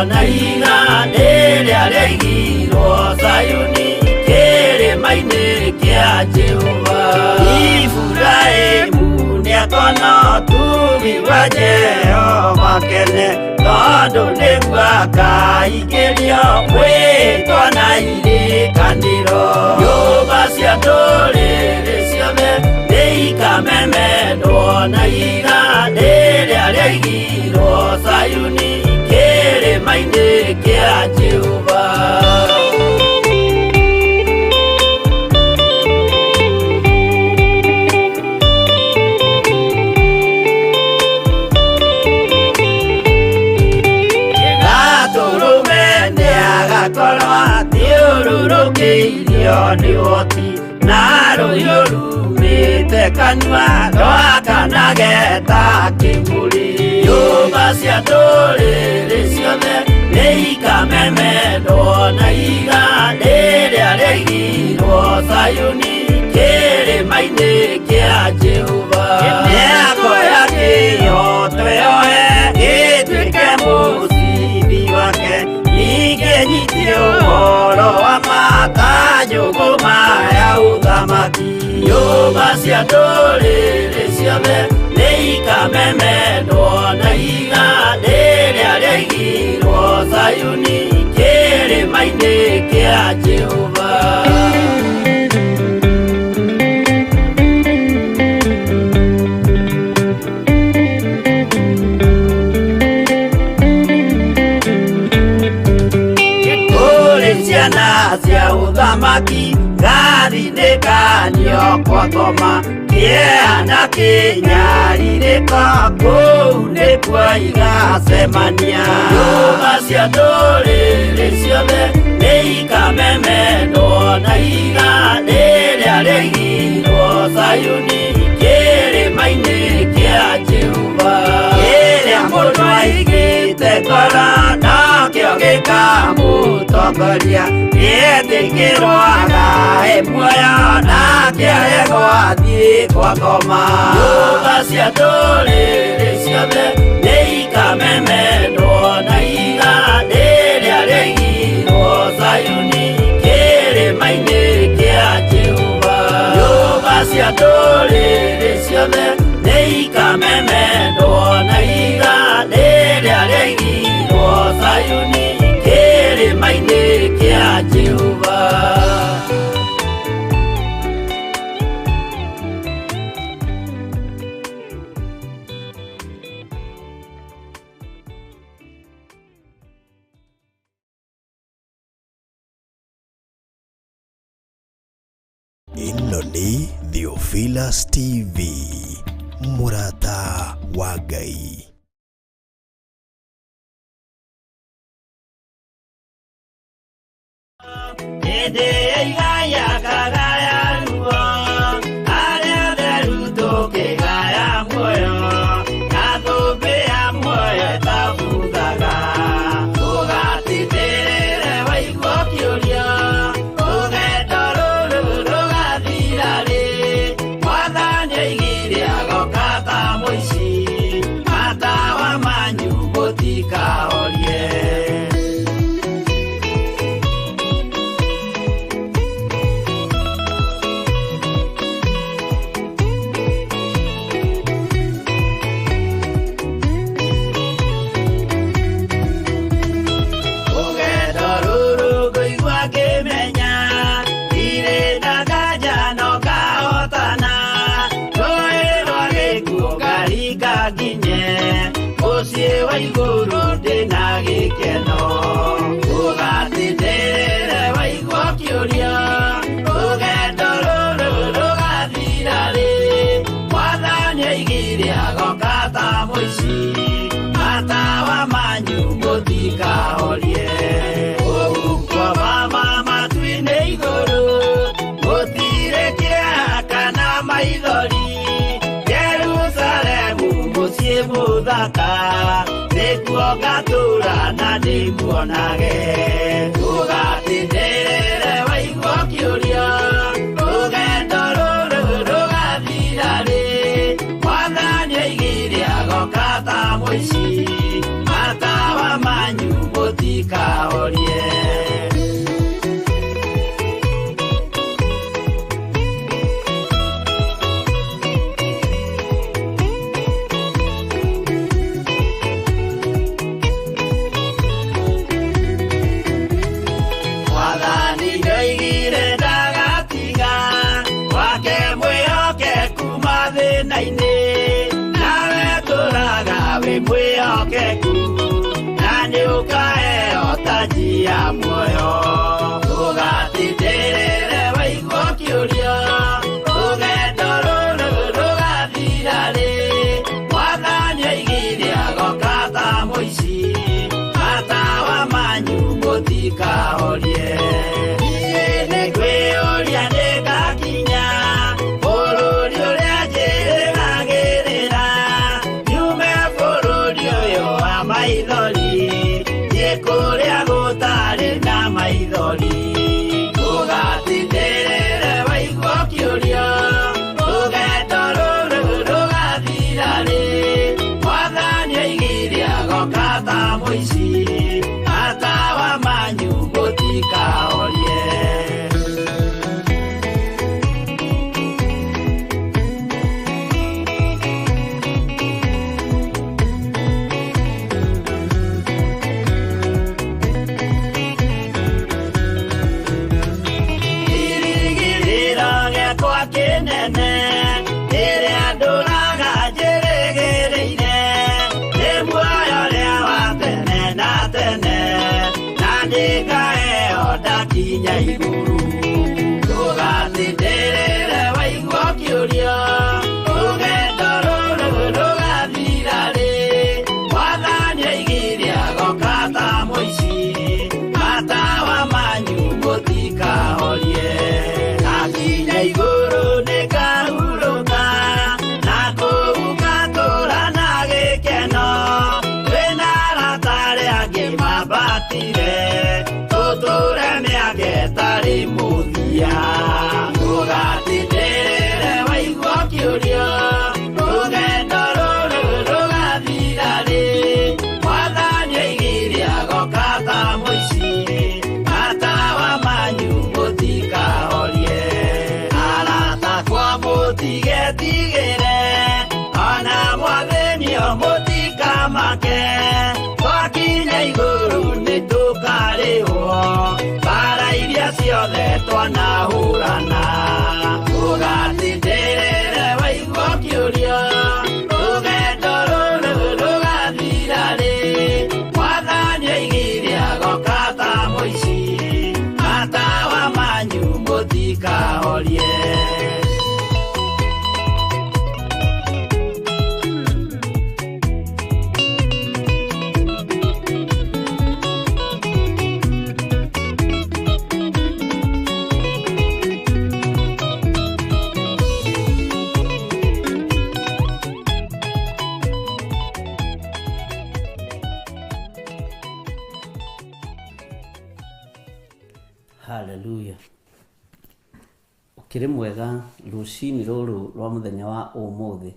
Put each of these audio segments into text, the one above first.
na igandĩ rĩrĩa rĩaigirwo Zayuni kĩrĩma-inĩ kĩa Jehova. Iburahĩmu nĩakona ũtugi wa Jehova kene, tondũ nĩguo akaingĩrio mwĩtwo na irĩkanĩro. Nyũmba cia ndũrĩrĩ ciothe nĩikamemendwo na igandĩ rĩrĩa rĩaigirwo Zayuni kĩrĩma-inĩ kĩa Jehova. Thiũrũrũkĩirio nĩ ũhoti na rũhiũ rumĩte kanua rwakanageta kĩmũrĩ. Nyũmba cia ndũrĩrĩ ciothe nĩikamemendwo na igandĩ rĩrĩa rĩaigirwo Zayuni kĩrĩma-inĩ kĩa Jehova. Mĩako ya kĩhooto yohe ĩtuĩke mũcibi wake, ningĩ nyitio ũhoro wa makanjũgũma ya ũthamaki. Nyũmba cia ndũrĩrĩ ciothe nĩikamemendwo na igandĩ rĩrĩa rĩaigirwo Zayuni kĩrĩma-inĩ kĩa Jehova. Ciana cia ũthamaki ngathinĩkanio kwa ngoma, kĩeha kĩnyarirĩko kũu nĩkuo igacemania. Nyũmba cia ndũrĩrĩ ciothe nĩikamemendwo na igandĩ rĩrĩa rĩaigirwo Zayuni kĩrĩma-inĩ kĩa Jehova. Kĩrĩa mũndũ aigĩte ngoro nakĩo gĩkamũtongoria, gĩetĩkĩrwaga muoyo nake arego athiĩ kwa ngoma. Nyũmba cia ndũrĩrĩ ciothe nĩikamemendwo na igandĩ rĩrĩa rĩaigirwo Zayuni kĩrĩma-inĩ kĩa Jehova. Nyũmba cia ndũrĩrĩ ciothe nĩikamemendwo na igandĩ rĩrĩa rĩaigirwo Zayuni kĩrĩma-inĩ kĩa Jehova. Ĩno nĩ Theophilus TV, mũrata wa Ngai. Hĩndĩ igaya kagaya ruo, arĩa atheru tũkĩgaya muoyo, na tũmbĩa muoyo ĩtabuthaga. Tũgatindĩrĩre waigua kĩũria, rũgendo rũrũ rũgathira rĩ. Mwathani oigire agoka ta mũici, matawa manyu mũtikahorie. Waiguru ndĩna gĩkeno, ũgatindĩrĩre waigua kĩũria, rũgendo rũrũ rũgathira rĩ. Mwathani oigire agoka ta mũici, matawa manyu mũtikahorie. Ũguo mama matu-inĩ igũrũ, gũtirĩ kĩeha kana maithori. Jerusalemu mũciĩ mũthaka, nĩkuo ngatũũra na ndĩmuonage. Ũgatindĩrĩre waigua kĩũria, rũgendo rũrũ rũgathira rĩ. Mwathani oigire agoka ta mũici, matawa manyu mũtikahorie. Mwĩhokeku na nĩũkaheo taji ya muoyo. Ndũgatindĩrĩre waigua kĩũria, rũgendo rũrũ rũgathira rĩ. Mwathani oigire agoka ta mũici, matawa manyu mũtikahorie. Niĩ nĩngwĩyũria nĩngakinya bũrũri ũrĩa njĩrĩgagĩrĩra, maithori kũrĩa gũtarĩ na maithori. Ndũgatindĩrĩre waigua kĩũria, rũgendo rũrũ rũgathira rĩ. Mwathani oigire agoka ta mũici, matawa manyu mũtikahorie. Kinya iguru, ndũgatindĩrĩre waigua kĩũria, rũgendo rũrũ rũgathira rĩ. Mwathani oigire agoka ta mũici, matawa manyu mũtikahorie. Ngakinya igũrũ nĩngahurũka, na kũu ngatũũra na gĩkeno. Twĩna arata arĩa angĩ mambatire, tũtũũre mĩaka ĩtarĩ mũthia. Ndũgatindĩrĩre waigua kĩũria, rũgendo rũrũ rũgathira rĩ. Mwathani oigire agoka ta mũici, matawa manyu mũtikahorie. Arata kwa mũtigetigĩre, ona mwathĩnio mũtikamake. Twakinya igũrũ nĩtũkarĩhwo mbara iria ciothe twanahũrana. Ndũgatindĩrĩre waigua kĩũria, rũgendo rũrũ rũgathira rĩ. Mwathani oigire agoka ta mũici, matawa manyu mũtikahorie. Haleluya. Ukĩrĩ mwega rũcinĩ rũrũ rwa mũthenya wa ũmũthĩ.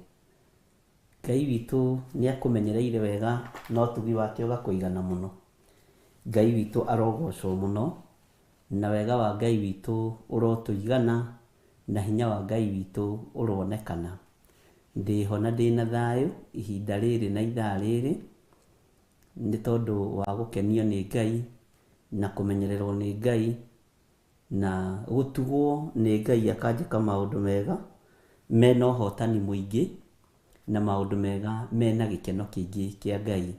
Ngai witũ nĩakũmenyereire wega na ũtugi wake ũgakũigana mũno. Ngai witũ arogocwo mũno, na wega wa Ngai witũ ũrotũigana, na hinya wa Ngai witũ ũronekana. Ndĩho na ndĩna thayũ ihinda rĩrĩ na ithaa rĩrĩ, nĩ tondũ wa gũkenio nĩ Ngai na kũmenyererwo nĩ Ngai na gũtugwo nĩ Ngai akanjĩka maũndũ mega mena ũhotani mũingĩ na maũndũ mega mena gĩkeno kĩingĩ kĩa Ngai.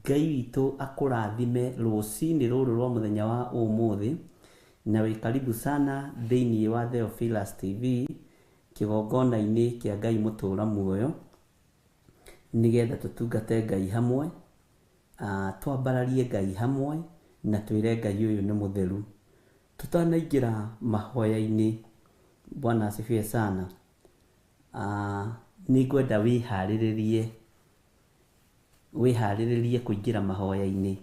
Ngai witũ akũrathime rũcinĩ rũrũ rwa mũthenya wa ũmũthĩ, na wĩ karibu sana thĩinĩ wa Theophilus TV, kĩgongona-inĩ kĩa Ngai mũtũra muoyo, nĩgetha tũtungate Ngai hamwe, twambararie Ngai hamwe na twĩre Ngai ũyũ nĩ mũtheru. Tutanaingĩra mahoya-inĩ, Bwana asifiwe sana, nĩngwenda wĩharĩrĩrie kũingĩra mahoya-inĩ.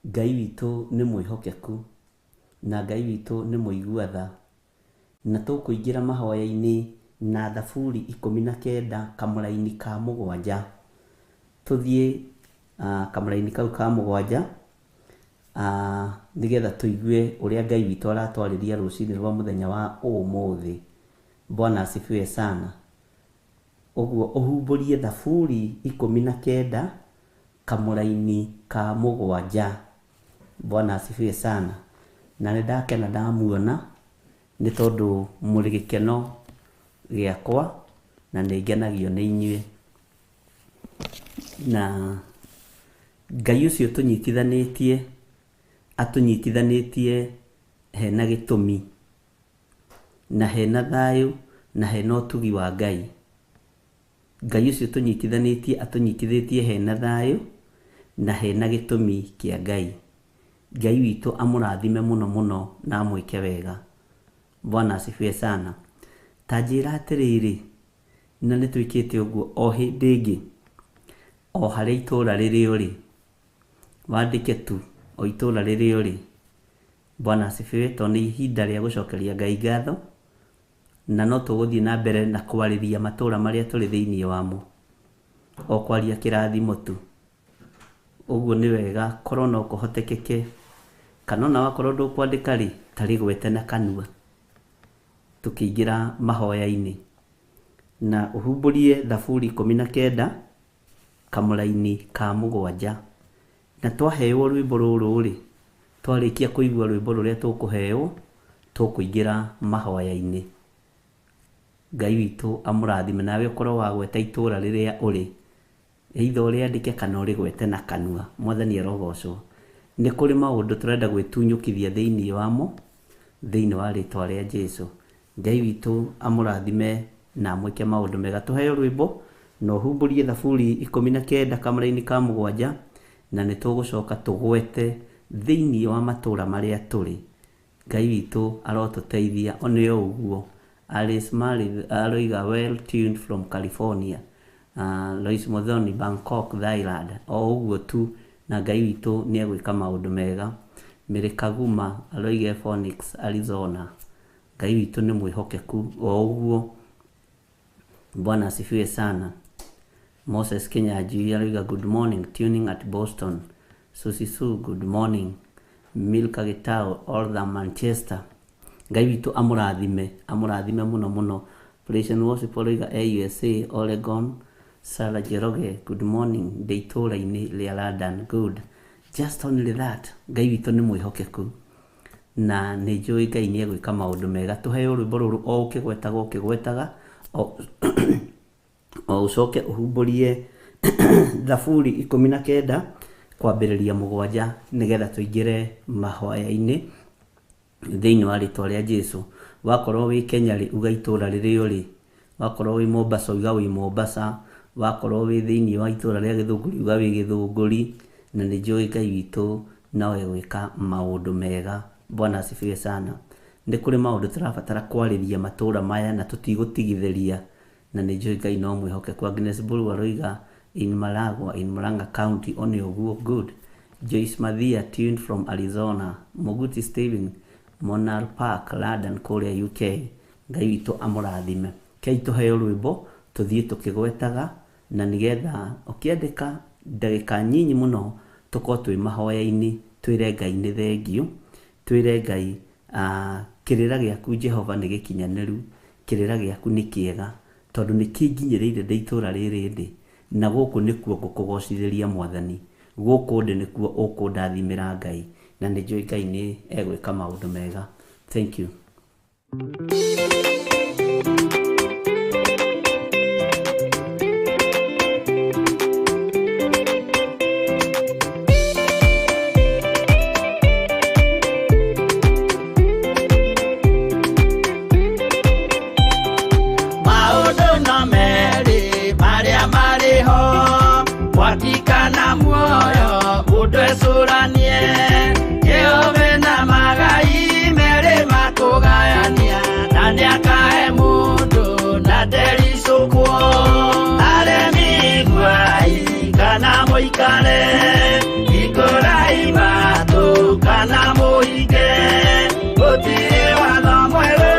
Ngai witũ nĩ mwĩhokeku na Ngai witũ nĩ mũigua tha, na tũkũingĩra mahoya-inĩ na Thaburi 19 kamũra-inĩ ka 7. Tũthiĩ kamũra-inĩ kau ka mũgwanja, nĩgetha tũigue ũrĩa Ngai witũ aratwarĩria rũcinĩ rwa mũthenya wa ũmũthĩ. Bwana asifiwe sana. Ũguo ũhumbũrie Thaburi 19 kamũra-inĩ ka mũgwanja. Bwana asifiwe sana. Na nĩndakena ndamuona nĩ tondũ mũrĩ gĩkeno gĩakwa na nĩngenagio nĩ inyuĩ. Na Ngai ũcio atũnyitithanĩtie hena gĩtũmi na hena thayũ na hena ũtugi wa Ngai. Ngai ũcio atũnyitithĩtie hena thayũ na hena gĩtũmi kĩa Ngai. Ngai witũ amũrathime mũno mũno na amwĩke wega. Bwana asifiwe sana. Ta njĩra atĩrĩrĩ, na nĩtwĩkĩte ũguo o hĩndĩ ĩngĩ, o harĩa itũũra rĩrĩ ũrĩ, wandĩke tu o itũũra rĩrĩ ũrĩ. Bwana asifiwe. Tondũ nĩ ihinda rĩa gũcokeria Ngai ngatho, na no tũgũthiĩ na mbere na kwarĩria matũũra marĩa tũrĩ thĩinĩ wamo, o kwaria kĩrathimo tu. Ũguo nĩ wega korwo no kũhotekeke, kana ona wakorwo ndũkwandĩka rĩ, tarĩ gwete na kanua tũkĩingĩra mahoya-inĩ, na ũhumbũrie Thaburi 19 kamũra-inĩ ka mũgwanja. Na twaheo rwĩmbo rũrũ rĩ, twarĩkia kũigua rwĩmbo rũrĩa tũkũheo, tũkũingĩra mahoya-inĩ. Ngai witũ amũrathime. Nawe ũkorwo wa gweta itũũra rĩrĩa ũrĩ, either ũrĩandĩke kana ũrĩgwete na kanua. Mwathani arogocwo. Nĩ kũrĩ maũndũ tũrenda gwĩtunyũkithia thĩinĩ wamo, thĩinĩ wa rĩtwa rĩa Jesũ. Ngai witũ amũrathime na amwĩke maũndũ mega. Tũheo rwĩmbo na ũhumbũrie Thaburi 19 kamũra-inĩ ka mũgwanja, na nĩ tũgũcoka tũgwete thĩinĩ wa matũũra marĩa tũrĩ. Ngai witũ arotũteithia. One o ũguo Alice Mari aroiga well tuned from California, Lois Muthoni Bangkok Thailand. O ũguo tu, na Ngai witũ nĩ egwĩka maũndũ mega. Mary Kaguma aroiga Phoenix Arizona. Ngai witũ nĩ mwĩhokeku. O ũguo. Bwana asifiwe sana. Moses Kenya Ajui aroiga good morning tuning at Boston. Susi Su good morning. Milka Gitao Ortha Manchester. Ngai witũ amũrathime mũno mũno. Praise and worship aroiga USA Oregon. Sarah Jeroge good morning Deitũra-inĩ rĩa London good. Just only that, Ngai witũ nĩ mwĩhokeku na nĩ njũĩ Ngai nĩ egwĩka maũndũ mega. Tũheo rwĩmbo rũrũ o ũkĩgwetaga o ũcoke ũhumbũrie Thaburi 19 kwambĩrĩria mũgwanja, nĩgetha tũingĩre mahoya-inĩ thĩinĩ wa rĩtwa rĩa Jesũ. Wakorwo wĩ Kenya rĩ, uga itũũra rĩrĩ ũrĩ. Wakorwo wĩ Mombasa uga wĩ Mombasa. Wakorwo wĩ thĩinĩ wa itũũra rĩa Gĩthũngũri uga wĩ Gĩthũngũri. Na nĩ njũĩ Ngai witũ no egwĩka maũndũ mega. Bwana asifiwe sana. Nĩ kũrĩ maũndũ tũrabatara kwarĩria matũũra maya na tũtigũtigithĩria, na nĩ njũĩ Ngai no mwĩhokeku. Agnes Buru aroiga in Malagwa in Murang'a County. One ũguo good. Joyce Mathia tuned from Arizona. Moguti Steven Monal Park London kũrĩa UK. Ngai witũ amũrathime. Kei tũheo rwĩmbo tũthiĩ tũkĩgwetaga, na nĩgetha ũkĩandĩka ndagĩka nyinyi mũno tũkorwo twĩ mahoya-inĩ, twĩre Ngai nĩ thengiũ, twĩre Ngai kĩrĩra gĩaku Jehova nĩ gĩkinyanĩru, kĩrĩra gĩaku nĩ kĩega, tondũ nĩ kĩnginyĩrĩire ndĩ itũũra rĩrĩ ndĩ, na gũkũ nĩkuo ngũkũgocithĩria Mwathani, gũkũ ndĩ nĩkuo ũkũndathimĩra Ngai, na nĩ njũĩ Ngai nĩ egwĩka maũndũ mega. Thank you. Watikana muoyo udwesuranie Yehova na magai mere matugayania nani akae mundu na derisukwo aremi gwai kana moikare ikorai matu kana moike gutire watho mweru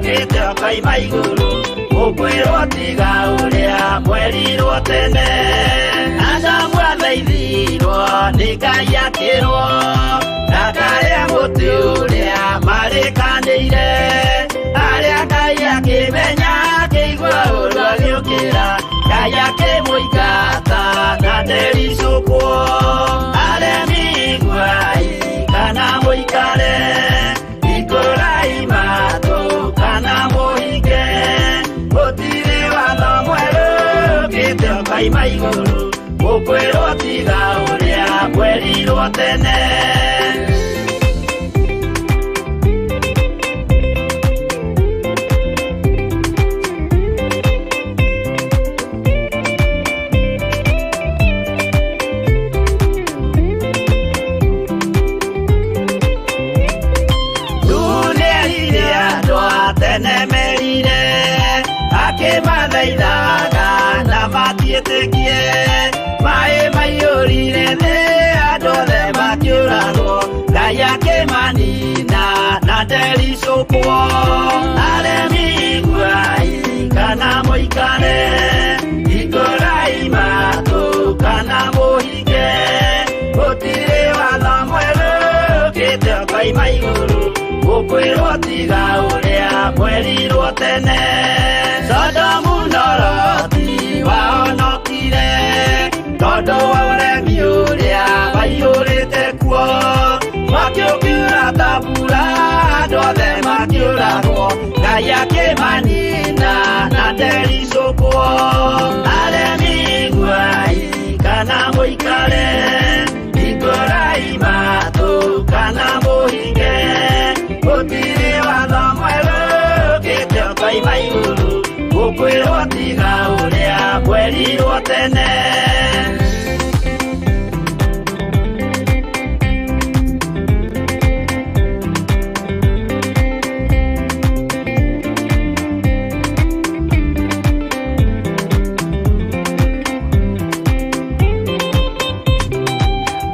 gĩtĩo koima igũrũ ũkwĩrwo tiga ũrĩa mwerirwo tene. Aca mwathai maithirwo nĩ Ngai akĩrwo ndakae mũtĩ ũrĩa marĩkanĩire arĩa Ngai akĩmenya akĩigua ũru agĩũkĩra Ngai akĩmũingata na ndericũkwo aremi iguai kana mũikare ikũrai matũ kana mũhinge gũtirĩ watho mwerũ ũkĩte ũkaima igũrũ ũkwĩrwo tiga ũrĩa kwerirwo tene nemerire akĩmathaithaga na matiĩtĩkie maĩ maiyũrire thĩ andũ othe makĩũragwo Ngai akĩmanina na ndericũkwo aremi iguai kana mũikare ikũrai matũ kana mũhinge gũtirĩ watho mwerũ ũkĩte ũkaima igũrũ ũkwĩrwo tiga ũrĩa kwerirwo tene Sodomu na Loti wahonokire tondũ wa ũremi ũrĩa waiyũrĩte kuo mwaki ũkiura ta mbura andũ othe makĩũragwo Ngai akĩmanina na ndericũkwo aremi iguai kana mũikare ikũrai matũ kana mũhinge gũtirĩ watho mwerũ ũkĩte ũkaima igũrũ ũkwĩrwo tiga ũrĩa kwerirwo tene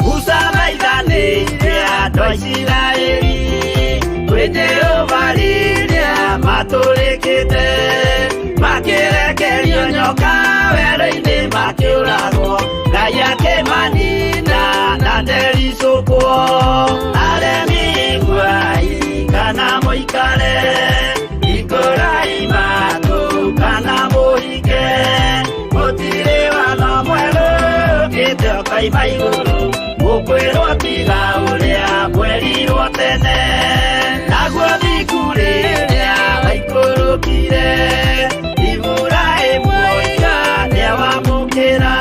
Musa maithanĩire andũ a Isiraeli kwĩ Jehova rĩrĩa matũrĩkĩte makĩrekerio nyoka werũ-inĩ makĩũragwo Ngai akĩmanina na ndericũkwo aremi iguai kana mũikare ikũrai matũ kana mũhinge gũtirĩ watho mwerũ ũkĩte ũkaima igũrũ ũkwĩrwo tiga ũrĩa kwerirwo tene naguo thingu rĩrĩa waikũrũkire Iburahĩmu oiga nĩawamũkĩra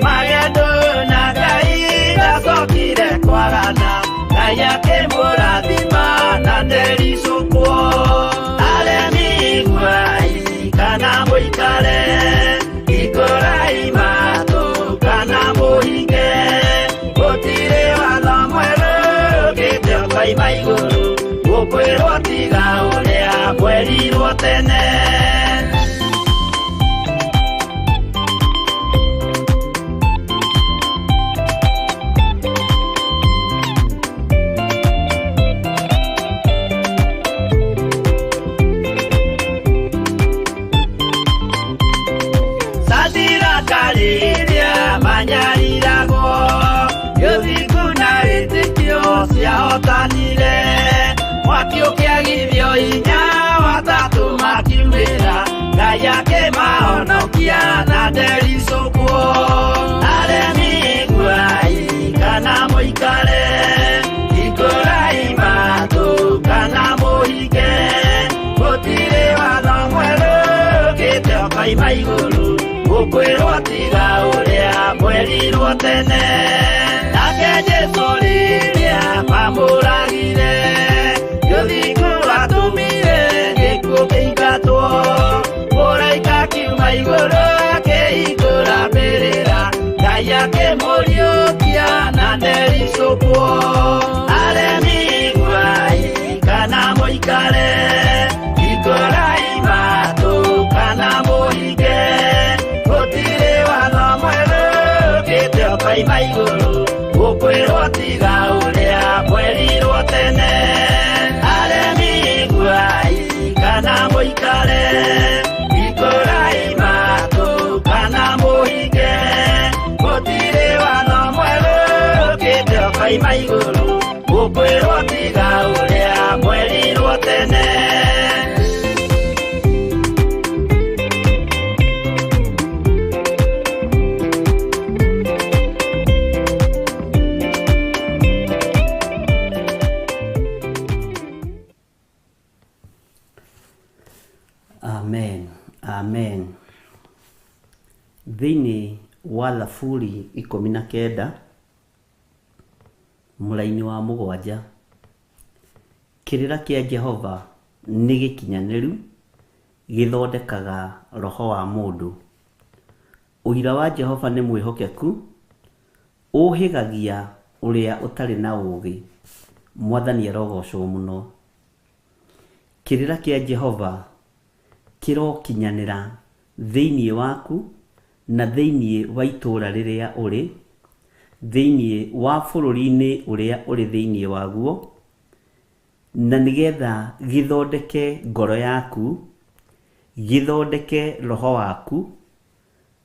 magendo na Ngai ndacokire kwagana Ngai akĩmũrathima na ndericũkwo aremi iguai kana mũikare ikũrai matũ kana mũhinge gũtirĩ watho mwerũ ũkĩte ũkaima igũrũ ũkwĩrwo tiga ũrĩa kwerirwo tene Sadiraka rĩrĩa manyariragwo gĩthingu na wĩtĩkio ciahotanire mwaki ũkĩagithio hinya watatũ makiumĩra Ngai akĩmahonokia na ndericũkwo aremi iguai kana mũikare ikũrai matũ kana mũhinge gũtirĩ watho mwerũ ũkĩte ũkaima igũrũ ũkwĩrwo tiga ũrĩa kwerirwo tene nake Jesũ rĩrĩa mamũragire gĩthingu atũmire gĩkuũ kĩingatwo mũraika akiuma igũrũ akĩhingũra mbĩrĩra Ngai akĩmũriũkia na ndericũkwo aremi iguai kana mũikare ikũrai matũ kana mũhinge gũtirĩ watho mwerũ ũkĩte ũkaima igũrũ ũkwĩrwo tiga ũrĩa kwerirwo tene aremi iguai kana mũikare ikũrai matũ kana mũhinge gũtirĩ watho Ngai maiguru ukwirwo tiga uria mwerirwo tene. Amen, amen. Thĩinĩ wa Thaburi 19 mũraini wa 7, kĩrĩra kĩa Jehova nĩ gĩkinyanĩru, gĩthondekaga roho wa mũndũ. Ũira wa Jehova nĩ mwĩhokeku, ũhĩgagia ũrĩa ũtarĩ na ũũgĩ. Mwathani arogocwo mũno. Kĩrĩra kĩa Jehova kĩrokinyanĩra thĩinĩ waku na thĩinĩ wa itũũra rĩrĩa ũrĩ, thĩinĩ wa bũrũri-inĩ ũrĩa ũrĩ thĩinĩ waguo, na nĩgetha gĩthondeke ngoro yaku, gĩthondeke roho waku.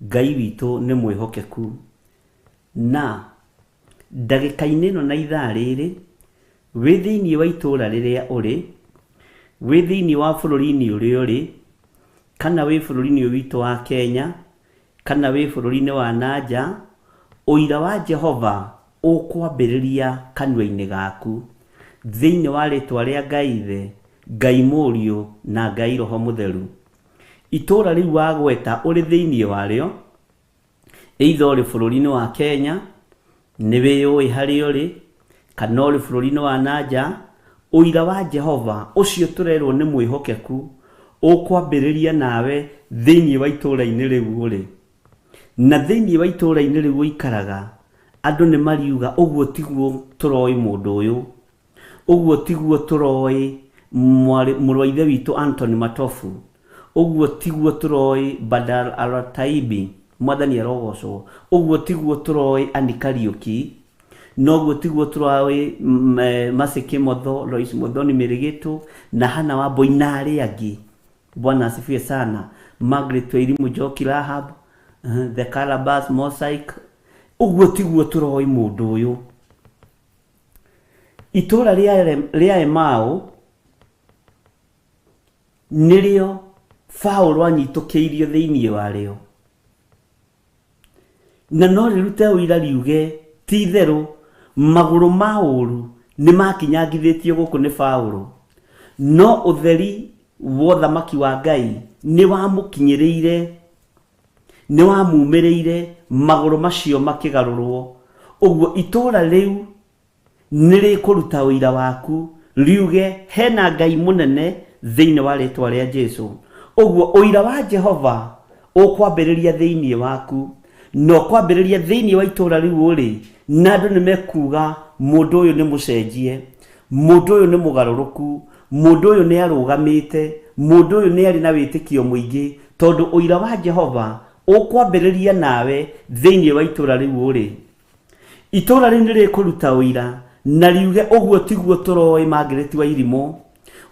Ngai witũ nĩ mwĩhokeku. Na ndagĩka-inĩ ĩno na ithaa rĩrĩ, wĩ thĩinĩ wa itũũra rĩrĩa ũrĩ, wĩ thĩinĩ wa bũrũri-inĩ ũrĩa ũrĩ, kana wĩ bũrũri-inĩ witũ wa Kenya, kana wĩ bũrũri-inĩ wa nanja, ũira wa Jehova ũkwambĩrĩria kanua-inĩ gaku, thĩinĩ wa rĩtwa rĩa Ngai Ithe, Ngai Mũriũ na Ngai Roho Mũtheru. Itũũra rĩu wagweta ũrĩ thĩinĩ warĩo, either ũrĩ bũrũri-inĩ wa Kenya, nĩ wĩyũĩ harĩa ũrĩ, kana ũrĩ bũrũri-inĩ wa nanja, ũira wa Jehova ũcio tũrerwo nĩ mwĩhokeku, ũkwambĩrĩria nawe thĩinĩ wa itũũra-inĩ rĩu ũrĩ. Na thĩinĩ wa itũũra-inĩ rĩu ũikaraga, andũ nĩ mariuga ũguo tiguo tũroĩ mũndũ ũyũ, ũguo tiguo tũroĩ mũrũ wa ithe witũ Anthony Matofu, ũguo tiguo tũroĩ Badal Al-Taibi, Mwathani arogocwo, ũguo tiguo tũroĩ Anne Kariuki, noguo tiguo tũroĩ Mercy Kimotho, Lois Muthoni Mĩrĩgĩtũ na Hannah Wambui na arĩa angĩ. Bwana asifiwe sana. Margaret Wairimu Njoki Rahab, the Calabash Mosaic. Ũguo tiguo tũroĩ mũndũ ũyũ. Itũũra rĩa Emau nĩrĩo Paũlũ anyitũkĩirio thĩinĩ warĩo, na no rĩrute ũira riuge ti itherũ magũrũ ma ũũru nĩ makinyangithĩtio gũkũ nĩ Paũlũ, no ũtheri wa ũthamaki wa Ngai nĩ wamũkinyĩrĩire, nĩ wamumĩrĩire, magũrũ macio makĩgarũrwo. Ũguo itũũra rĩu nĩ rĩkũruta ũira waku, riuge hena Ngai mũnene thĩinĩ wa rĩtwa rĩa Jesũ. Ũguo ũira wa Jehova ũkwambĩrĩria thĩinĩ waku, no kwambĩrĩria thĩinĩ wa itũũra rĩu ũrĩ, na andũ nĩ mekuga mũndũ ũyũ nĩ mũcenjie, mũndũ ũyũ nĩ mũgarũrũku, mũndũ ũyũ nĩ arũgamĩte, mũndũ ũyũ nĩ arĩ na wĩtĩkio mũingĩ, tondũ ũira wa Jehova ũkwambĩrĩria nawe thĩinĩ wa itũũra rĩu ũrĩ. Itũũra rĩu nĩ rĩkũruta ũira na riuge ũguo tiguo tũroĩ Margaret Wairimu,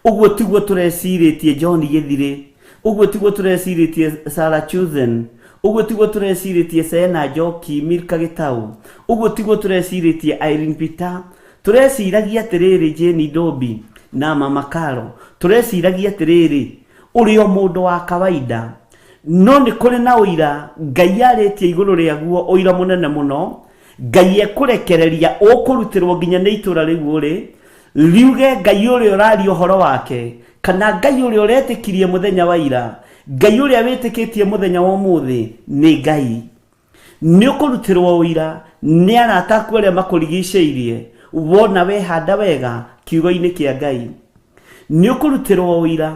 ũguo tiguo tũrecirĩtie John Gĩthirĩ, ũguo tiguo tũrecirĩtie Sarah Chosen, ũguo tiguo tũrecirĩtie Sena Njoki, Milka Gĩtaũ, ũguo tiguo tũrecirĩtie Irene Peter, tũreciragia atĩrĩrĩ Jane Ndombi na Mama Karo, tũreciragia atĩrĩrĩ ũrĩ o mũndũ wa kawaida, no nĩ kũrĩ na ũira Ngai arĩtie igũrũ rĩaguo, ũira mũnene mũno. Ngai ekũrekereria ũkũrutĩrwo nginya nĩ itũũra rĩu ũrĩ, riuge Ngai ũrĩa ũraria ũhoro wake, kana Ngai ũrĩa ũretĩkirie mũthenya wa ira, Ngai ũrĩa wĩtĩkĩtie mũthenya wa ũmũthĩ nĩ Ngai. Nĩ ũkũrutĩrwo ũira nĩ arata aku arĩa makũrigicĩirie, wona wehanda wega kiugo-inĩ kĩa Ngai. Nĩ ũkũrutĩrwo ũira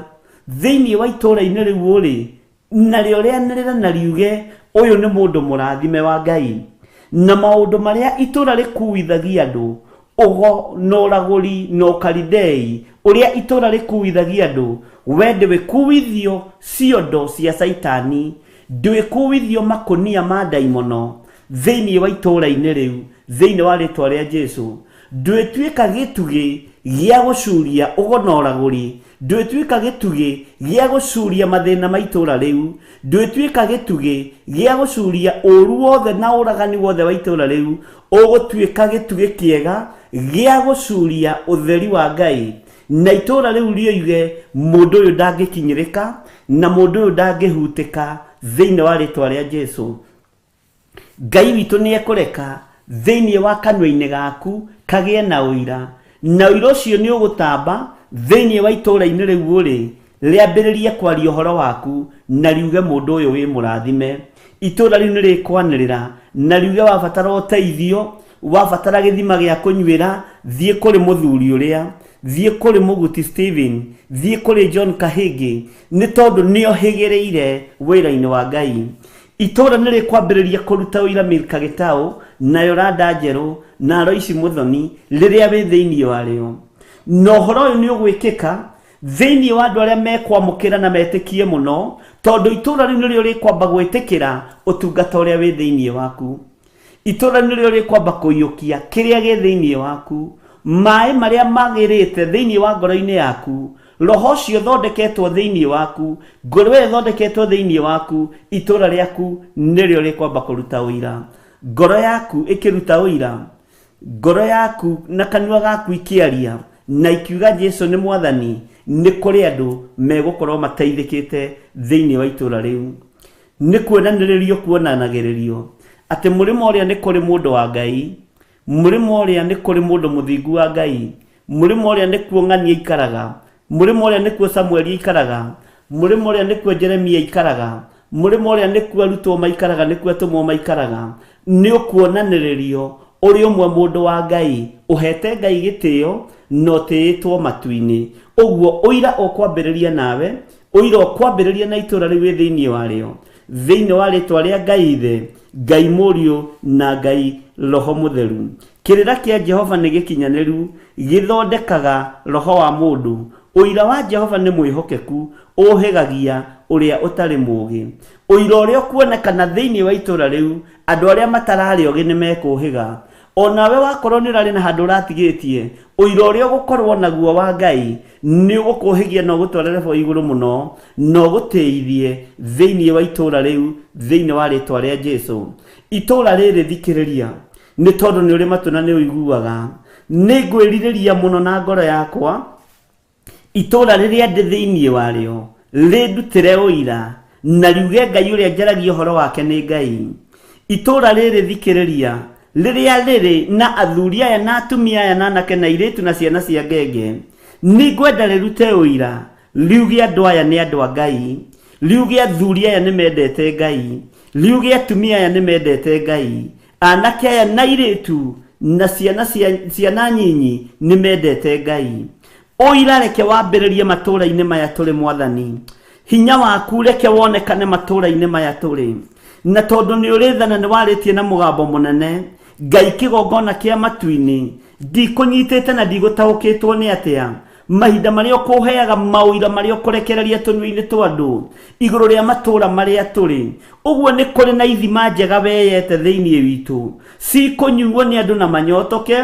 thĩinĩ wa itũũra-inĩ rĩu ũrĩ, narĩo rĩanĩrĩra na riuge ũyũ nĩ mũndũ mũrathime wa Ngai. Na maũndũ marĩa itũũra rĩkuithagia andũ, ũgo na ũragũri na ũkaridei, ũrĩa itũũra rĩkuithagia andũ, we ndwĩkuithio ciondo cia Saitani, ndwĩkuithio makũnia ma ndaimono thĩinĩ wa itũũra-inĩ rĩu, thĩinĩ wa rĩtwa rĩa Jesũ. Ndwĩtuĩka gĩtugĩ gĩa gũcuria ũgo na ũragũri ndwĩtuĩka gĩtugĩ gĩa gũcuria mathĩna ma itũũra rĩu, ndwĩtuĩka gĩtugĩ gĩa gũcuria ũũru wothe na ũragani wothe wa itũũra rĩu, ũgũtuĩka gĩtugĩ kĩega gĩa gũcuria ũtheri wa Ngai, na itũũra rĩu rĩoige mũndũ ũyũ ndangĩkinyĩrĩka na mũndũ ũyũ ndangĩhutĩka thĩinĩ wa rĩtwa rĩa Jesũ. Ngai witũ nĩ ekũreka thĩinĩ wa kanua-inĩ gaku kagĩe na ũira, na ũira ũcio nĩ ũgũtamba thĩinĩ wa itũũra-inĩ rĩu ũrĩ, rĩambĩrĩrie kwaria ũhoro waku na riuge mũndũ ũyũ wĩ mũrathime. Itũũra rĩu nĩ rĩkwanĩrĩra na riuge wabatara ũteithio, wabatara gĩthima gĩa kũnyuĩra, thiĩ kũrĩ mũthuri ũrĩa, thiĩ kũrĩ Mũguti Stephen, thiĩ kũrĩ John Kahĩngĩ, nĩ tondũ nĩo hĩgĩrĩire wĩra-inĩ wa Ngai. Itũũra nĩ rĩkwambĩrĩria kũruta ũira Milka Gĩtaũ na Yolanda Njerũ na Lois Muthoni rĩrĩa wĩ thĩinĩ warĩo. Na ũhoro ũyũ nĩ ũgwĩkĩka thĩinĩ wa andũ arĩa mekwamũkĩra na metĩkie mũno, tondũ itũũra rĩu nĩrĩo rĩkwamba gwĩtĩkĩra ũtungata ũrĩa wĩ thĩinĩ waku. Itũũra nĩrĩo rĩkwamba kũiyũkia kĩrĩa gĩ thĩinĩ waku, maĩ marĩa magĩrĩte thĩinĩ wa ngoro-inĩ yaku, roho ũcio thondeketwo thĩinĩ waku, ngoro ĩyo thondeketwo thĩinĩ waku, itũũra rĩaku nĩrĩo rĩkwamba kũruta ũira. Ngoro yaku ĩkĩruta ũira, ngoro yaku na kanua gaku ikĩaria na ikiuga Jesũ nĩ Mwathani, nĩ kũrĩ andũ megũkorwo mateithĩkĩte thĩinĩ wa itũũra rĩu. Nĩ kuonanĩrĩrio kuonanagĩrĩrio atĩ mũrĩmo ũrĩa nĩ kũrĩ mũndũ wa Ngai, mũrĩmo ũrĩa nĩ kũrĩ mũndũ mũthingu wa Ngai, mũrĩmo ũrĩa nĩkuo Ng'ania ikaraga, mũrĩmo ũrĩa nĩkuo Samueli ikaraga, mũrĩmo ũrĩa nĩkuo Jeremia ikaraga, mũrĩmo ũrĩa nĩkuo arutwo maikaraga, nĩkuo atũmwo maikaraga. Nĩ ũkuonanĩrĩrio ũrĩ ũmwe mũndũ wa Ngai, ũhete Ngai gĩtĩo na ũtĩĩtwo matu-inĩ. Ũguo ũira ũkwambĩrĩria nawe, ũira ũkwambĩrĩria na itũũra rĩu wĩ thĩinĩ warĩo, thĩinĩ wa rĩtwa rĩa Ngai Ithe, Ngai Mũriũ na Ngai Roho Mũtheru. Kĩrĩra kĩa Jehova nĩ gĩkinyanĩru, gĩthondekaga roho wa mũndũ. Ũira wa Jehova nĩ mwĩhokeku, ũhĩgagia ũrĩa ũtarĩ mũũgĩ. Ũira ũrĩa ũkuonekana thĩinĩ wa itũũra rĩu, andũ arĩa matararĩ ũgĩ nĩ mekũũhĩga. Onawe wakorwo nĩ ũrarĩ na handũ ũratigĩtie, ũira ũrĩa ũgũkorwo naguo wa Ngai nĩ ũgũkũũhĩgia na ũgũtwarĩre bo igũrũ mũno, na ũgũteithie thĩinĩ wa itũũra rĩu, thĩinĩ wa rĩtwa rĩa Jesũ. Itũũra rĩrĩ thikĩrĩria, nĩ tondũ nĩ ũrĩ matũ na nĩ ũiguaga. Nĩ ngwĩrirĩria mũno na ngoro yakwa, itũũra rĩrĩa ndĩ thĩinĩ warĩo rĩndutĩre ũira na riuge Ngai ũrĩa njaragia ũhoro wake nĩ Ngai. Itũũra rĩrĩ thikĩrĩria, rĩrĩa rĩrĩ na athuri aya na atumia aya na anake na airĩtu na ciana cia ngenge, nĩ ngwenda rĩrute ũira riuge andũ aya nĩ andũ a Ngai, riuge athuri aya nĩ mendete Ngai, riuge atumia aya nĩ mendete Ngai, anake aya na airĩtu na ciana nyinyi nĩ mendete Ngai. Ũira reke wambĩrĩrie matũũra-inĩ maya tũrĩ Mwathani, hinya waku reke wonekane matũũra-inĩ maya tũrĩ, na tondũ nĩ ũrĩthana nĩ warĩtie na mũgambo mũnene, Ngai kĩgongona kĩa matu-inĩ, ndikũnyitĩte na ndigũtaũkĩtwo nĩ atĩa mahinda marĩa ũkũheaga maũira marĩa ũkũrekereria tũnua-inĩ twa andũ igũrũ rĩa matũũra marĩa tũrĩ. Ũguo nĩ kũrĩ na ithima njega weyete thĩinĩ witũ, cikũnyuo nĩ andũ na manyotoke.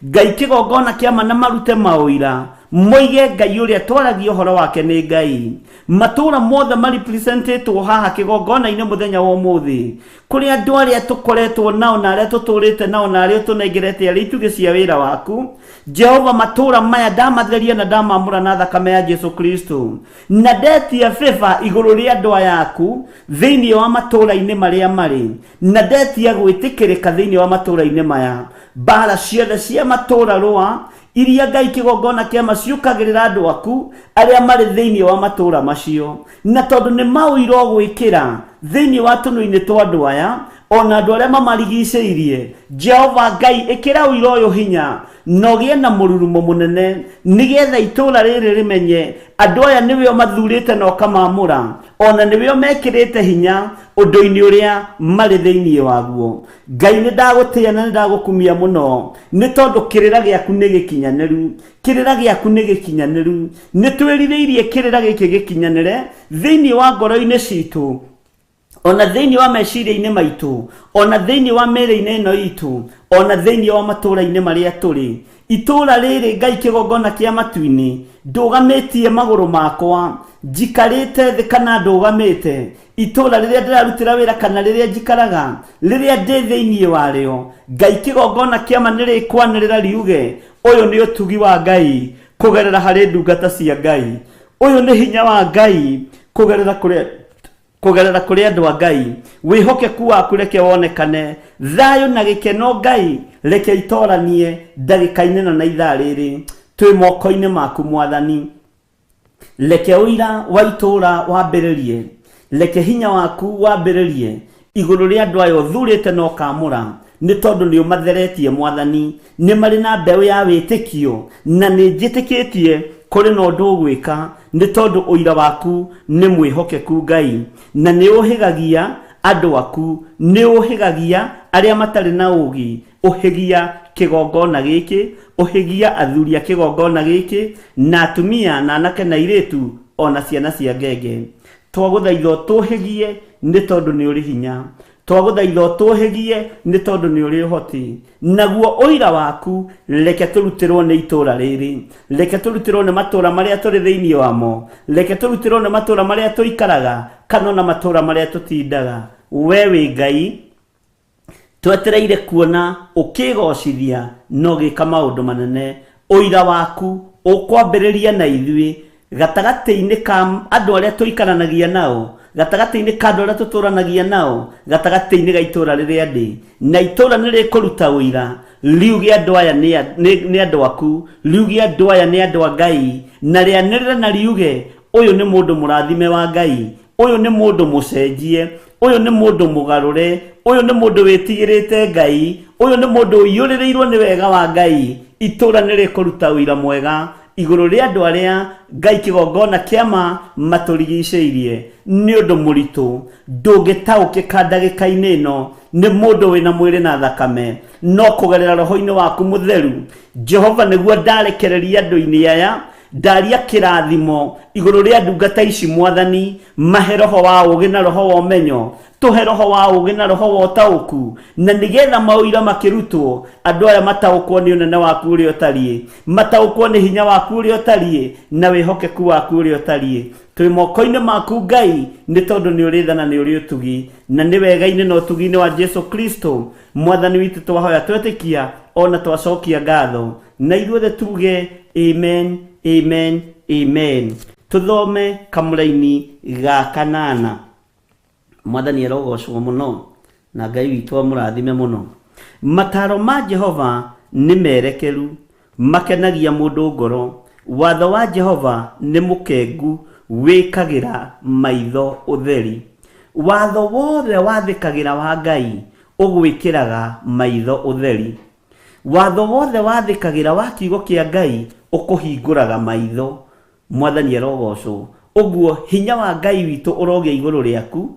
Ngai kĩgongona kĩama na marute maũira, moige Ngai ũrĩa twaragia ũhoro wake nĩ Ngai. Matũũra mothe marepresentĩtwo haha kĩgongona-inĩ mũthenya wa ũmũthĩ, kũrĩ andũ arĩa tũkoretwo nao na arĩa tũtũrĩte nao na arĩa tũnengerete arĩa itugĩ cia wĩra waku. Jehova, matũũra maya ndamatheria na ndamamũra na thakame ya Jesũ Kristo, na ndetia beba igũrũ rĩa andũ aya aku thĩinĩ wa matũũra-inĩ marĩa marĩ, na ndetia gwĩtĩkĩrĩka thĩinĩ wa matũũra-inĩ maya. Mbara ciothe cia matũũra rũa iria Ngai kĩgongona kĩama ciũkagĩrĩra andũ aku arĩa marĩ thĩinĩ wa matũũra macio, na tondũ nĩ maũira ũgwĩkĩra thĩinĩ wa tũnua-inĩ twa andũ aya ona andũ arĩa mamarigicĩirie. Jehova Ngai, ĩkĩra ũira ũyũ hinya na ũgĩe na mũrurumo mũnene, nĩgetha itũũra rĩrĩ rĩmenye andũ aya nĩwe mathurĩte na ũkamamũra, ona nĩwe mekĩrĩte hinya ũndũ-inĩ ũrĩa marĩ thĩinĩ waguo. Ngai, nĩ ndagũtĩĩa na nĩ ndagũkumia mũno, nĩ tondũ kĩrĩra gĩaku nĩ gĩkinyanĩru, kĩrĩra gĩaku nĩ gĩkinyanĩru. Nĩ twĩrirĩirie kĩrĩra gĩkĩ gĩkinyanĩre thĩinĩ wa ngoro-inĩ citũ, ona thĩinĩ wa meciria-inĩ maitũ, ona thĩinĩ wa mĩĩrĩ-inĩ ĩno itũ, ona thĩinĩ wa matũũra-inĩ marĩa tũrĩ. Itũũra rĩrĩ Ngai kĩgongona kĩa matu-inĩ, ndũgamĩtie magũrũ makwa, njikarĩte thĩ kana ndũgamĩte. Itũũra rĩrĩa ndĩrarutĩra wĩra kana rĩrĩa njikaraga, rĩrĩa ndĩ thĩinĩ warĩo, Ngai kĩgongona kĩama nĩrĩkwanĩrĩra riuge, ũyũ nĩ ũtugi wa Ngai kũgerera harĩ ndungata cia Ngai. Ũyũ nĩ hinya wa Ngai kũgerera kũrĩ andũ a Ngai. Wĩhokeku waku reke wonekane, thayũ na gĩkeno Ngai reke itoranie ndagĩka-inĩ na ithaa rĩrĩ. Twĩ moko-inĩ maku Mwathani, reke ũira wa itũũra wambĩrĩrie, reke hinya waku wambĩrĩrie igũrũ rĩa andũ aya ũthurĩte na ũkamũra, nĩ tondũ nĩ ũmatheretie Mwathani. Nĩ marĩ na mbeũ ya wĩtĩkio na nĩ njĩtĩkĩtie kũrĩ na ũndũ ũgwĩka, nĩ tondũ ũira waku nĩ mwĩhokeku Ngai, na nĩ ũhĩgagia andũ aku, nĩ ũhĩgagia arĩa matarĩ na ũũgĩ, ũhĩgia kĩgongona gĩkĩ, ũhĩgia athuri a kĩgongona gĩkĩ, na atumia na anake na airĩtu ona ciana cia ngenge. Twagũthaitha ũtũhĩgie nĩ tondũ nĩ ũrĩ hinya, twagũthaitha ũtũhĩgie nĩ tondũ nĩ ũrĩ ũhoti. Naguo ũira waku reke tũrutĩrwo nĩ itũũra rĩrĩ, reke tũrutĩrwo nĩ matũũra marĩa tũrĩ thĩinĩ wamo, reke tũrutĩrwo nĩ matũũra marĩa tũikaraga kana na matũũra marĩa tũtindaga. We wĩ Ngai twetereire kuona ũkĩgocithia no gĩka maũndũ manene. Ũira waku ũkwambĩrĩria na ithuĩ gatagatĩ-inĩ ka andũ arĩa tũikaranagia nao, gatagatĩ-inĩ ka andũ arĩa tũtũranagia nao, gatagatĩ-inĩ ga itũũra rĩrĩa ndĩ. Na itũũra nĩ rĩkũruta ũira riuge andũ aya nĩ andũ aku, riuge andũ aya nĩ andũ a Ngai, na rĩanĩrĩre na riuge ũyũ nĩ mũndũ mũrathime wa Ngai, ũyũ nĩ mũndũ mũcenjie, ũyũ nĩ mũndũ mũgarũre, ũyũ nĩ mũndũ wĩtigĩrĩte Ngai, ũyũ nĩ mũndũ ũiyũrĩrĩirwo nĩ wega wa Ngai. Itũũra nĩ rĩkũruta ũira mwega igũrũ rĩa andũ arĩa Ngai kĩgongona kĩama matũrigicĩirie. Nĩ ũndũ mũritũ ndũngĩtaũkĩka ndagĩka-inĩ ĩno nĩ mũndũ wĩna mwĩrĩ na thakame, no kũgerera roho-inĩ waku mũtheru Jehova nĩguo ndarekereria andũ-inĩ aya, ndaria kĩrathimo igũrũ rĩa ndungata ici Mwathani. Mahe roho wa ũũgĩ na roho wa ũmenyo, tũhe roho wa ũũgĩ na roho wa ũtaũku, na nĩgetha maũira makĩrutwo andũ aya mataũkwo nĩ ũnene waku ũrĩa ũtariĩ, mataũkwo nĩ hinya waku ũrĩa ũtariĩ, na wĩhokeku waku ũrĩa ũtariĩ. Twĩ moko-inĩ maku Ngai nĩ tondũ nĩ ũrĩ tha na nĩ ũrĩ ũtugi, na nĩ wega-inĩ na ũtugi-inĩ wa Jesu Kristo Mwathani witũ twahoya twetĩkia ona twacokia ngatho, na ithuothe tuge amen, amen, amen. Tuthome kamũra-inĩ ga kanana. Mwathani arogocwo mũno na Ngai witũ amũrathime mũno. Mataro ma Jehova nĩ merekeru, makenagia mũndũ ngoro. Watho wa Jehova nĩ mũkengu, wĩkagĩra maitho ũtheri. Watho wothe wathĩkagĩra wa Ngai ũgwĩkĩraga maitho ũtheri. Watho wothe wathĩkagĩra wa kiugo kĩa Ngai ũkũhingũraga maitho. Mwathani arogocwo. Ũguo hinya wa Ngai witũ ũrogĩa igũrũ rĩaku,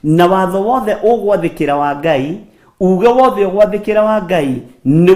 na watho wothe ũgwathĩkĩra wa Ngai, uge wothe ũgwathĩkĩra wa Ngai nĩ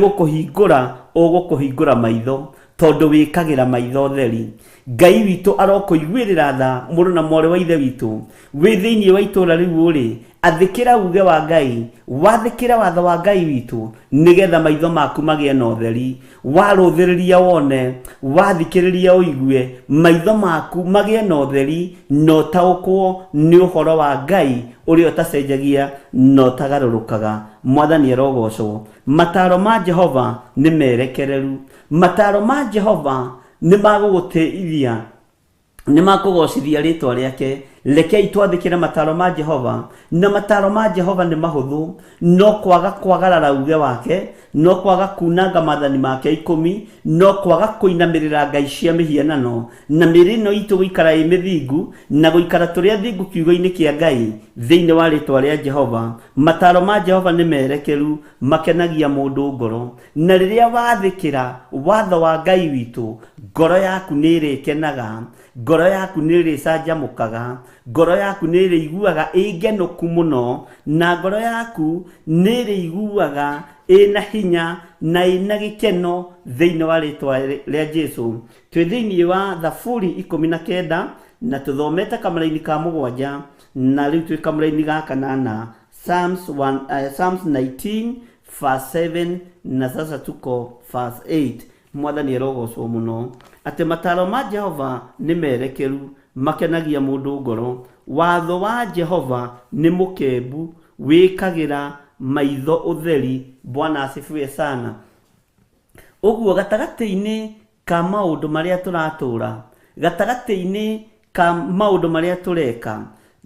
gũkũhingũra maitho, tondũ wĩkagĩra maitho ũtheri. Ngai witũ arokũiguĩrĩra tha mũrũ na mwarĩ wa ithe witũ wĩ thĩinĩ wa itũũra rĩu ũrĩ. Athĩkĩra uge wa Ngai, wathĩkĩra watho wa Ngai witũ, nĩgetha maitho maku magĩe na ũtheri. Warũthĩrĩria wone, wathikĩrĩria ũigue, maitho maku magĩe na ũtheri, na ũtaũkwo nĩ ũhoro wa Ngai ũrĩa ũtacenjagia na ũtagarũrũkaga. Mwathani arogocwo. Mataro ma Jehova nĩ merekereru. Mataro ma Jehova nĩ magũgũteithia, nĩ makũgocithia rĩtwa rĩake. Rekei twathĩkĩre mataro ma Jehova, na mataro ma Jehova nĩ mahũthũ, no kwaga kwagarara uge wake, no kwaga kunanga maathani make 10, no kwaga kũinamĩrĩra ngai cia mĩhianano, na mĩĩrĩ ĩno itũ gũikara ĩ mĩthingu, na gũikara tũrĩ athingu kiugo-inĩ kĩa Ngai thĩinĩ wa rĩtwa rĩa Jehova. Mataro ma Jehova nĩ merekeru, makenagia mũndũ ngoro, na rĩrĩa wathĩkĩra watho wa Ngai witũ, ngoro yaku nĩ ĩrĩkenaga, ngoro yaku nĩ ĩrĩcanjamũkaga, ngoro yaku nĩ ĩrĩiguaga ĩngenũku mũno, na ngoro yaku nĩ ĩrĩiguaga ĩna hinya na ĩna gĩkeno thĩinĩ wa rĩtwa rĩa Jesu. Twĩ thĩinĩ wa Thaburi 19 na tũthomete kamara-inĩ ka 7 na rĩu twĩ kamũra-inĩ gaka na Psalms 19 verse 7 na sasa tuko verse 8. Mwathani arogocwo mũno. Atĩ mataro ma Jehova nĩ merekeru, makenagia mũndũ ngoro. Watho wa Jehova nĩ mũkembu, wĩkagĩra maitho ũtheri. Bwana asifiwe sana. Ũguo gatagatĩ-inĩ ka maũndũ marĩa tũratũra, gatagatĩ-inĩ ka maũndũ marĩa tũreka,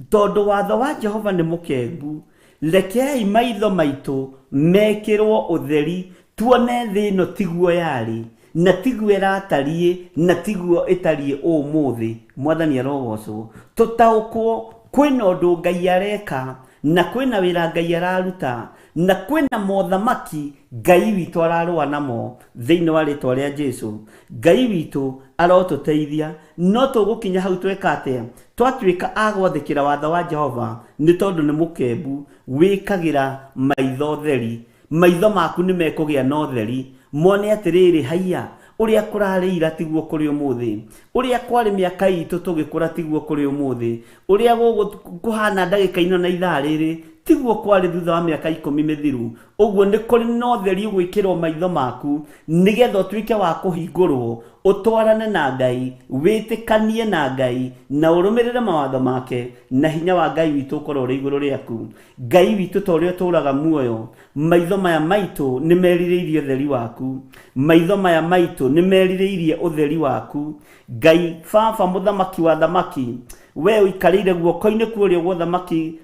tondũ watho wa Jehova nĩ mũkembu, rekei maitho maitũ mekĩrwo ũtheri, tuone thĩ ĩno tiguo yarĩ, na tiguo ĩratariĩ, na tiguo ĩtariĩ ũmũthĩ. Mwathani arogocwo. Tũtaũkwo kwĩna ũndũ Ngai areka, na kwĩna wĩra Ngai araruta, na kwĩna mothamaki Ngai witũ ararũa namo thĩinĩ wa rĩtwa rĩa Jesũ. Ngai witũ arotũteithia, no tũgũkinya hau tweka atĩa? Twatuĩka agwathĩkĩra watho wa Jehova, nĩ tondũ nĩ mũkembu, wĩkagĩra maitho theri. Maitho maku nĩ mekũgĩa na ũtheri, mone atĩrĩrĩ, haiya, ũrĩa kũrarĩ ira tiguo kũrĩ ũmũthĩ, ũrĩa kwarĩ mĩaka itũ tũgĩkũra tiguo kũrĩ ũmũthĩ, ũrĩa gũkũhana ndagĩka-inĩ na ithaa rĩrĩ tiguo kwarĩ thutha wa mĩaka 10 mĩthiru. Ũguo nĩ kũrĩ na ũtheri ũgwĩkĩrwo maitho maku, nĩgetha ũtuĩke wa kũhingũrwo, ũtwarane na Ngai, wĩtĩkanie na Ngai, na ũrũmĩrĩre mawatho make, na hinya wa Ngai witũ ũkorwo ũrĩ igũrũ rĩaku. Ngai witũ ta ũrĩa ũtũũraga muoyo, maitho maya maitũ nĩ merirĩirie ũtheri waku, maitho maya maitũ nĩ merirĩirie ũtheri waku. Ngai Baba mũthamaki wa thamaki, we ũikarĩire guoko-inĩ kũrĩa gwa thamaki,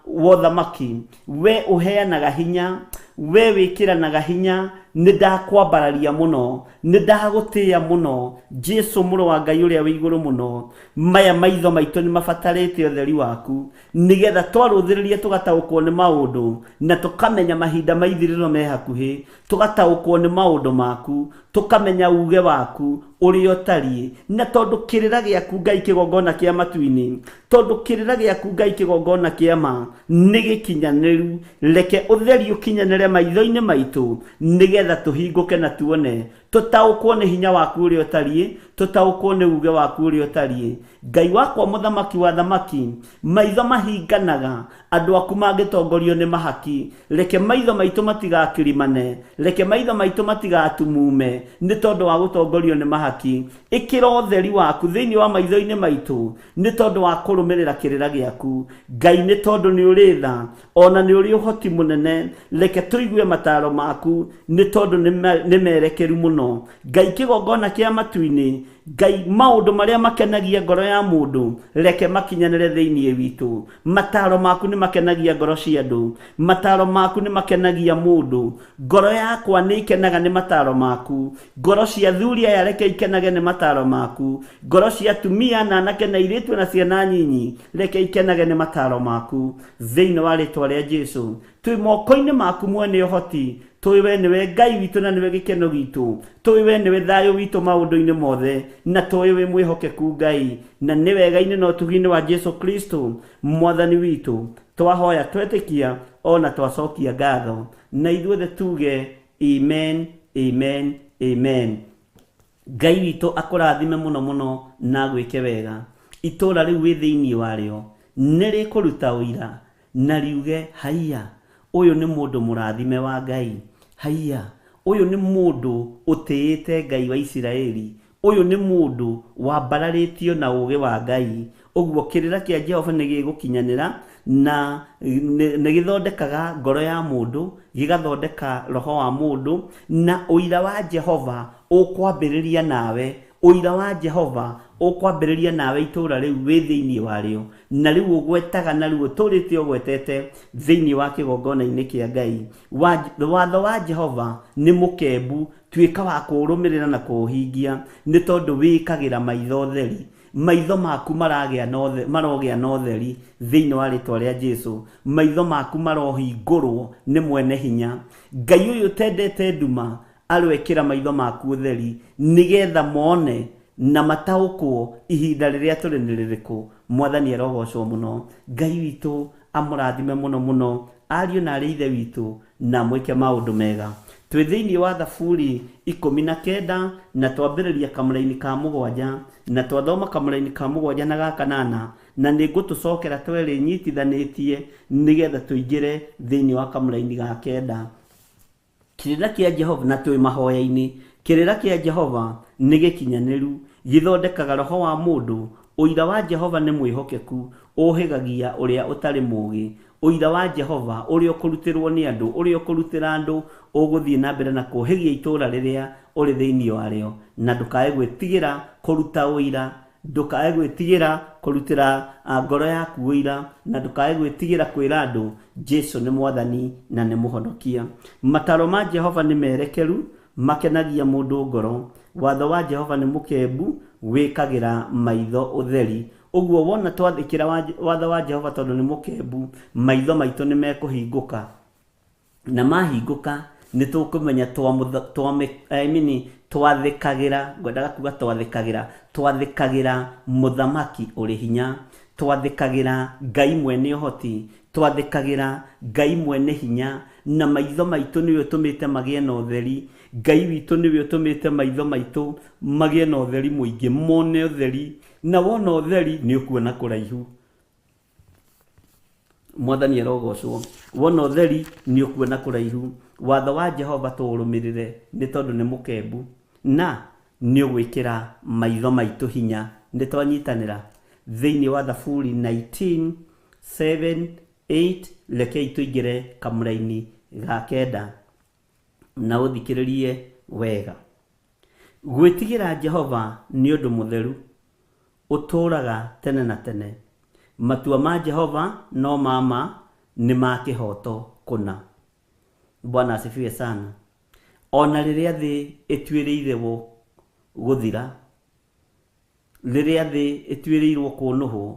wothamaki, we ũheanaga hinya, we wĩkĩranaga hinya. Nĩ ndakwambararia mũno, nĩ ndagũtĩĩa mũno, Jesũ mũrũ wa Ngai ũrĩa wĩ igũrũ mũno. Maya maitho maitũ nĩ mabatarĩte ũtheri waku, nĩgetha twarũthĩrĩria tũgataũkwo nĩ maũndũ, na tũkamenya mahinda ma ithirĩro me hakuhĩ, tũgataũkwo nĩ maũndũ maku, tũkamenya uge waku ũrĩa ũtariĩ. Na tondũ kĩrĩra gĩaku Ngai kĩgongona kĩa matu-inĩ, tondũ kĩrĩra gĩaku Ngai kĩgongona kĩa ma nĩ gĩkinyanĩru, reke ũtheri ũkinyanĩre maitho-inĩ maitũ, nĩgetha tũhingũke na tuone, tũtaũkwo nĩ hinya waku ũrĩa ũtariĩ, tũtaũkwo nĩ uge waku ũrĩa ũtariĩ. Ngai wakwa mũthamaki wa thamaki, maitho mahinganaga andũ aku mangĩtongorio nĩ mahaki. Reke maitho maitũ matigakirimane, reke maitho maitũ matigatumume nĩ tondũ wa gũtongorio nĩ mahaki. Ĩkĩra ũtheri waku thĩinĩ wa maitho-inĩ maitũ, nĩ tondũ wa kũrũmĩrĩra kĩrĩra gĩaku. Ngai nĩ tondũ nĩ ũrĩ tha, ona nĩ ũrĩ ũhoti mũnene, reke tũigue mataro maku, nĩ tondũ nĩ merekeru mũno. Ngai kĩgongona kĩa matu-inĩ, Ngai maũndũ marĩa makenagia ngoro ya mũndũ, reke makinyanĩre thĩinĩ witũ. Mataro maku nĩ makenagia ngoro cia andũ, mataro maku nĩ makenagia mũndũ. Ngoro yakwa nĩ ikenaga nĩ mataro maku, ngoro cia thuri aya reke ikenage nĩ mataro maku, ngoro cia atumia na anake na airĩtu na ciana nyinyi reke ikenage nĩ mataro maku. Thĩinĩ wa rĩtwa rĩa Jesũ, twĩ moko-inĩ maku mwene ũhoti, tũĩ we nĩwe Ngai witũ na nĩwe gĩkeno gitũ, tũĩ we nĩwe thayũ witũ maũndũ-inĩ mothe, na tũĩ we mwĩhokeku Ngai, na nĩ wega-inĩ na ũtugi-inĩ wa Jesũ Kristo mwathani witũ twahoya twetĩkia ona twacokia ngatho, na ithuothe tuge amen, amen, amen. Ngai witũ akũrathime mũno mũno na gwĩke wega. Itũũra rĩu wĩ thĩinĩ warĩo nĩ rĩkũruta ũira na riuge, haiya, ũyũ nĩ mũndũ mũrathime wa Ngai, haiya, ũyũ nĩ mũndũ ũtĩĩte Ngai wa Isiraeli, ũyũ nĩ mũndũ wambararĩtio na ũũgĩ wa Ngai. Ũguo kĩrĩra kĩa Jehova nĩ gĩgũkinyanĩra, na nĩ gĩthondekaga ngoro ya mũndũ, gĩgathondeka roho wa mũndũ, na ũira wa Jehova ũkwambĩrĩria nawe, ũira wa Jehova ũkwambĩrĩria nawe itũũra rĩu wĩ thĩinĩ warĩo, na rĩu ũgwetaga na rĩu ũtũrĩte ũgwetete thĩinĩ wa kĩgongona-inĩ kĩa Ngai. Watho wa Jehova nĩ mũkembu, tuĩka wa kũũrũmĩrĩra na kũũhingia, nĩ tondũ wĩkagĩra maitho theri. Maitho maku marogĩa na ũtheri thĩinĩ wa rĩtwa rĩa Jesũ. Maitho maku marohingũrwo nĩ mwene hinya. Ngai ũyũ tendete nduma arwekĩra maitho maku ũtheri, nĩgetha mone na mataũkwo ihinda rĩrĩa tũrĩ nĩ rĩrĩkũ. Mwathani arogocwo mũno. Ngai witũ amũrathime mũno mũno, ariũ na arĩ ithe witũ, na mwĩke maũndũ mega. Twĩ thĩinĩ wa Thaburi 19 na twambĩrĩria kamũra-inĩ ka 7 na twathoma kamũra-inĩ ka 7 na ga 8, na nĩ ngũtũcokera twerĩ nyitithanĩtie nĩgetha tũingĩre thĩinĩ wa kamũraini ga kenda. Kĩrĩra kĩa Jehova, na twĩ mahoya-inĩ, kĩrĩra kĩa Jehova nĩ gĩkinyanĩru, gĩthondekaga roho wa mũndũ. Ũira wa Jehova nĩ mwĩhokeku, ũhĩgagia ũrĩa ũtarĩ mũũgĩ. Ũira wa Jehova ũrĩa ũkũrutĩrwo nĩ andũ, ũrĩa ũkũrutĩra andũ, ũgũthiĩ na mbere na kũhĩgia itũũra rĩrĩa ũrĩ thĩinĩ warĩo, na ndũkae gwĩtigĩra kũruta ũira, ndũkae gwĩtigĩra kũrutĩra ngoro yaku ũira, na ndũkae gwĩtigĩra kwĩra andũ Jesũ nĩ mwathani na nĩ mũhonokia. Mataro ma Jehova nĩ merekeru, makenagia mũndũ ngoro. Watho wa Jehova nĩ mũkembu, wĩkagĩra maitho ũtheri. Ũguo wona twathĩkĩra watho wa Jehova tondũ nĩ mũkembu, maitho maitũ nĩ mekũhingũka, na mahingũka nĩ tũkũmenya twathĩkagĩra, ngwendaga kuga twathĩkagĩra mũthamaki ũrĩ hinya, twathĩkagĩra Ngai mwene ũhoti, twathĩkagĩra Ngai mwene hinya, na maitho maitũ nĩwe ũtũmĩte magĩe na ũtheri. Ngai witũ nĩwe ũtũmĩte maitho maitũ magĩe na ũtheri mũingĩ, mone ũtheri, na wona ũtheri nĩ ũkuona kũraihu. Mwathani arogocwo. Wona ũtheri nĩ ũkuona kũraihu. Watho wa Jehova tũũrũmĩrĩre nĩ tondũ nĩ mũkembu, na nĩ ũgwĩkĩra maitho maitũ hinya. Nĩ twanyitanĩra thĩinĩ wa Thaburi 19:7-8. Rekei tũingĩre kamũraini ga kenda na ũthikĩrĩrie wega. Gwĩtigĩra Jehova nĩ ũndũ mũtheru, ũtũũraga tene na tene. Matua ma Jehova no mama, nĩ ma kĩhoto kũna. Bwana asifiwe sana. Ona rĩrĩa thĩ ĩtuĩrĩirwo gũthira, rĩrĩa thĩ ĩtuĩrĩirwo kũnũhwo,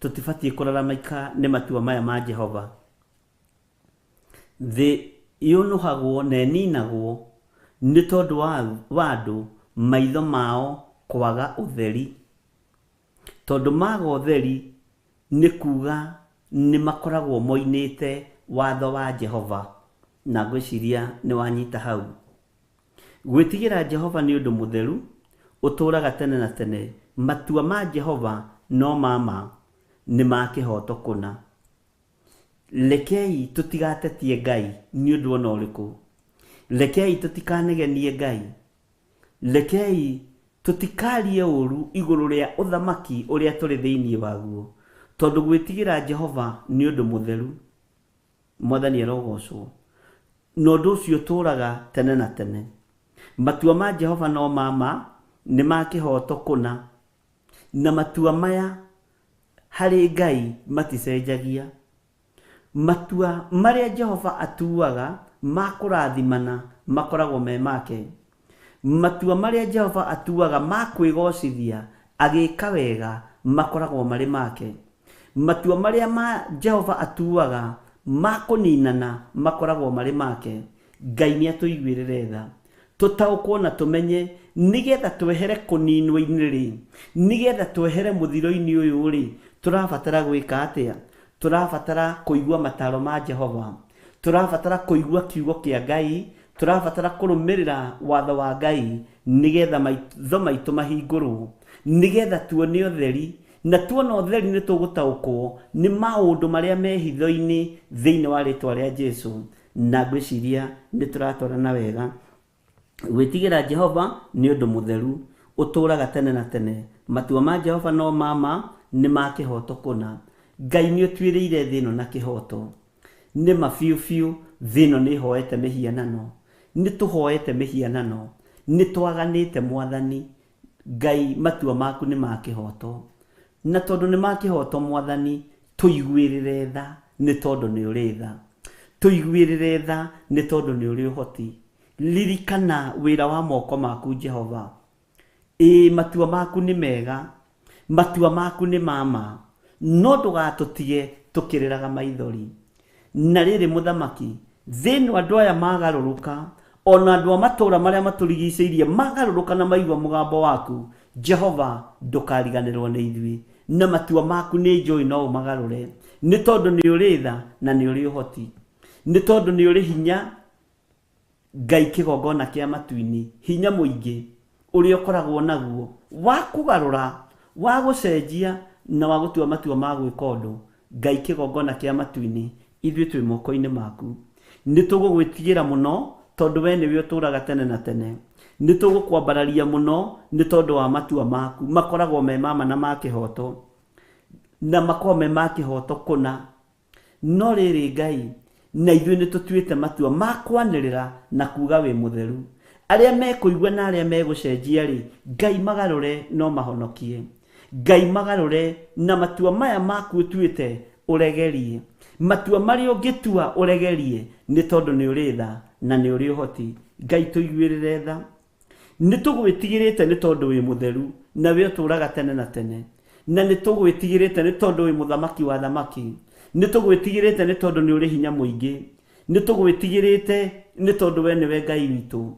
tũtibatiĩ kũraramĩka nĩ matua maya ma Jehova. Thĩ yũnũhagwo na ĩninagwo nĩ tondũ wa andũ maitho mao kwaga ũtheri. Tondũ maga ũtheri nĩ kuga nĩ makoragwo moinĩte watho wa Jehova, na ngwĩciria nĩ wanyita hau. Gwĩtigĩra Jehova nĩ ũndũ mũtheru, ũtũũraga tene na tene. Matua ma Jehova no mama, nĩ ma kĩhoto kũna. Rekei tũtigatetie Ngai nĩ ũndũ ona ũrĩkũ. Rekei tũtikanegenie Ngai. Rekei tũtikarie ũũru igũrũ rĩa ũthamaki ũrĩa tũrĩ thĩinĩ waguo, tondũ gwĩtigĩra Jehova nĩ ũndũ mũtheru. Mwathani arogocwo. Na ũndũ ũcio ũtũũraga tene na tene. Matua ma Jehova no mama, nĩ ma kĩhoto kũna, na matua maya harĩ Ngai maticenjagia. Matua marĩa Jehova atuaga ma kũrathimana makoragwo me make. Matua marĩa Jehova atuaga ma kwĩgocithia agĩka wega makoragwo marĩ make. Matua marĩa Jehova atuaga ma kũninana makoragwo marĩ make. Ngai nĩ atũiguĩrĩre tha, tũtaũkwo na tũmenye, nĩgetha twehere kũninwo-inĩ rĩ, nĩgetha twehere mũthiro-inĩ ũyũ rĩ, tũrabatara gwĩka atĩa? Tũrabatara kũigua mataro ma Jehova, tũrabatara kũigua kiugo kĩa Ngai, tũrabatara kũrũmĩrĩra watho wa Ngai, nĩgetha maitho maitũ mahingũrwo, nĩgetha tuone ũtheri, na tuona ũtheri nĩ tũgũtaũkwo nĩ maũndũ marĩa me hitho-inĩ thĩinĩ wa rĩtwa rĩa Jesũ. Na ngwĩciria nĩ tũratwarana wega. Gwĩtigĩra Jehova nĩ ũndũ mũtheru, ũtũũraga tene na tene. Matua ma Jehova no mama, nĩ ma kĩhoto kũna. Ngai nĩ ũtuĩrĩire thĩ ĩno na kĩhoto. Nĩ ma biũ biũ thĩ ĩno nĩ ĩhoete mĩhianano, nĩ tũhoete mĩhianano, nĩ twaganĩte Mwathani. Ngai matua maku nĩ ma kĩhoto, na tondũ nĩ ma kĩhoto Mwathani, tũiguĩrĩre tha nĩ tondũ nĩ ũrĩ tha. Tũiguĩrĩre tha nĩ tondũ nĩ ũrĩ ũhoti. Ririkana wĩra wa moko maku Jehova. Matua maku nĩ mega, matua maku nĩ mama, no ndũgatũtige tũkĩrĩraga maithori. Na rĩrĩ mũthamaki, thĩinĩ andũ aya magarũrũka, ona andũ a matũũra marĩa matũrigicĩirie magarũrũka na maigua mũgambo waku, Jehova ndũkariganĩrwo nĩ ithuĩ. Na matua maku nĩ njũĩ no ũmagarũre, nĩ tondũ nĩ ũrĩ tha na nĩ ũrĩ ũhoti, nĩ tondũ nĩ ũrĩ hinya. Ngai kĩgongona kĩa matu-inĩ, hinya mũingĩ ũrĩa ũkoragwo naguo wa kũgarũra, wa gũcenjia na wa gũtua matua ma gwĩka ũndũ, Ngai kĩgongona kĩa matu-inĩ, ithuĩ twĩ moko-inĩ maku. Nĩ tũgũgwĩtigĩra mũno tondũ we nĩwe ũtũũraga tene na tene. Nĩ tũgũkwambararia mũno nĩ tondũ wa matua maku makoragwo me mama na ma kĩhoto, na makoragwo me ma kĩhoto kũna. No rĩrĩ Ngai, na ithuĩ nĩ tũtuĩte matua ma kwanĩrĩra na kuuga wĩ mũtheru. Arĩa mekũigua na arĩa megũcenjia rĩ, Ngai magarũre no mahonokie. Ngai magarũre na matua maya maku ũtuĩte ũregerie. Matua marĩa ũngĩtua ũregerie nĩ tondũ nĩ ũrĩ tha na nĩ ũrĩ ũhoti. Ngai tũiguĩrĩre tha. Nĩ tũgwĩtigĩrĩte nĩ tondũ wĩ mũtheru na we ũtũũraga tene na tene. Na nĩ tũgwĩtigĩrĩte nĩ tondũ wĩ mũthamaki wa thamaki. Nĩ tũgwĩtigĩrĩte nĩ tondũ nĩ ũrĩ hinya mũingĩ. Nĩ tũgwĩtigĩrĩte nĩ tondũ we nĩwe Ngai witũ.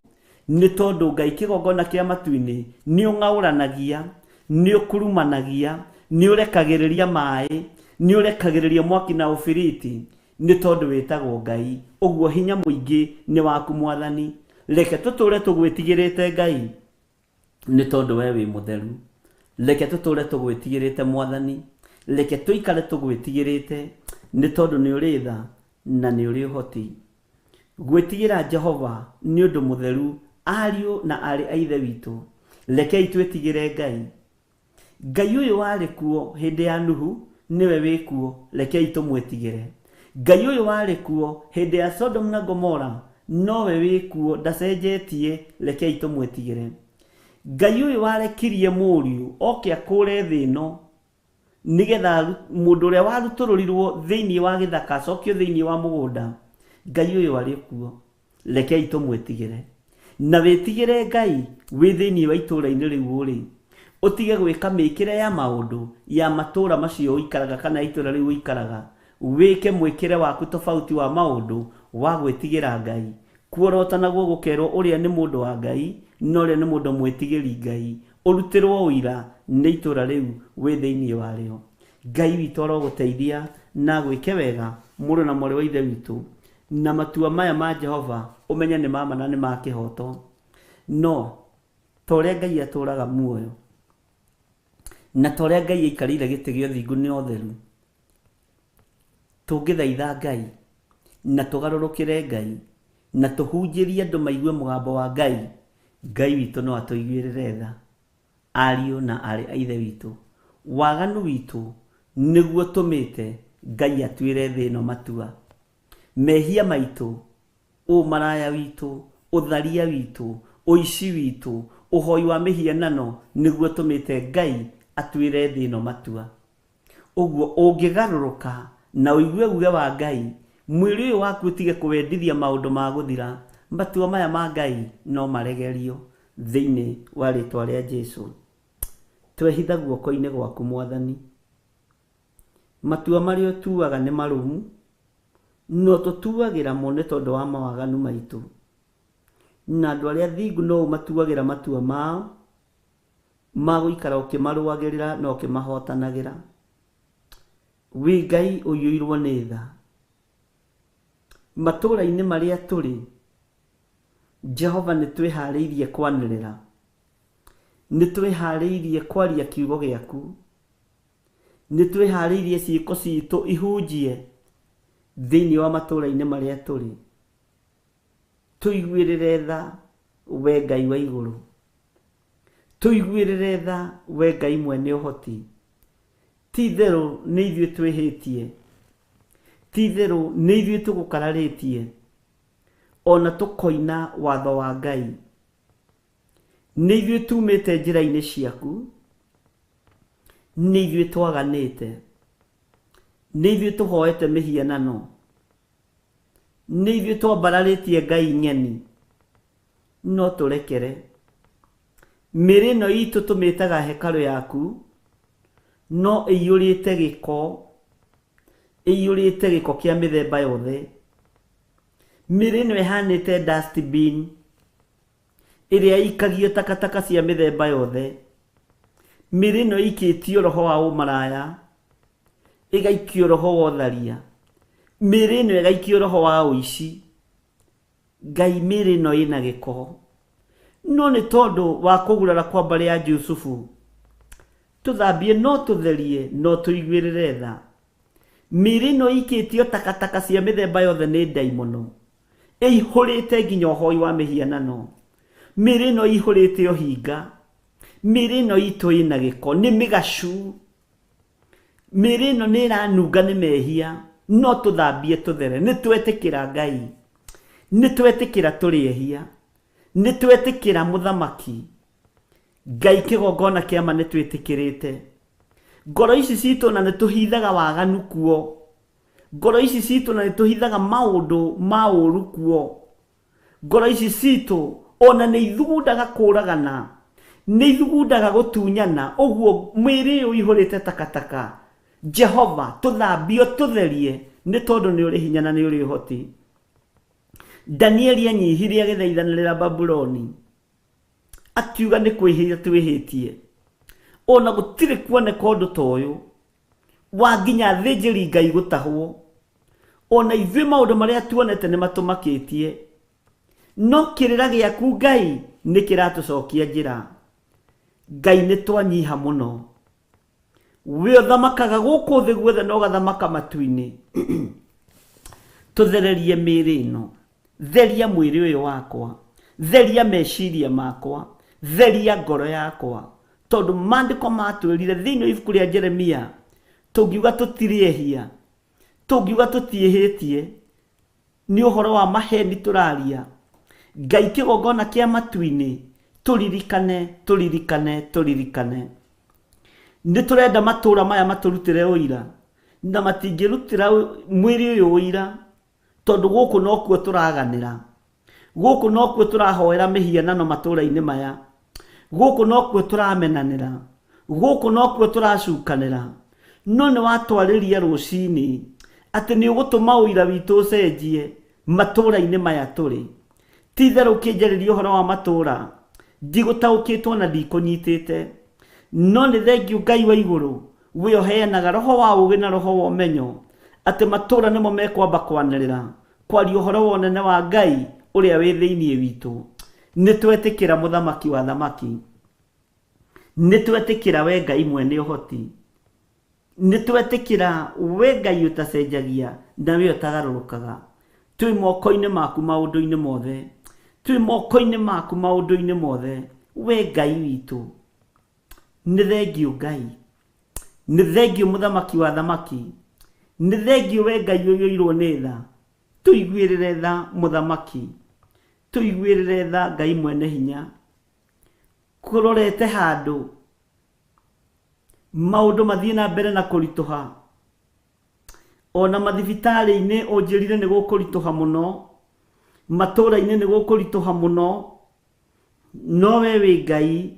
Nĩ tondũ Ngai kĩgongona kĩa matu-inĩ nĩ ũng'aũranagia, nĩ ũkurumanagia, nĩ ũrekagĩrĩria maĩ, nĩ ũrekagĩrĩria mwaki na ũbiriti, nĩ tondũ wĩtagwo Ngai. Ũguo hinya mũingĩ nĩ waku Mwathani. Reke tũtũũre tũgwĩtigĩrĩte Ngai nĩ tondũ we wĩ mũtheru. Reke tũtũũre tũgwĩtigĩrĩte Mwathani. Reke tũikare tũgwĩtigĩrĩte nĩ tondũ nĩ ũrĩ tha na nĩ ũrĩ ũhoti. Gwĩtigĩra Jehova nĩ ũndũ mũtheru. Ariũ na arĩ a Ithe witũ, rekei twĩtigĩre Ngai. Ngai ũyũ warĩ kuo hĩndĩ ya Nuhu nĩwe wĩ kuo, rekei tũmwĩtigĩre. Ngai ũyũ warĩ kuo hĩndĩ ya Sodom na Gomora, nowe wĩ kuo, ndacenjetie, rekei tũmwĩtigĩre. Ngai ũyũ warekirie mũriũ oke akũre thĩ ĩno nĩgetha mũndũ ũrĩa warutũrũrirwo thĩinĩ wa gĩthaka acokio thĩinĩ wa mũgũnda, Ngai ũyũ arĩ kuo, rekei tũmwĩtigĩre. Na wĩtigĩre Ngai wĩ thĩinĩ wa itũũra-inĩ rĩu ũrĩ. Ũtige gwĩka mĩĩkĩre ya maũndũ ya matũũra macio ũikaraga kana itũũra rĩu ũikaraga. Wĩke mwĩkĩre waku tofauti wa maũndũ wa gwĩtigĩra Ngai. Kuorota naguo gũkerwo ũrĩa nĩ mũndũ wa Ngai, no ũrĩa nĩ mũndũ mwĩtigĩri Ngai. Ũrutĩrwo ũira nĩ itũũra rĩu wĩ thĩinĩ warĩo. Ngai witũ arogũteithia na gwĩke wega mũrũ na mwarĩ wa Ithe witũ. Na matua maya ma Jehova ũmenye nĩ mama na nĩ ma kĩhoto. No ta ũrĩa Ngai atũũraga muoyo na ta ũrĩa Ngai aikarĩire gĩtĩ gĩa ũthingu nĩ ũtheru, tũngĩthaitha Ngai na tũgarũrũkĩre Ngai na tũhunjĩrie andũ maigue mũgambo wa Ngai, Ngai witũ no atũiguĩrĩre tha. Ariũ na arĩ a Ithe witũ, waganu witũ nĩguo tũmĩte Ngai atuĩre thĩ ĩno matua. Mehia maitũ, ũmaraya witũ, ũtharia witũ, ũici witũ, ũhoi wa mĩhianano nĩguo tũmĩte Ngai atuĩre thĩ ĩno matua. Ũguo ũngĩgarũrũka na ũigue uge wa Ngai, mwĩrĩ ũyũ waku ũtige kũwendithia maũndũ ma gũthira, matua maya ma Ngai no maregerio thĩinĩ wa rĩĩtwa rĩa Jesũ. Twehitha guoko-inĩ gwaku Mwathani. Matua marĩa ũtuaga nĩ marũmu, no tũtuagĩra mo nĩ tondũ wa mawaganu maitũ. Na andũ arĩa athingu no ũmatuagĩra matua mao ma gũikara ũkĩmarũagĩrĩra na ũkĩmahotanagĩra. Wĩ Ngai ũiyũirwo nĩ tha. Matũũra-inĩ marĩa tũrĩ, Jehova nĩ twĩharĩirie kwanĩrĩra, nĩ twĩharĩirie kwaria kiugo gĩaku, nĩ twĩharĩirie ciĩko citũ ihunjie thĩinĩ wa matũũra-inĩ marĩa tũrĩ. Tũiguĩrĩre tha we Ngai wa igũrũ. Tũiguĩrĩre tha we Ngai mwene ũhoti. Ti-itherũ nĩ ithuĩ twĩhĩtie, ti-itherũ nĩ ithuĩ tũgũkararĩtie, ona tũkoina watho wa Ngai. Nĩ ithuĩ tumĩte njĩra-inĩ ciaku, nĩ ithuĩ twaganĩte, nĩ ithuĩ tũhoete mĩhianano, nĩ ithuĩ twambararĩtie Ngai ng'eni. No tũrekere mĩrĩ ĩno itũ tũmĩtaga hekarũ yaku, no ĩiyũrĩte gĩko, ĩiyũrĩte gĩko kĩa mĩthemba yothe. Mĩrĩ ĩno ĩhanĩte dustbin ĩrĩa ikagio takataka cia mĩthemba yothe. Mĩrĩ ĩno ikĩtio roho wa ũmaraya, ĩgaikio roho wa ũtharia. Mĩrĩ ĩno ĩgaikio roho wa ũici. Ngai, mĩrĩ ĩno ĩna gĩko, no nĩ tondũ wa kũgurara kwa mbarĩ ya Jusufu, tuthambie no tutherie no tuiguirire tha. Mĩĩrĩ ĩno ikĩtio takataka cia mĩthemba yothe nĩ ndai mũno, ĩihũrĩte nginya ũhoi wa mĩhianano. Mĩĩrĩ ĩno ĩihũrĩte ũhinga, mĩĩrĩ ĩno itũ ĩna gĩko, nĩ mĩgacu. Mĩĩrĩ ĩno nĩ ĩranunga nĩ mehia, no tũthambie tũthere. Nĩ twetĩkĩra Ngai, nĩ twetĩkĩra tũrĩ ehia, nĩ twetĩkĩra mũthamaki Ngai kĩgongona kĩama nĩ twĩtĩkĩrĩte. Ngoro ici citũ na nĩ tũhithaga waganu kuo, ngoro ici citũ na nĩ tũhithaga maũndũ ma ũũru kuo. Ngoro ici citũ ona nĩ ithugundaga kũũragana, nĩ ithugundaga gũtunyana. Ũguo mwĩrĩ ũyũ ihũrĩte takataka, Jehova tũthambio tũtherie, nĩ tondũ nĩ ũrĩ hinya na nĩ ũrĩ ũhoti. Danieli anyihirie agĩthaithanĩrĩra Babuloni, akiuga nĩ kwĩhĩria twĩhĩtie. Ona gũtirĩ kuoneka ũndũ ta ũyũ wa nginya athĩnjĩri Ngai gũtahwo. Ona ithuĩ maũndũ marĩa tuonete nĩ matũmakĩtie, no kĩrĩra gĩaku Ngai nĩ kĩratũcokia njĩra. Ngai nĩ twanyiha mũno, we ũthamakaga gũkũ thĩ guothe na ũgathamaka matu-inĩ. Tũthererie mĩĩrĩ ĩno, theria mwĩrĩ ũyũ wakwa, theria meciria makwa, theria ngoro yakwa. Tondũ maandĩko matwĩrire thĩinĩ wa ibuku rĩa Jeremia, tũngiuga tũtirĩ ehia, tũngiuga tũtiĩhĩtie, nĩ ũhoro wa maheni tũraria. Ngai kĩgongona kĩa matu-inĩ, tũririkane, tũririkane, tũririkane. Nĩ tũrenda matũũra maya matũrutĩre ũira, na matingĩrutĩra mwĩrĩ ũyũ ũira, tondũ gũkũ no kuo tũraganĩra, gũkũ no kuo tũrahoera mĩhianano matũũra-inĩ maya, gũkũ no kuo tũramenanĩra, gũkũ no kuo tũracukanĩra. No nĩ watwarĩria rũcinĩ atĩ nĩ ũgũtũma ũira witũ ũcenjie matũũra-inĩ maya tũrĩ. Ti itherũ ũkĩnjarĩria ũhoro wa matũũra, ndigũtaũkĩtwo na ndikũnyitĩte, no nĩ thengiũ Ngai wa igũrũ, we ũheanaga roho wa ũũgĩ na roho wa ũmenyo, atĩ matũũra nĩmo mekwamba kwanĩrĩra kwaria ũhoro wa ũnene wa Ngai ũrĩa wĩ thĩinĩ witũ. Nĩ twetĩkĩra mũthamaki wa thamaki, nĩ twetĩkĩra we Ngai mwene ũhoti, nĩ twetĩkĩra we Ngai ũtacenjagia na we ũtagarũrũkaga. Twĩ moko-inĩ maku maũndũ-inĩ mothe, twĩ moko-inĩ maku maũndũ-inĩ mothe, we Ngai witũ. Nĩ thengiũ Ngai, nĩ thengiũ mũthamaki wa thamaki, nĩ thengiũ we Ngai ũiyũirwo nĩ tha. Tũiguĩrĩre tha mũthamaki, tũiguĩrĩre tha Ngai mwene hinya. Kũrorete handũ maũndũ mathiĩ na mbere na kũritũha, ona mathibitarĩ-inĩ ũnjĩrire nĩ gũkũritũha mũno, matũũra-inĩ nĩ gũkũritũha mũno, no we wĩ Ngai,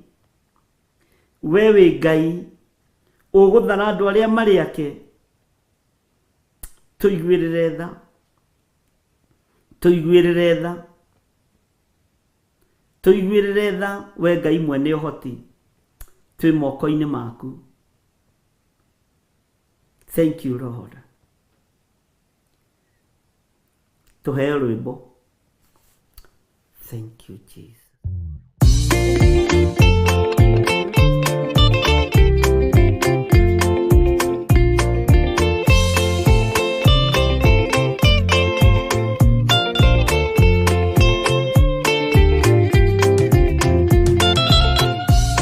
we wĩ Ngai ũgũthana andũ arĩa marĩ ake. Tũiguĩrĩre tha, tũiguĩrĩre tha, tũiguĩrĩre tha we Ngai mwene ũhoti. Twĩ moko-inĩ maku. Thank you Lord. Tũheo rwĩmbo. Thank you Jesus.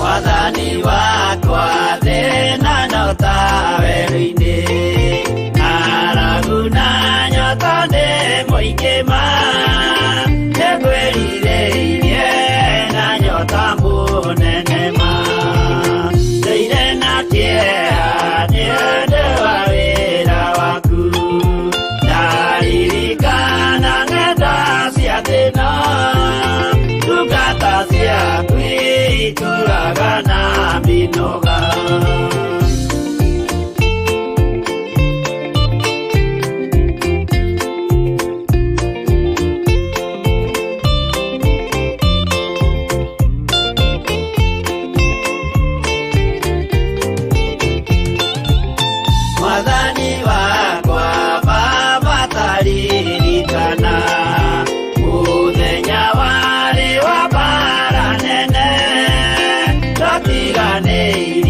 Wathani wakwa thĩna nyota werũ-inĩ, ng'aragu na nyota nĩ mũingĩ ma, nĩngwĩrirĩirie na nyota mũnene ma, ndũire na kĩeha nĩ ũndũ wa wĩra waku, ndaririkana ng'enda cia thĩna, ndungata ciaku ituraga na minoga. Mwathani wakwa Baba taririkana, mũthenya warĩ wa mbara nene, tũtiganĩirie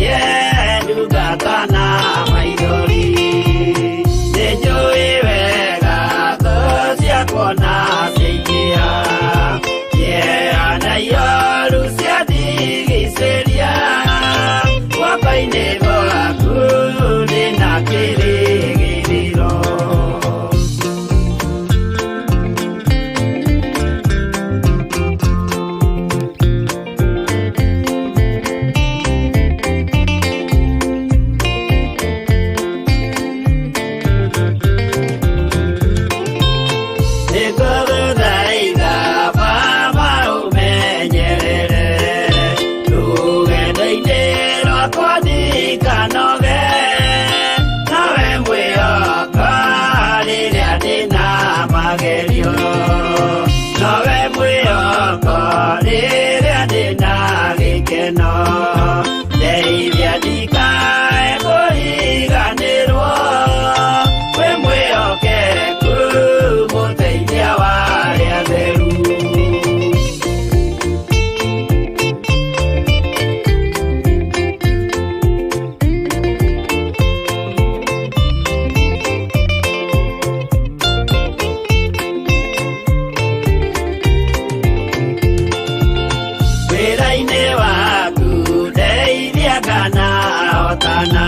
wĩra-inĩ waku ndeithia nganahotana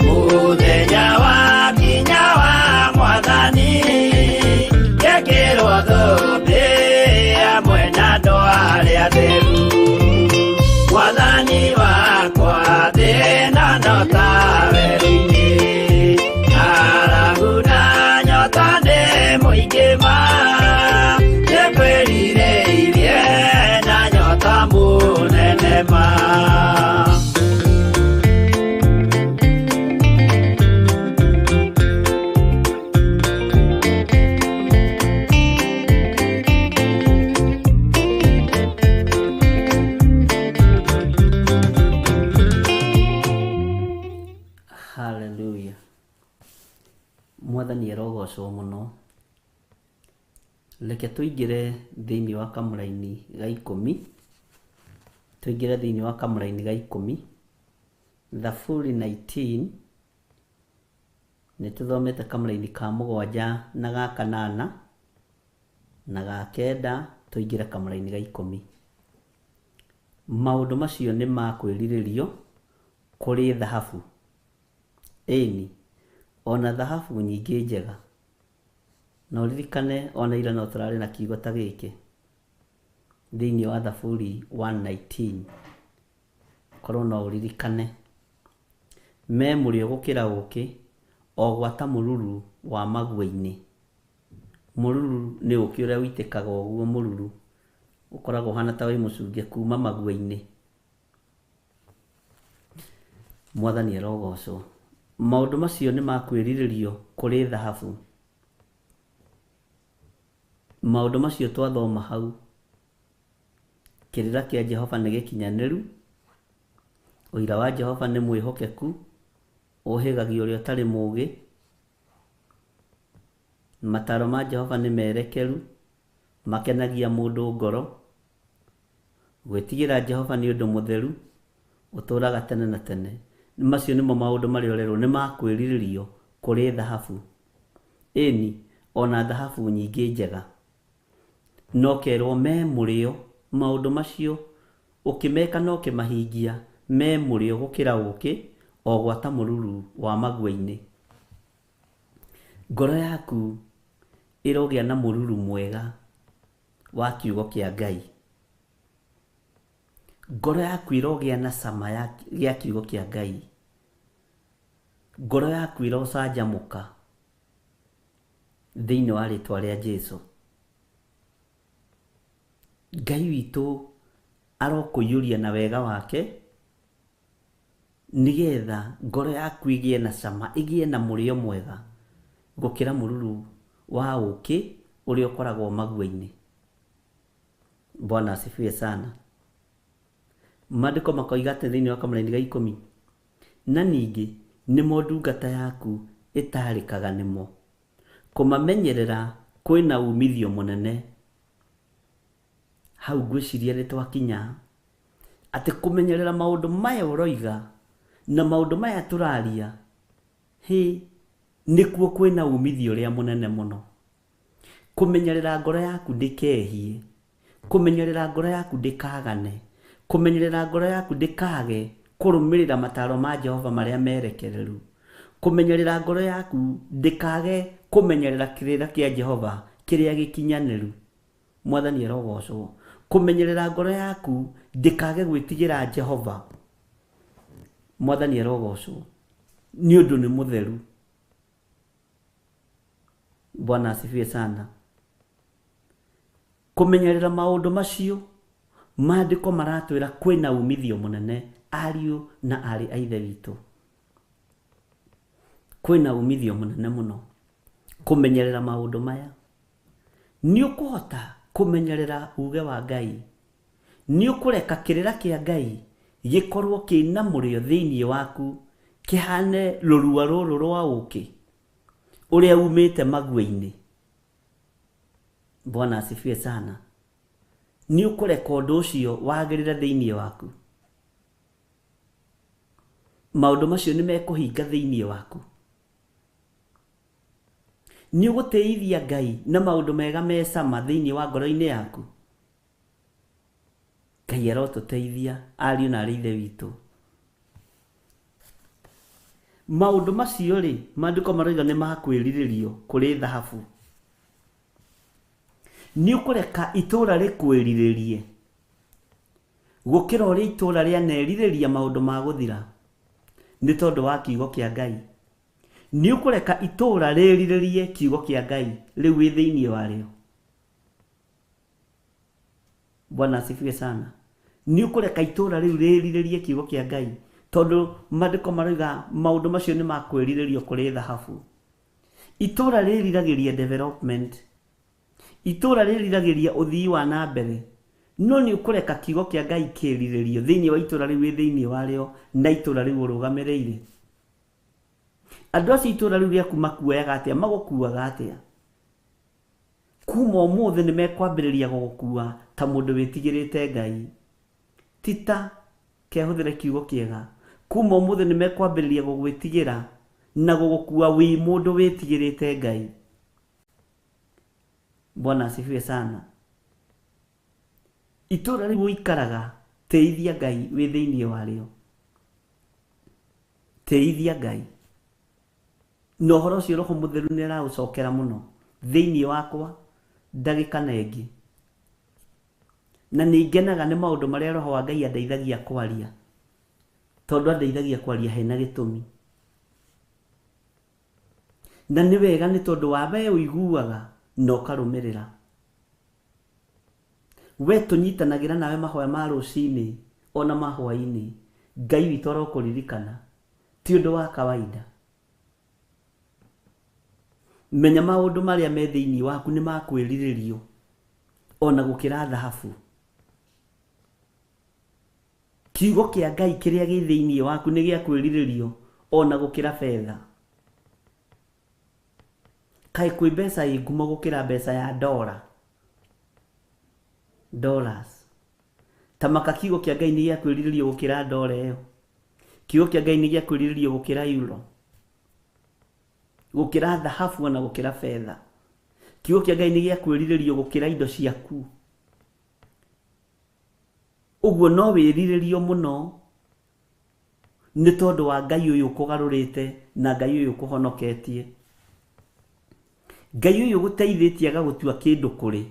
mũthenya wa kinya wa Mwathani ngekĩrwo thũmbĩ hamwe na andũ arĩa atheru Mwathani wakwa thĩna no ta werũ-inĩ ng'aragu na nyota nĩ mũingĩ ma nĩngwĩrirĩirie na nyota mũnene ma Hallelujah. Mwathani arogocwo mũno. Reke tũingĩre thĩinĩ wa kamũra-inĩ ga 10. Tũingĩre thĩinĩ wa kamũra-inĩ ga 10. Thaburi 19 nĩ tũthomete kamũra-inĩ ka 7 na ga 8 na ga 9. Tũingĩre kamũra-inĩ ga 10. Maũndũ macio nĩ ma kwĩrirĩrio kũrĩ thahabu. Ĩni, ona thahabu nyingĩ njega. Na ũririkane ona ira no tũrarĩ na kiugo ta gĩkĩ thĩinĩ wa Thaburi 119. Korwo no ũririkane. Me mũrĩo gũkĩra ũkĩ, o gwata mũruru wa magua-inĩ. Mũruru nĩ ũkĩ ũrĩa wĩitĩkaga ũguo mũruru. Ũkoragwo hana ta wĩ mũcunge kuma magua-inĩ. Mwathani arogocwo. Maũndũ macio nĩ ma kwĩrirĩrio kũrĩ thahabu. Maũndũ macio twathoma hau. Kĩrĩra kĩa Jehova nĩ gĩkinyanĩru. Ũira wa Jehova nĩ mwĩhokeku. Ũhĩgagia ũrĩa ũtarĩ mũũgĩ. Mataro ma Jehova nĩ merekeru. Makenagia mũndũ ngoro. Gwĩtigĩra Jehova nĩ ũndũ mũtheru. Ũtũũraga tene na tene. Macio nĩmo maũndũ marĩa ũrerwo nĩ ma kwĩrirĩrio kũrĩ thahabu. Ĩni, ona thahabu nyingĩ njega. No kerwo me mũrĩo maũndũ macio ũkĩmeka no ũkĩmahingia me mũrĩo gũkĩra ũkĩ o gwata mũruru wa magua-inĩ. Ngoro yaku ĩrogĩa na mũruru mwega wa kiugo kĩa Ngai. Ngoro yaku ĩrogĩa na cama gĩa kiugo kĩa Ngai. Ngoro yaku ĩrocanjamũka thĩinĩ wa rĩtwa rĩa Jesũ. Ngai witũ arokũiyũria na wega wake nigetha ngoro yaku ĩgĩe na cama, ĩgĩe na mũrĩo mwega gũkĩra mũruru wa ũkĩ ũrĩa ũkoragwo magua-inĩ. Bwana asifiwe sana. Maandĩko makoiga atĩ thĩinĩ wa kamũra-inĩ ga 10, na ningĩ nĩmo ndungata yaku ĩtarĩkaga nĩmo. Kũmamenyerera kwĩna umithio mũnene. Hau ngwĩciria nĩ twakinya atĩ kũmenyerera maũndũ maya ũroiga na maũndũ maya tũraria nĩkuo kwĩna umithio ũrĩa mũnene mũno. Kũmenyerera ngoro yaku ndĩkehie. Kũmenyerera ngoro yaku ndĩkagane. Kũmenyerera ngoro yaku ndĩkage kũrũmĩrĩra mataro ma Jehova marĩa merekereru. Kũmenyerera ngoro yaku ndĩkage kũmenyerera kĩrĩra kĩa Jehova kĩrĩa gĩkinyanĩru. Mwathani arogocwo. Kũmenyerera ngoro yaku ndĩkage gwĩtigĩra Jehova. Mwathani arogocwo. Nĩ ũndũ nĩ mũtheru. Bwana asifiwe sana. Kũmenyerera maũndũ macio maandĩko maratwĩra kwĩna umithio mũnene ariũ na arĩ a ithe witũ. Kwĩna umithio mũnene mũno kũmenyerera maũndũ maya. Nĩ ũkũhota kũmenyerera uge wa Ngai. Nĩ ũkũreka kĩrĩra kĩa Ngai gĩkorwo kĩna mũrĩo thĩinĩ waku kĩhane rũrua rũrũ rwa ũkĩ ũrĩa umĩte magua-inĩ. Bwana asifiwe sana. Nĩ ũkũreka ũndũ ũcio wagĩrĩra thĩinĩ waku. Maũndũ macio nĩ mekũhinga thĩinĩ waku. Nĩ ũgũteithia Ngai na maũndũ mega me cama thĩinĩ wa ngoro-inĩ yaku. Ngai Ngai arotũteithia ariũ na arĩ ithe witũ. Maũndũ macio rĩ, maandĩko marauga nĩ makwĩrirĩrio kũrĩ thahabu. Nĩ ũkũreka itũũra rĩkwĩrirĩrie gũkĩra ũrĩa itũũra rĩanerirĩria maũndũ ma gũthira nĩ tondũ wa kiugo kĩa Ngai. Nĩ ũkũreka itũũra rĩrirĩrie kiugo kĩa Ngai rĩu wĩ thĩinĩ warĩo. Bwana asifiwe sana. Nĩ ũkũreka itũũra rĩu rĩrirĩrie kiugo kĩa Ngai tondũ maandĩko marauga maũndũ macio nĩ makwĩrirĩrio kũrĩ thahabu. Itũũra rĩriragĩria development. Itũũra rĩriragĩria ũthii wa na mbere. No nĩ ũkũreka kiugo kĩa Ngai kĩrirĩrio thĩinĩ wa itũũra rĩu wĩ thĩinĩ warĩo na itũũra rĩu ũrũgamĩrĩire. Andũ acio itũũra rĩu rĩaku makuoyaga atĩa? Magũkuaga atĩa? Kuma ũmũthĩ nĩ mekwambĩrĩria gũgũkua ta mũndũ wĩtigĩrĩte Ngai. Tita kehũthĩre kiugo kĩega. Kuma ũmũthĩ nĩ mekwambĩrĩria gũgwĩtigĩra na gũgũkua wĩ mũndũ wĩtigĩrĩte Ngai. Bwana asifiwe sana. Itũũra rĩu ũikaraga, teithia Ngai wĩ thĩinĩ warĩo. Teithia Ngai. Na ũhoro ũcio Roho Mũtheru nĩ araũcokera mũno thĩinĩ wakwa ndagĩka na ĩngĩ. Na nĩ ngenaga nĩ maũndũ marĩa Roho wa Ngai andeithagia kwaria, tondũ andeithagia kwaria hena gĩtũmi. Na nĩ wega nĩ tondũ wa we ũiguaga na ũkarũmĩrĩra. We tũnyitanagĩra nawe mahoya ma rũcinĩ ona ma hwainĩ. Ngai witũ arokũririkana, ti ũndũ wa kawaida. Menya maũndũ marĩa me thĩinĩ waku nĩ makwĩrirĩrio ona gũkĩra thahabu. Kiugo kĩa Ngai kĩrĩa gĩ thĩinĩ waku nĩ gĩa kwĩrirĩrio ona gũkĩra betha. Kaĩ kwĩ mbeca ĩ ngumo gũkĩra mbeca ya dollars. Tamaka kiugo kĩa Ngai nĩ gĩa kwĩrirĩrio gũkĩra ndora ĩyo. Kiugo kĩa Ngai nĩ gĩa kwĩrirĩrio gũkĩra euro, gũkĩra thahabu na gũkĩra betha. Kiugo kĩa Ngai nĩ gĩa kwĩrirĩrio gũkĩra indo ciaku. Ũguo no wĩrirĩrio mũno nĩ tondũ wa Ngai ũyũ ũkũgarũrĩte na Ngai ũyũ ũkũhonoketie. Ngai ũyũ ũgũteithĩtie agagũtua kĩndũ kũrĩ.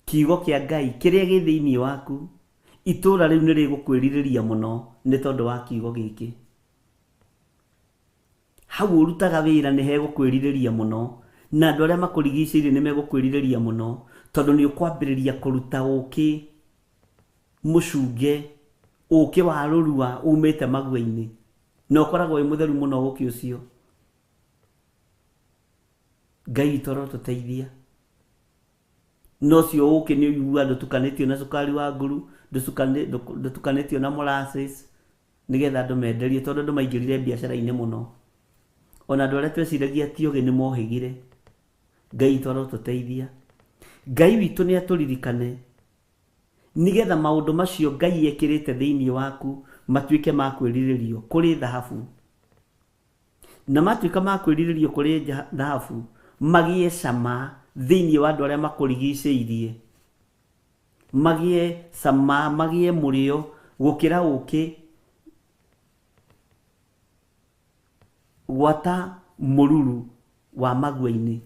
Kiugo kĩa Ngai kĩrĩa gĩ thĩinĩ waku, itũũra rĩu nĩ rĩgũkwĩrirĩria mũno nĩ tondũ wa kiugo gĩkĩ. Hau ũrutaga wĩra nĩ hegũkwĩrirĩria mũno, na andũ arĩa makũrigicĩirie nĩ megũkwĩrirĩria mũno, tondũ nĩ ũkwambĩrĩria kũruta ũũkĩ mũcunge, ũũkĩ wa rũrua umĩte magua-inĩ, na ũkoragwo wĩ mũtheru mũno ũũkĩ ũcio. Ngai witũ arotũteithia. No ũcio ũũkĩ nĩ ũiguaga ndũtukanĩtio na cukari wa nguru, ndũtukanĩtio na molasses, nĩgetha andũ menderie, tondũ andũ maingĩrire biacara-inĩ mũno. Ona andũ arĩa tweciragia ti ũgĩ nĩ mohĩgire. Ngai witũ arotũteithia. Ngai witũ nĩ atũririkane nĩgetha maũndũ macio Ngai ekĩrĩte thĩinĩ waku matuĩke ma kwĩrirĩrio kũrĩ thahabu. Na matuĩka ma kwĩrirĩrio kũrĩ thahabu, magĩe cama thĩinĩ wa andũ arĩa makũrigicĩirie. Magĩe cama, magĩe mũrĩo gũkĩra ũũkĩ gwata mũruru wa magua-inĩ.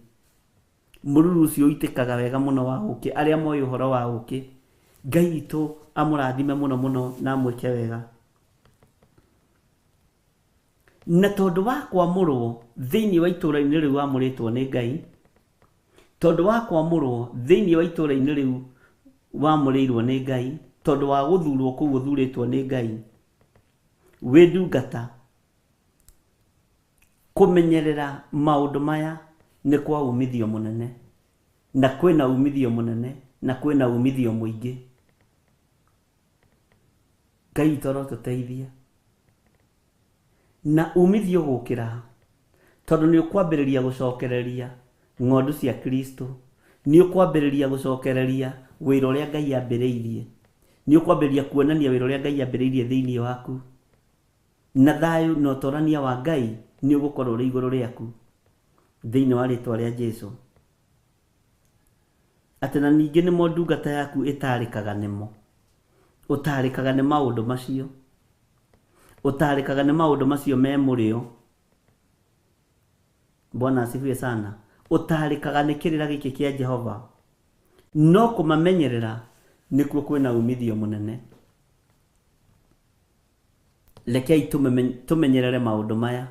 Mũruru ũcio ũitĩkaga wega mũno wa ũũkĩ. Arĩa moĩ ũhoro wa ũũkĩ, Ngai witũ amũrathime mũno mũno na amwĩke wega. Na tondũ wa kwamũrwo thĩinĩ wa itũũra-inĩ rĩu wamũrĩtwo nĩ Ngai, tondũ wa kwamũrwo thĩinĩ wa itũũra-inĩ rĩu wamũrĩirwo nĩ Ngai, tondũ wa gũthurwo kũu ũthurĩtwo nĩ Ngai, wĩ ndungata, kũmenyerera maũndũ maya nĩ kwa umithio mũnene, na kwĩna umithio mũnene, na kwĩna umithio mũingĩ. Ngai witũ arotũteithia. Na umithio gũkĩra, tondũ nĩ ũkwambĩrĩria gũcokereria ng'ondu cia Kristo, nĩ ũkwambĩrĩria gũcokereria wĩra ũrĩa Ngai ambĩrĩirie, nĩ ũkwambĩrĩria kuonania wĩra ũrĩa Ngai ambĩrĩirie thĩinĩ waku, na thayũ na ũtũrania wa Ngai nĩ ũgũkorwo ũrĩ igũrũ rĩaku thĩinĩ wa rĩĩtwa rĩa Jesũ. atĩ na ningĩ nĩmo ndungata yaku ĩtarĩkaga nĩmo. Ũtarĩkaga nĩ maũndũ macio. Ũtarĩkaga nĩ maũndũ macio me mũrĩo. Bwana asifiwe sana. Ũtarĩkaga nĩ kĩrĩra gĩkĩ kĩa Jehova. No kũmamenyerera nĩkuo kwĩna umithio mũnene. Rekei tũmenyerere maũndũ maya.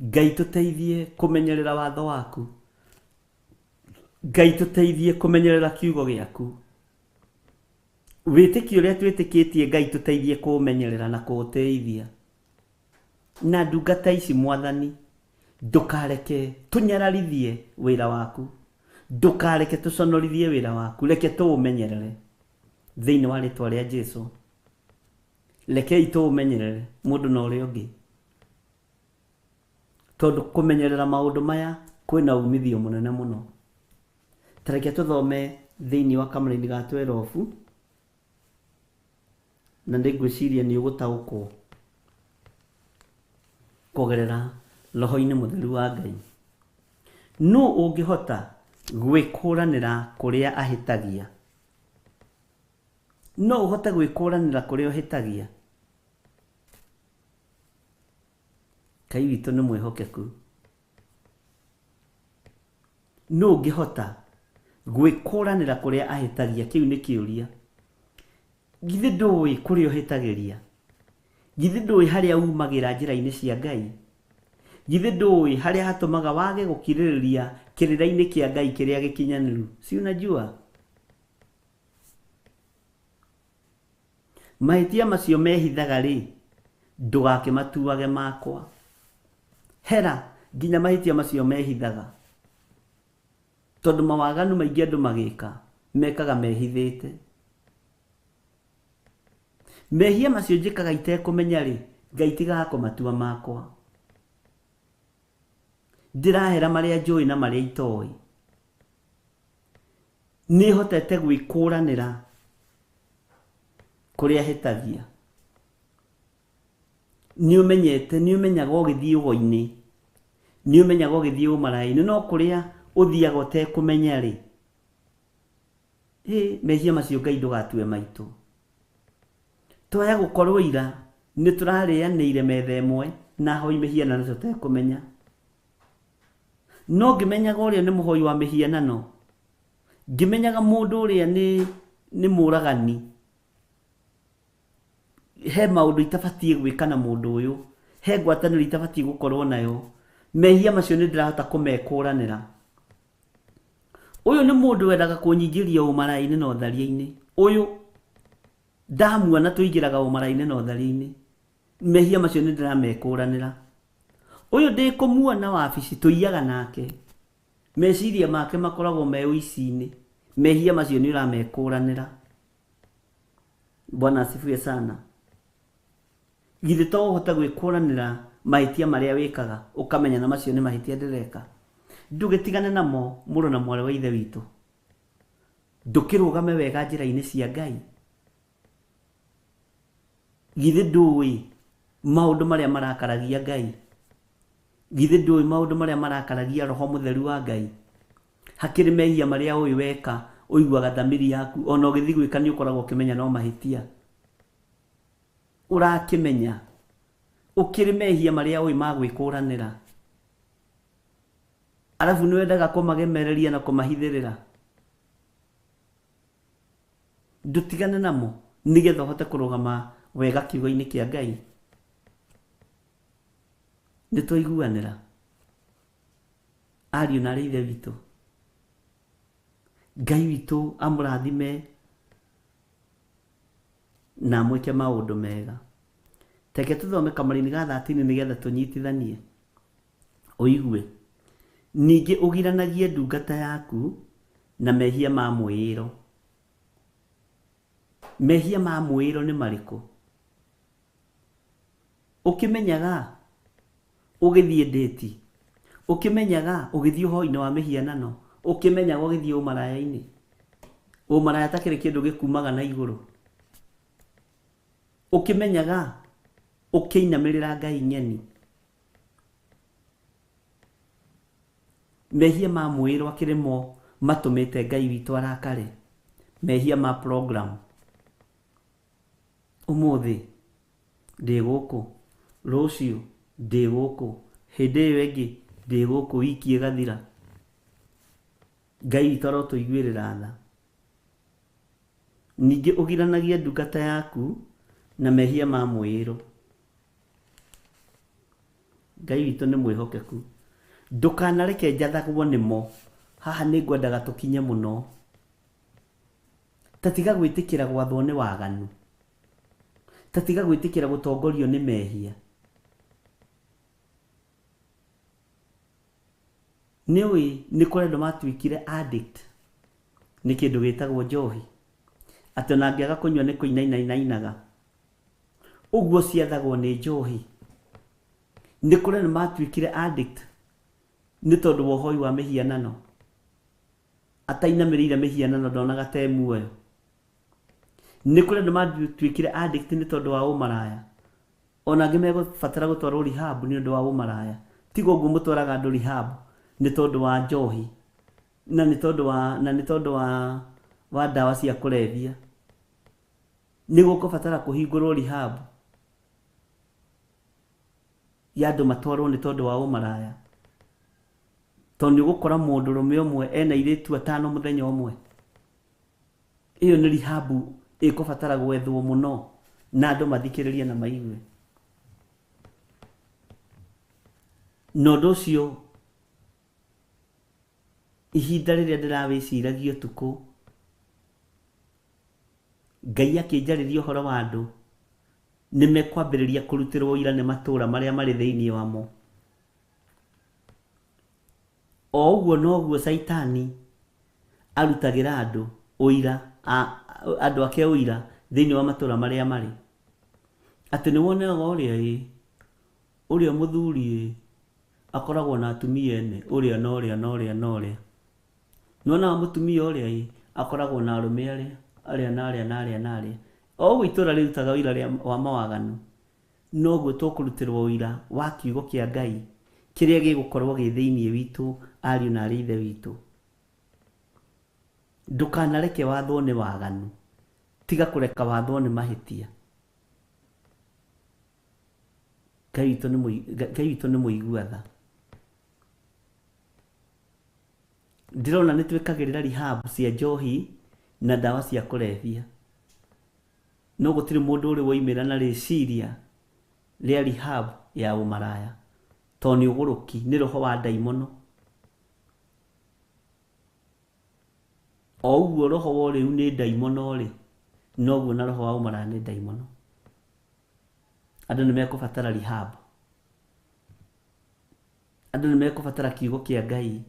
Ngai tũteithie kũmenyerera watho waku. Ngai tũteithie kũmenyerera kiugo gĩaku. Wĩtĩkio ũrĩa twĩtĩkĩtie Ngai tũteithie kũũmenyerera na kũũteithia. Na ndungata ici Mwathani, ndũkareke tũnyararithie wĩra waku. Ndũkareke tũconorithie wĩra waku. Reke tũũmenyerere thĩinĩ wa rĩĩtwa rĩa Jesũ. Rekei tũũmenyerere mũndũ na ũrĩa ũngĩ. Tondũ kũmenyerera maũndũ maya kwĩna umithio mũnene mũno. Tareke tũthome thĩinĩ wa kamũra-inĩ ga 12 na ndigwĩciria nĩ ũgũtaũkwo kũgerera roho-inĩ mũtheru wa Ngai. Nũ ũngĩhota gwĩkũranĩra kũrĩa ahĩtagia? No ũhote gwĩkũranĩra kũrĩa ũhĩtagia? Ngai witũ nĩ mwĩhokeku. Nũ ũngĩhota gwĩkũranĩra kũrĩa ahĩtagia? Kĩu nĩ kĩũria. Githĩ ndũĩ kũrĩa ũhĩtagĩria? Githĩ ndũĩ harĩa umagĩra njĩra-inĩ cia Ngai? Githĩ ndũĩ harĩa hatũmaga wage gũkirĩrĩria kĩrĩra-inĩ kĩa Ngai kĩrĩa gĩkinyanĩru? Si unajua? Mahĩtia macio mehithaga rĩ, ndũgakĩmatuage makwa. Hera nginya mahĩtia macio mehithaga. Tondũ mawaganu maingĩ andũ magĩka, mekaga mehithĩte. Mehia macio njĩkaga itekũmenya rĩ, Ngai tigaga kũmatua makwa. Ndĩrahera marĩa njũĩ na marĩa itoĩ. Nĩhotete gwĩkũranĩra kũrĩa hĩtagia. Nĩũmenyete, nĩũmenyaga ũgĩthiĩ ũgo-inĩ, nĩũmenyaga ũgĩthiĩ ũmaraĩ-inĩ, no kũrĩa ũthiaga ũtekũmenya rĩ, mehia macio Ngai ndũgatue maitũ. Twaya gũkorwo ira nĩtũrarĩanĩire metha ĩmwe na ahoi mĩhianano tũtekũmenya. No ngĩmenyaga ũrĩa nĩ mũhoi wa mĩhianano, ngĩmenyaga mũndũ ũrĩa nĩ mũragani, he maũndũ itabatiĩ gwĩka na mũndũ ũyũ, he ngwatanĩro itabatiĩ gũkorwo nayo, mehia macio nĩ ndĩrahota kũmekũranĩra. Ũyũ nĩ mũndũ wendaga kũnyingĩria ũmaraĩ-inĩ na ũtharia-inĩ. Ũyũ ndamuona tũingĩraga ũmaraĩ-inĩ na ũtharia-inĩ, mehia macio nĩ ndĩramekũranĩra. Ũyũ ndĩkũmuona wabici tũiyaga nake, meciria make makoragwo me ũici-inĩ, mehia macio nĩ ũramekũranĩra. Bwana asifiwe sana. Githĩ to ũhote gwĩkũranĩra mahĩtia marĩa wĩkaga, ũkamenya na macio nĩ mahĩtia ndĩreka? Ndũgĩtigane namo mũrũ na mwarĩ wa ithe witũ. Ndũkĩrũgame wega njĩra-inĩ cia Ngai. Githĩ ndũĩ maũndũ marĩa marakaragia Ngai? Githĩ ndũĩ maũndũ marĩa marakaragia roho mũtheru wa Ngai? Hakĩrĩ mehia marĩa ũĩ weka, ũiguaga thamiri yaku, ona ũgĩthiĩ gwĩka nĩ ũkoragwo ũkĩmenya no mahĩtia. Ũrakĩmenya ũkĩrĩ mehia marĩa ũĩ ma gwĩkũranĩra, arabu nĩ wendaga kũmagemereria na kũmahithĩrĩra. Ndũtigane namo nĩgetha ũhote kũrũgama wega kiugo-inĩ kĩa Ngai. Nĩtwaiguanĩra ariũ na arĩ ithe witũ. Ngai witũ amũrathime na amwĩke maũndũ mega. Teke tũthome kamũra-inĩ ga 13 nĩgetha tũnyitithanie. Ũigue, ningĩ ũgiranagie ndungata yaku na mehia ma mwĩĩro. Mehia ma mwĩĩro nĩ marĩkũ? Ũkĩmenyaga ũgĩthiĩ ndĩti, ũkĩmenyaga ũgĩthiĩ ũhoro-inĩ wa mĩhianano, ũkĩmenyaga ũgĩthiĩ ũmaraya-inĩ. Ũmaraya takĩrĩ kĩndũ gĩkumaga na igũrũ. Ũkĩmenyaga ũkĩinamĩrĩra Ngai nyeni. Mehia ma mwĩĩro akĩrĩ mo matumite Ngai witũ arakare, mehia ma program. Umuthi ndĩ gũkũ, rũciũ ndĩ gũkũ, hĩndĩ ĩyo ĩngĩ ndĩ gũkũ, wiki ĩgathira. Ngai witũ arotũiguĩrĩra tha. Ningĩ ũgiranagie ndungata yaku na mehia ma mwĩrũ. Ngai witũ nĩ mwĩhokeku. Ndũkanareke njathagwo nĩmo. Haha nĩ ngwendaga tũkinye mũno. Tatiga gwĩtĩkĩra gwathwo nĩ waganu. Tatiga gwĩtĩkĩra gũtongorio nĩ mehia. Nĩũĩ nĩ kũrĩ andũ matuĩkire addict nĩ kĩndũ gĩtagwo njohi. Atĩ ona angĩaga kũnyua nĩ kũinainainainaga. Ũguo ciathagwo nĩ njohi. Nĩ kũrĩ andũ matuĩkire addict nĩ tondũ wa ũhoi wa mĩhianano. Atainamĩrĩire mĩhianano ndonaga ta muoyo. Nĩ kũrĩ andũ matuĩkire addict nĩ tondũ wa ũmaraya. Ona angĩ megũbatara gũtwarwo rehab nĩ ũndũ wa ũmaraya. Tiga ũguo mũtwaraga andũ rehab nĩ tondũ wa njohi na nĩ tondũ wa ndawa cia kũrebia. Nĩguo ũkũbatara kũhingũrwo rehab ya andũ matwarwo nĩ tondũ wa ũmaraya. Tondũ nĩ ũgũkora mũndũrũme ũmwe ena airĩtu 5 mũthenya ũmwe. Iyo nĩ rehab ĩkũbatara gwethwo mũno na andũ mathikĩrĩrie na maigue. Na ũndũ ũcio ihinda rĩrĩa ndĩrawĩciragia ũtukũ, Ngai akĩnjarĩria ũhoro wa andũ nĩmekwambĩrĩria kũrutĩrwo ũira nĩ matũũra marĩa marĩ thĩinĩ wamo. O ũguo noguo Saitani arutagĩra andũ ũira, andũ ake ũira thĩinĩ wa matũũra marĩa marĩ. Atĩ nĩ wonaga ũrĩa mũthuri akoragwo na atumia ene, ũrĩa na ũrĩa na ũrĩa na ũrĩa. Nĩwonaga mũtumia ũrĩa akoragwo na arũme arĩa na arĩa na arĩa na arĩa. O ũguo itũũra rĩrutaga ũira wa mawaganu, noguo tũkũrutĩrwo ũira wa kiugo kĩa Ngai kĩrĩa gĩgũkorwo gĩ thĩinĩ witũ, ariũ na arĩ ithe witũ. Ndũkanareke wathwo nĩ waganu. Tiga kũreka wathwo nĩ mahĩtia. Ngai witũ nĩ mũigua tha. Ndĩrona nĩ twĩkagĩrĩra rehab cia njohi na ndawa cia kũrebia. No gũtirĩ mũndũ ũrĩ woimĩra na rĩciria rĩa rehab ya ũmaraya. Tondũ nĩ ũgũrũki, nĩ roho wa ndaimono. O ũguo roho wa rĩu nĩ ndaimono rĩ, noguo na roho wa ũmaraya nĩ ndaimono. Andũ nĩ mekũbatara rehab. Andũ nĩ mekũbatara kiugo kĩa Ngai.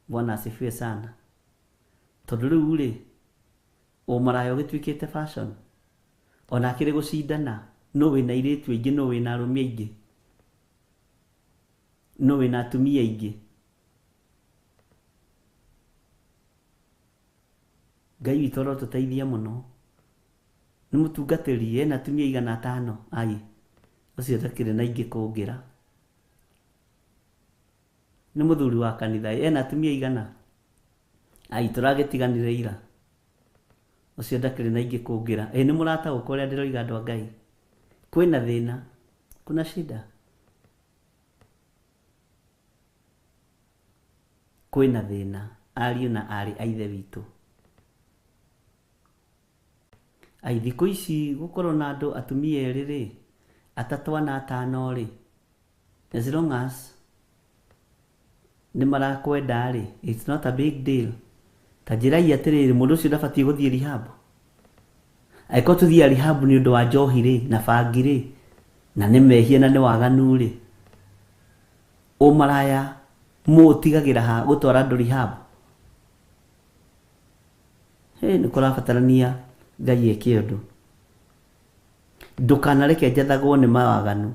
Bwana asifiwe sana. Tondũ rĩu rĩ, ũmaraya ũgĩtuĩkĩte fashion. Ona akĩrĩ gũcindana, no wĩna airĩtu aingĩ, no wĩna arũme aingĩ, no wĩna atumia aingĩ. Ngai witũ arotũteithia mũno. Nĩ mũtungatĩri ena atumia 500. Ai, ũcio ndakĩrĩ na ingĩ kũngĩra. Nĩ mũthuri wa kanitha ena atumia 100. Ai, tũragĩtiganire ira. Ũcio ndakĩrĩ na ingĩ kũngĩra. Nĩ mũrataũkwo ũrĩa ndĩroiga andũ a Ngai. Kwĩna thĩna, kuna shida. Kwĩna thĩna, ariũ na arĩ a ithe witũ. Ai, thikũ ici gũkorwo na andũ atumia 2 rĩ, 3 na 5 rĩ, as long as nĩ marakwenda rĩ, it's not a big deal. Ta njĩrai atĩrĩrĩ, mũndũ ũcio ndabatiĩ gũthiĩ rehab. Angĩkorwo tũthiĩ rehab nĩ ũndũ wa njohi rĩ, na bangi rĩ, na nĩ mehia na nĩ waganu rĩ, ũmaraya mũũtigagĩra ha gũtwara andũ rehab? Nĩ kũrabatarania Ngai eke ũndũ. Ndũkanareke njathagwo nĩ mawaganu.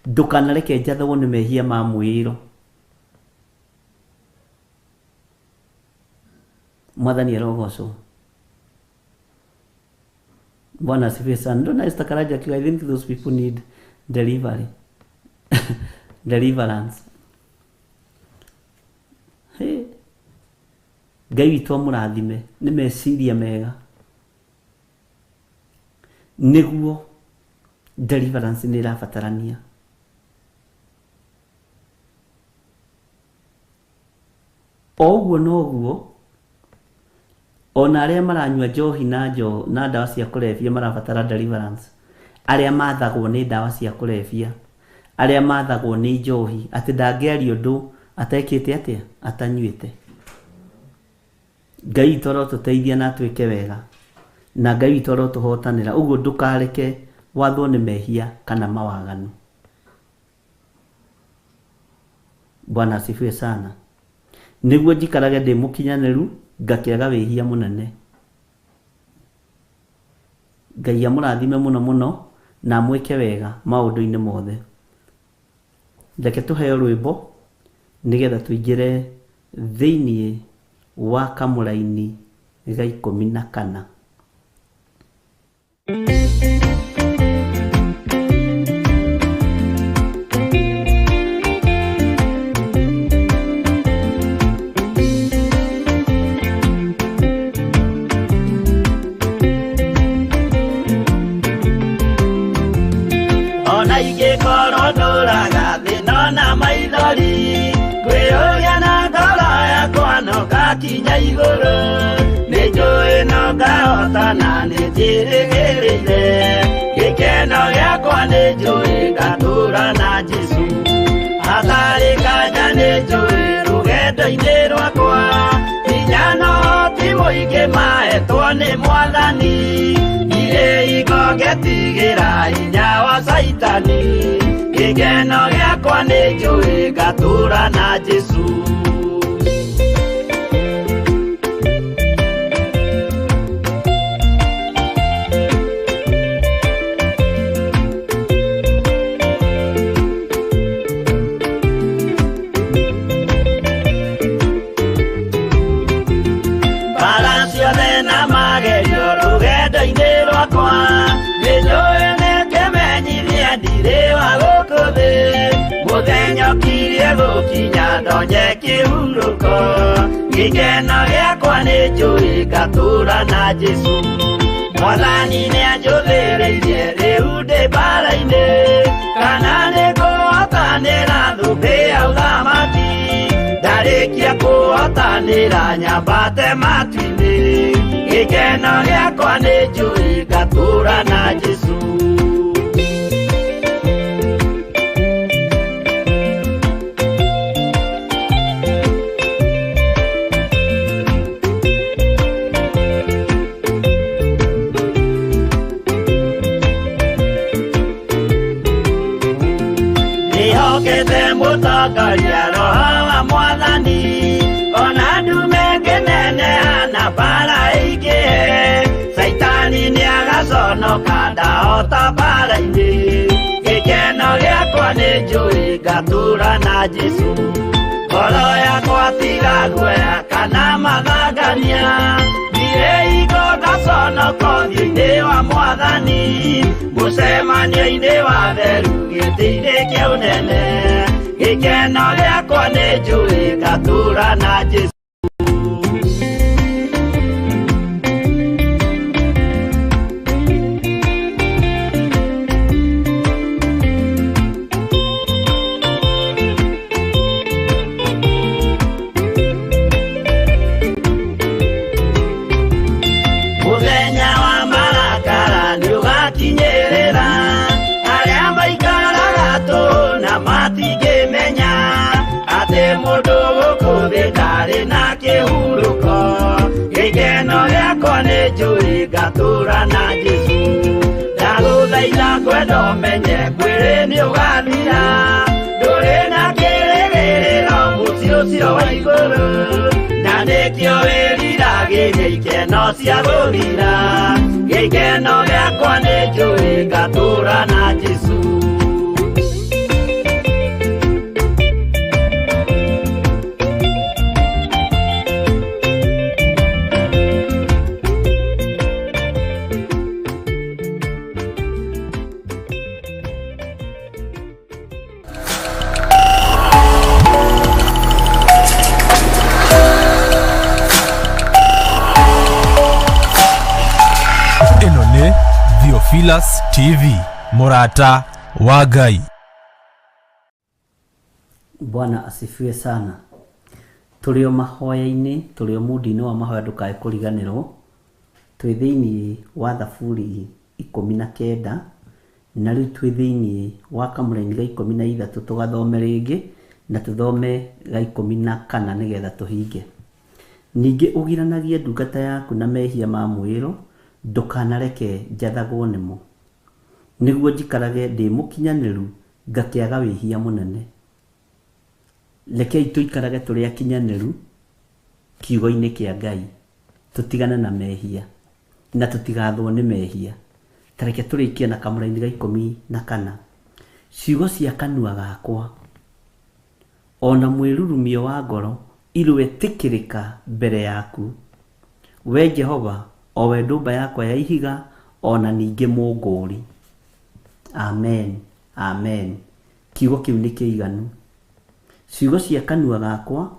Ndũkanareke njathagwo nĩ mehia ma mwĩrũ. Mwathani arogocwo. Bwana asifiwe sana. Ndona Esther Karaja akiwa, I think those people need deliverance. Ngai witũ amũrathime nĩ meciria mega nĩguo deliverance nĩ ĩrabatarania. Oguo noguo ona arĩa maranyua njohi na ndawa cia kũrebia marabatara deliverance. Arĩa mathagwo nĩ ndawa cia kũrebia, arĩa mathagwo nĩ njohi, atĩ ndangĩaria ũndũ atekĩte atĩa, atanyuĩte. Ngai witũ arotũteithia na atuĩke wega, na Ngai witũ arotũhotanĩra. Ũguo ndũkareke wathwo nĩ mehia kana mawaganu. Bwana asifiwe sana. Nĩguo njikarage ndĩ mũkinyanĩru ngakĩaga wĩhia mũnene. Ngai amũrathime mũno mũno na mwĩke wega maũndũ-inĩ mothe. Reke tũheo rwĩmbo nĩgetha tũingĩre thĩiniĩ wa kamũraini ga 14. Ona ingĩkorwo ndũraga thĩna na maithori, kwĩyũria na ngoro yakwa no ngakinya igũrũ. Nĩnjũĩ no ngahotana nĩnjĩrĩgĩrĩire, gĩkeno gĩakwa nĩnjũĩ ngatũũra na Jesũ. Hatarĩ kanya nĩnjũĩ rũgendo-inĩ rwakwa, hinya na ũhoti mũingĩ mahetwo nĩ Mwathani. Irĩ igogetigĩra hinya wa Saitani, gĩkeno gĩakwa nĩnjũĩ ngatũũra na Jesũ. Mbara ciothe na magerio rũgendo-inĩ rwakwa, nĩnjũĩ nĩngĩmenyithia ndirĩ wa gũkũ thĩ. Mũthenya ũkirie gũkinya ndonye kĩhurũko, gĩkeno gĩakwa nĩnjũĩ ngatũũra na Jesũ. Mwathani nĩanjũthĩrĩirie rĩu ndĩ mbara-inĩ, kana nĩngũhotanĩra thũmbĩ ya ũthamaki. Ndarĩkia kũhotanĩra nyambate matu-inĩ, gĩkeno gĩakwa nĩnjũĩ ngatũũra na Jesũ. Nĩhokete mũtongoria Roho wa Mwathani, ona ndume ngĩneneha na mbara ĩingĩhe. Saitani nĩagaconoka ndahota mbara-inĩ, gĩkeno gĩakwa nĩnjũĩ ngatũũra na Jesũ. Ngoro yakwa tiga guoya kana mathangania, ndirĩ igo ngaconoko ũthiũ-inĩ wa Mwathani. Mũcemanio-inĩ wa theru gĩtĩ-inĩ kĩa ũnene, gĩkeno gĩakwa nĩnjũĩ ngatũũra na Jesũ. Mũthenya wa marakara nĩũgakinyĩrĩra, arĩa maikaraga tũhũ na matingĩmenya atĩ mũndũ gũkũ thĩ ndarĩ na kĩhurũko. Gĩkeno gĩakwa nĩnjũĩ ngatũũra na Jesũ. Ndagũthaitha ngwenda ũmenye mwĩrĩ nĩũgathira, ndũrĩ na kĩrĩgĩrĩro mũciĩ ũcio wa igũrũ, na nĩkĩo wĩriragĩria ikeno cia gũthira. Gĩkeno gĩakwa nĩnjũĩ ngatũũra na Jesũ. Theophilus TV, Murata wa Ngai. Bwana asifiwe sana. Tulio mahoya-ini, tulio mudi-ini wa mahoya ndukae kuriganirwo. Twi thiini wa Thaburi 19 na riu twi thiini wa kamũraini ga 13 tugathome ringi na tuthome ga 14 nigetha tuhinge. Ningi ugiranagie ndungata yaku na mehia ma mwiro, ndukanareke njathagwo nimo, niguo njikarage ndi mukinyaniru ngakiaga wihia munene. Rekei tuikarage turi akinyaniru kiugo-ini kia Ngai, tutigane na mehia na tutigathwo ni mehia. Tareke turikie na kamũraini ga 14. Ciugo cia kanua gakwa ona mwirurumio wa ngoro iroetikirika mbere yaku, we Jehova, o we ndumba yakwa ya ihiga, ona ningi mũngũri. Amen, amen. Kiugo kiu ni kiiganu. Ciugo cia kanua gakwa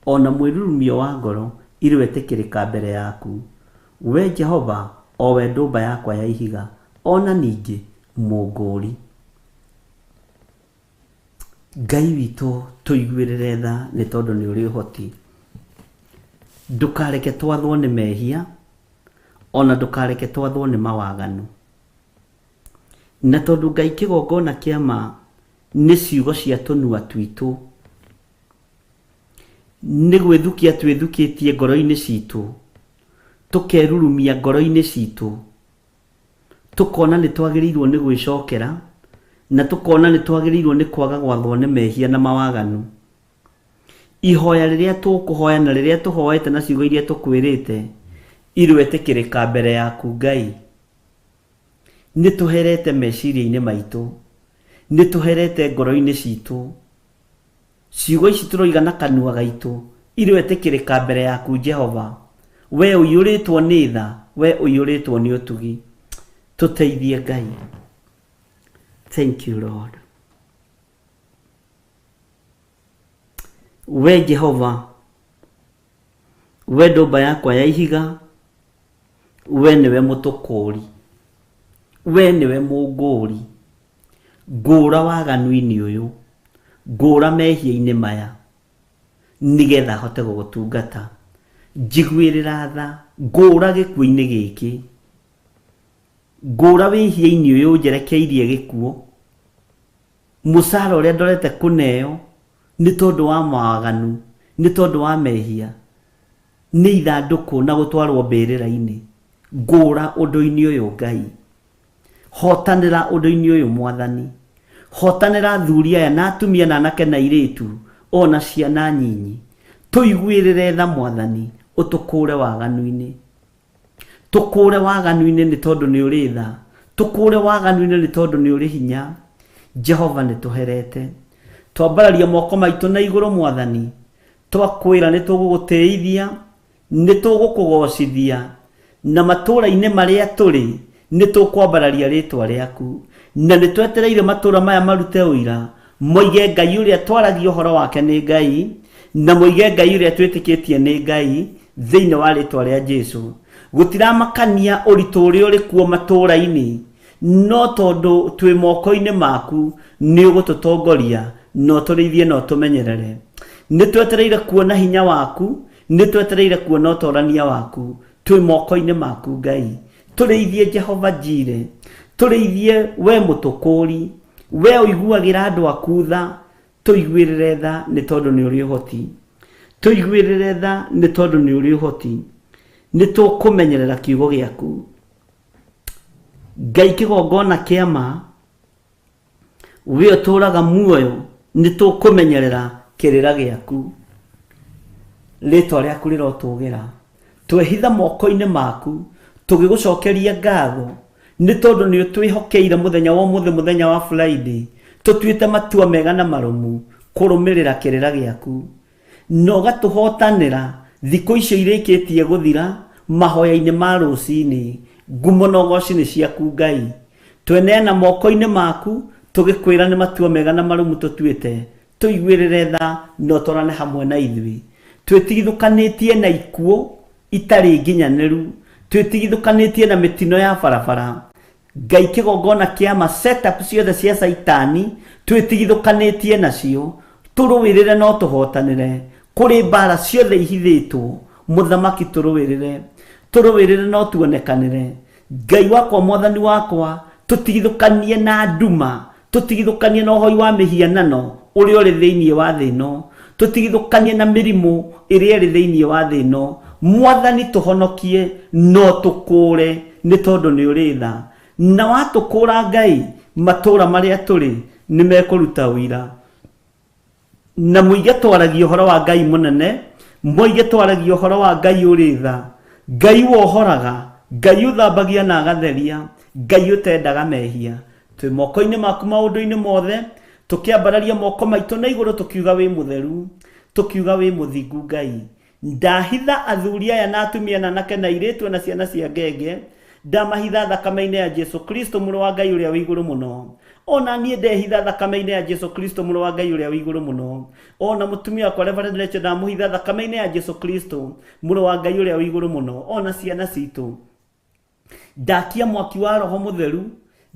ona mwirurumio wa ngoro iroetikirika mbere yaku, we Jehova, o we ndumba yakwa ya ihiga, ona ningi mũngũri. Ngai witũ tuiguĩrĩre tha nĩ tondũ nĩ ũrĩ ũhoti. Ndukareke twathwo nĩ mehia, ona ndukareke twathwo nĩ mawaganu. Na tondũ Ngai kĩgongona kĩa ma nĩ ciugo cia tũnua twitũ, nĩ gwĩthukia twĩthukĩtie ngoro-inĩ citũ, tũkerurumia ngoro-inĩ citũ, tukona nĩ twagĩrĩirwo nĩ gwĩcokera, na tukona nĩ twagĩrĩirwo nĩ kwaga gwathwo nĩ mehia na mawaganu. Ihoya rĩrĩa tũkũhoya na rĩrĩa tũhoete na ciugo iria tũkwĩrĩte iroetikĩrĩka mbere yaku Ngai. Nĩ tũherete meciria-inĩ maitũ, nĩ tũherete ngoro-inĩ citũ, ciugo ici tũroiga na kanua gaitũ iroetikĩrĩka mbere yaku Jehova. We ũiyũrĩtwo nĩ tha, we ũiyũrĩtwo nĩ ũtugi. Tuteithie Ngai. Thank you Lord. We Jehova, we ndumba yakwa ya ihiga, we niwe mũtũkũri, we niwe mũngũri. Ngũra waganu-inĩ ũyũ, ngũra mehia-inĩ maya, nigetha hote gũgũtungata. Njiguĩrĩra tha, ngũra gĩkuũ-inĩ gĩkĩ, ngũra wĩhia-inĩ ũyũ njerekeirie gĩkuũ. Mũcara ũrĩa ndorete kũneo nĩ tondũ wa mawaganu, nĩ tondũ wa mehia, nĩ ithandũkũ na gũtwarwo mbĩrĩra-inĩ. Ngũra ũndũ-inĩ ũyũ Ngai, hotanĩra ũndũ-inĩ ũyũ Mwathani, hotanĩra athuri aya na atumia na anake na airĩtu ona ciana nyinyi. Tũiguĩrĩre tha Mwathani, ũtũkũre waganu-inĩ, tũkũre waganu-inĩ nĩ tondũ nĩ ũrĩ tha, tũkũre waganu-inĩ nĩ tondũ nĩ ũrĩ hinya. Jehova nĩ tũherete, twambararia moko maitũ na igũrũ Mwathani, twakwĩra nĩ tũgũgũtĩithia, nĩ tũgũkũgocithia, na matũũra-inĩ marĩa tũrĩ nĩ tũkwambararia rĩtwa rĩaku, na nĩ twetereire matũũra maya marute ũira, moige Ngai ũrĩa twaragia ũhoro wake nĩ Ngai, na moige Ngai ũrĩa twĩtĩkĩtie nĩ Ngai, thĩinĩ wa rĩtwa rĩa Jesũ. Gũtiramakania ũritũ ũrĩa ũrĩ kuo matũũra-inĩ, no tondũ twĩ moko-inĩ maku nĩ ũgũtũtongoria, no tũrĩithie no tũmenyerere. Nĩ twetereire kuona hinya waku, nĩ twetereire kuona ũtorania waku, twĩ moko-inĩ maku Ngai. Tũrĩithie Jehova Jire, tũrĩithie we mũtũkũri, we ũiguagĩra andũ aku tha. Tũiguĩrĩre tha nĩ tondũ nĩ ũrĩ ũhoti, tũiguĩrĩre tha nĩ tondũ nĩ ũrĩ ũhoti. Nĩ tũkũmenyerera kiugo gĩaku Ngai. Kĩgongona kĩa ma, we ũtũũraga muoyo, nĩ tũkũmenyerera kĩrĩra gĩaku. Rĩtwa rĩaku rĩrotũgĩra, twehitha moko-inĩ maku, tũgĩgũcokeria ngatho nĩ tondũ nĩ ũtwĩhokeire mũthenya wa ũmũthĩ, mũthenya wa Friday, tũtuĩte matua mega na marũmu kũrũmĩrĩra kĩrĩra gĩaku, na ũgatũhotanĩra thikũ icio irĩkĩtie gũthira mahoya-inĩ ma rũcinĩ. Ngumo na ũgooci nĩ ciaku Ngai, tweneana moko-inĩ maku, tũgĩkwĩra nĩ matua mega na marũmu tũtuĩte. Tũiguĩrĩre tha no tũrane hamwe na ithuĩ, twĩtigithũkanĩtie na ikuũ itarĩ nginyanĩru, twĩtigithũkanĩtie na mĩtino ya barabara. Ngai kĩgongona kĩa ma setup ciothe cia Saitani twĩtigithũkanĩtie nacio, tũrũĩrĩre no tũhotanĩre. Kũrĩ mbara ciothe ihithĩtwo, mũthamaki tũrũĩrĩre no tuonekanĩre. Ngai wakwa, mwathani wakwa, tũtigithũkanie na nduma, tũtigithũkanie na ũhoi wa mĩhianano ũrĩa ũrĩ thĩinĩ wa thĩ ĩno, tũtigithũkanie na mĩrimũ ĩrĩa ĩrĩ thĩinĩ wa thĩ ĩno. Mwathani tũhonokie no tũkũre nĩ tondũ nĩ ũrĩ tha, na watũkũra Ngai, matũũra marĩa tũrĩ nĩ mekũruta ũira. Na mũige twaragia ũhoro wa Ngai mũnene, mũige twaragia ũhoro wa Ngai ũrĩ tha, Ngai wohoraga, Ngai ũthambagia na agatheria, Ngai ũtendaga mehia. Twĩ moko-inĩ maku maũndũ-inĩ mothe, tũkĩambararia moko maitũ na igũrũ tũkiuga wĩ mũtheru, tũkiuga wĩ mũthingu Ngai. Ndahitha athuri aya na atumia na anake na airĩtu na ciana cia ngenge, ndamahitha thakame-inĩ ya Jesu Kristo mũrũ wa Ngai ũrĩa wĩ igũrũ mũno. Ona niĩ ndehitha thakame-inĩ ya Jesu Kristo mũrũ wa Ngai ũrĩa wĩ igũrũ mũno. Ona mũtumia wakwa Reverend Rachel ndamũhitha thakame-inĩ ya Jesu Kristo mũrũ wa Ngai ũrĩa wĩ igũrũ mũno. Ona ciana citũ ndakia mwaki wa Roho Mũtheru,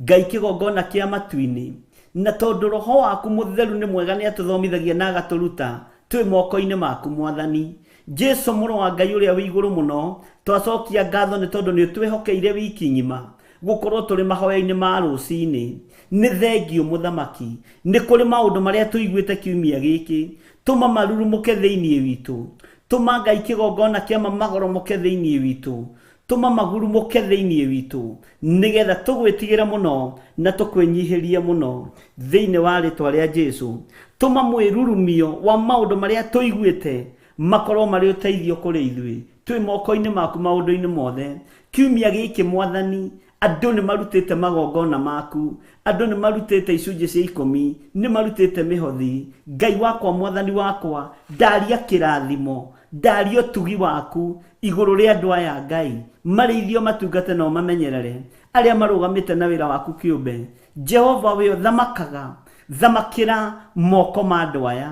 Ngai kĩgongona kĩa matu-inĩ, na tondũ Roho waku Mũtheru nĩ mwega nĩ atũthomithagia na agatũruta, twĩ moko-inĩ maku Mwathani. Jesu mũrũ wa Ngai ũrĩa wĩ igũrũ mũno, twacokia ngatho nĩ tondũ nĩ twĩhokeire wiki ng'ima gũkorwo tũrĩ mahoya-inĩ ma rũcinĩ. Nĩ thengio mũthamaki, nĩ kũrĩ maũndũ marĩa tũiguĩte kiumia gĩkĩ, tũma marurumũke thĩinĩ witũ, tũma Ngai kĩgongona kĩa magoromoke thĩinĩ witũ, tũma magurumũke thĩinĩ witũ, nĩgetha tũgwĩtigĩra mũno na tũkwĩnyihĩria mũno thĩinĩ wa rĩtwa rĩa Jesu. Tũma mwĩrurumio wa maũndũ marĩa tũiguĩte makorwo marĩ ũteithio kũrĩ ithuĩ, twĩ moko-inĩ maku maũndũ-inĩ mothe. Kiumia gĩkĩ Mwathani, andũ nĩ marutĩte magongona maku, andũ nĩ marutĩte icunjĩ cia 10, nĩ marutĩte mĩhothi. Ngai wakwa, Mwathani wakwa, ndaria kĩrathimo, ndaria ũtugi waku igũrũ rĩa andũ aya Ngai, marĩithio matungate no mamenyerere, arĩa marũgamĩte na wĩra waku kĩũmbe. Jehova we thamakaga, thamakĩra moko ma andũ aya,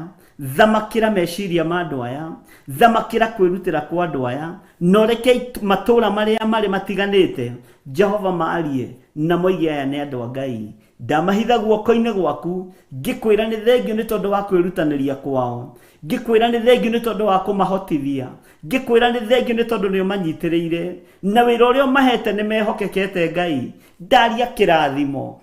thamakĩra meciria ma andũ aya, thamakĩra kwĩrutĩra kwa andũ aya, no reke matũũra marĩa marĩ matiganĩte Jehova maarie na moige aya nĩ andũ a Ngai. Ndamahitha guoko-inĩ gwaku, ngĩkwĩra nĩ thengio nĩ tondũ wa kwĩrutanĩria kwao, ngĩkwĩra nĩ thengio nĩ tondũ wa kũmahotithia, ngĩkwĩra nĩ thengio nĩ tondũ nĩ ũmanyitĩrĩire, na wĩra ũrĩa ũmahete nĩ mehokekete Ngai. Ndaria kĩrathimo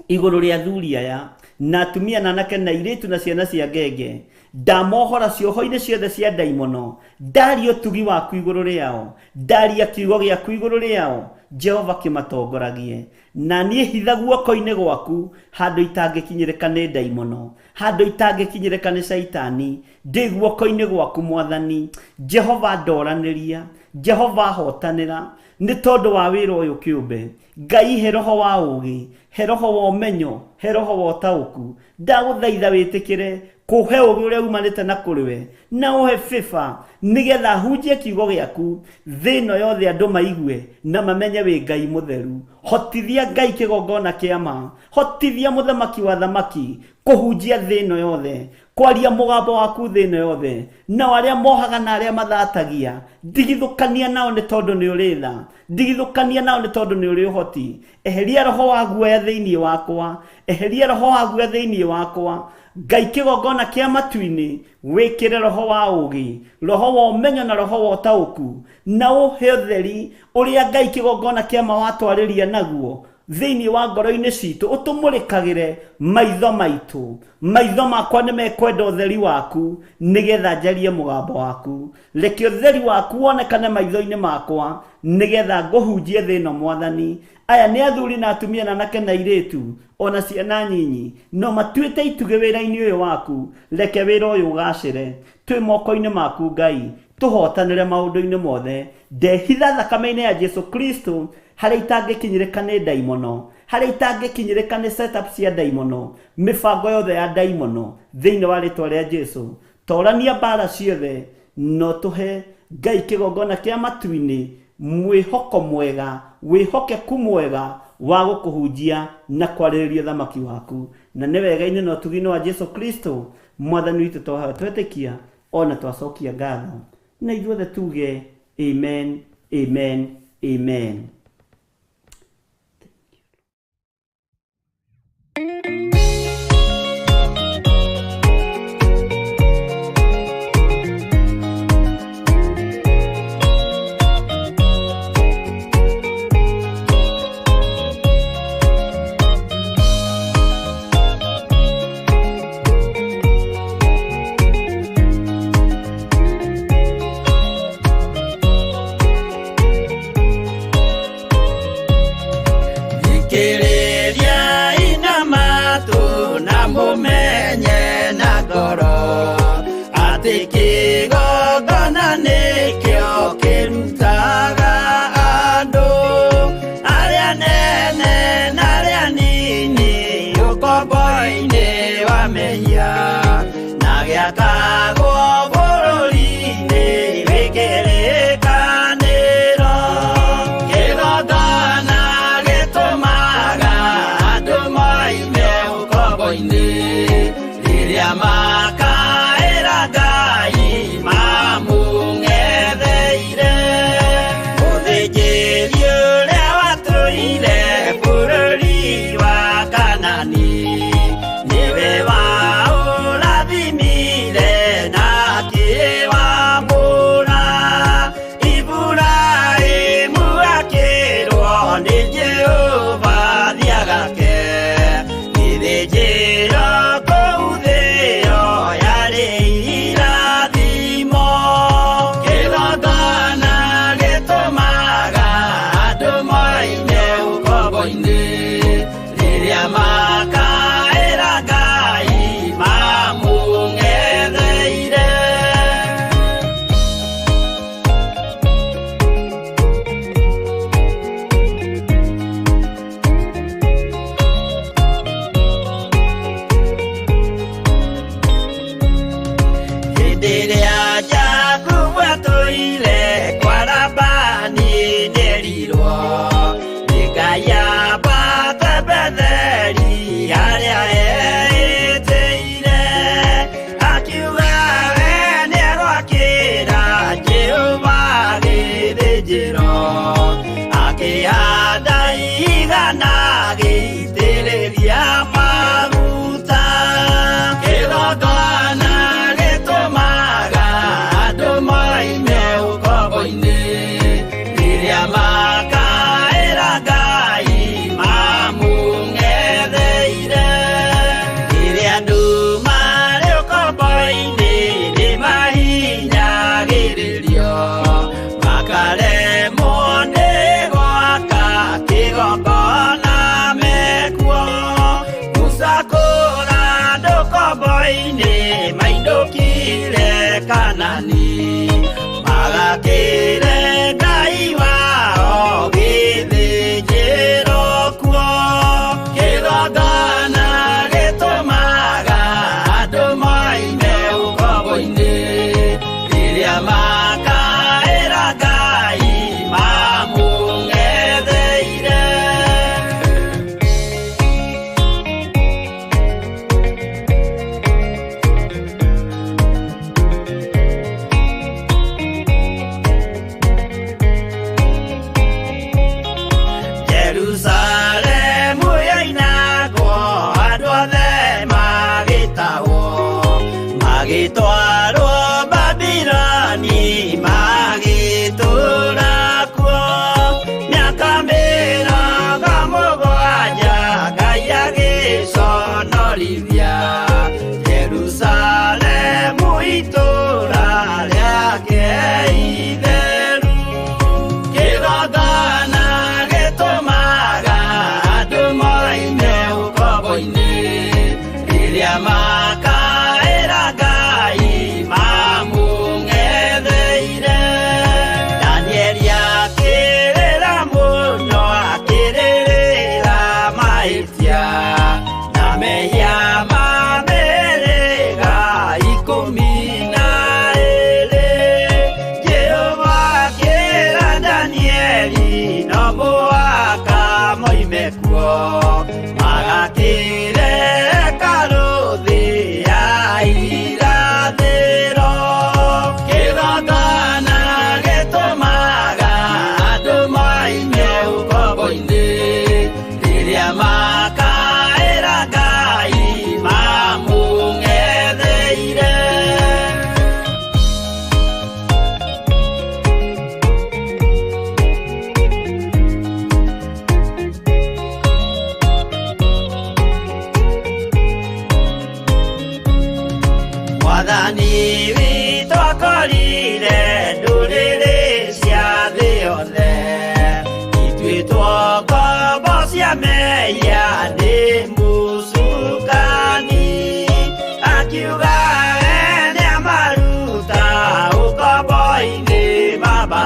igũrũ rĩa athuri aya na atumia na anake na airĩtu na ciana cia ngenge, ndamohora cioho-inĩ ciothe cia ndaimono, ndaria ũtugi waku igũrũ rĩao, ndaria kiugo gĩaku igũrũ rĩao, Jehova kĩmatongoragie. Na niĩ hitha guoko-inĩ gwaku handũ itangĩkinyĩrĩka nĩ ndaimono, handũ itangĩkinyĩrĩka nĩ Saitani, ndĩ guoko-inĩ gwaku Mwathani. Jehova ndoranĩria, Jehova hotanĩra nĩ tondũ wa wĩra ũyũ kĩũmbe. Ngai he roho wa ũũgĩ, he roho wa ũmenyo, he roho wa ũtaũku. Ndagũthaitha wĩtĩkĩre kũhe ũũgĩ ũrĩa umanĩte na kũrĩ we, na ũhe bĩba nĩgetha hunjie kiugo gĩaku thĩ ĩno yothe andũ maigue na mamenye wĩ Ngai mũtheru. Hotithia Ngai kĩgongona kĩa ma, hotithia mũthamaki wa thamaki kũhunjia thĩ ĩno yothe, kwaria mũgambo waku thĩ ĩno yothe, na arĩa mohaga na arĩa mathatagia, ndigithũkania nao nĩ tondũ nĩ ũrĩ tha, ndigithũkania nao nĩ tondũ nĩ ũrĩ ũhoti. Eheria roho wa guoya thĩinĩ wakwa, eheria roho wa guoya thĩinĩ wakwa. Ngai kĩgongona kĩa matu-inĩ, wĩkĩre roho wa ũũgĩ, roho wa ũmenyo na roho wa ũtaũku, na ũhe ũtheri ũrĩa Ngai kĩgongona kĩa ma watwarĩria naguo thĩinĩ wa ngoro-inĩ citũ, ũtũmũrĩkagĩre maitho maitũ. Maitho makwa nĩ mekwenda ũtheri waku nĩgetha njarie mũgambo waku. Reke ũtheri waku wonekane maitho-inĩ makwa nĩgetha ngũhunjie thĩ ĩno Mwathani. Aya nĩ athuri na atumia na anake na airĩtu ona ciana nyinyi, no matuĩte itugĩ wĩra-inĩ ũyũ waku. Reke wĩra ũyũ ũgacĩre, twĩ moko-inĩ maku Ngai, tũhotanĩre maũndũ-inĩ mothe. Ndehitha thakame-inĩ ya Jesu Kristo harĩa itangĩkinyĩrĩka nĩ ndaimono, harĩa itangĩkinyĩrĩka nĩ setup cia ndaimono, mĩbango yothe ya ndaimono thĩinĩ wa rĩtwa rĩa Jesu. Torania mbara ciothe, no tũhe Ngai kĩgongona kĩa matu-inĩ mwĩhoko mwega, wĩhokeku mwega wa gũkũhunjia na kwarĩrĩria thamaki waku. Na nĩ wega-inĩ na ũtugi-inĩ wa Jesu Kristo Mwathani witũ twahoya twetĩkia ona twacokia ngatho, na ithuothe tuge amen, amen, amen. Thank you.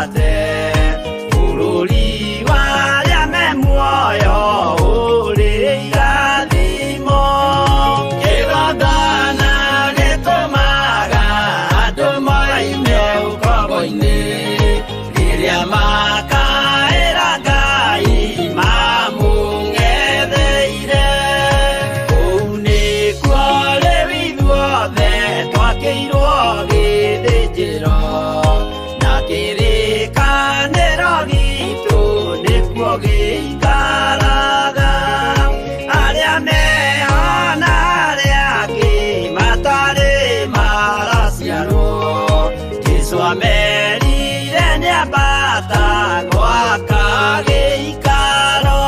ate bururi waria me muoyo uri irathimo kigongona gitumaga andu maime ukombo-ini riria makaira Ngai mamung'etheire kũu nĩkuo rĩu ithuothe twakĩirwo gĩthĩnjĩro na kĩrĩkanĩro gitũ nĩkuo gĩikaraga arĩa meho na arĩa angĩ matarĩ maraciarwo Jesũ amerire nĩambata gwaka gĩikaro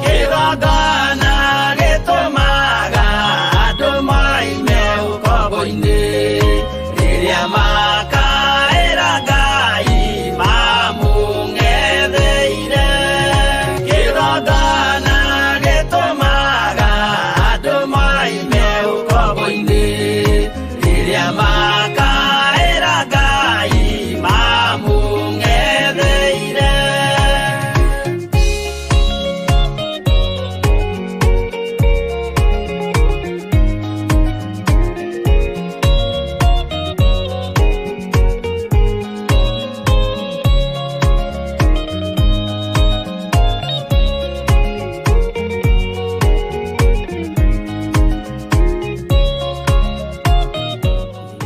kĩgongona gĩtũmaga andũ maime ũkombo-inĩ rĩrĩa makaĩra Ngai mamũng'etheire kĩgongona gĩtũmaga andũ maime ũkombo-inĩ rĩrĩa makaĩra Ngai mamũng'etheire.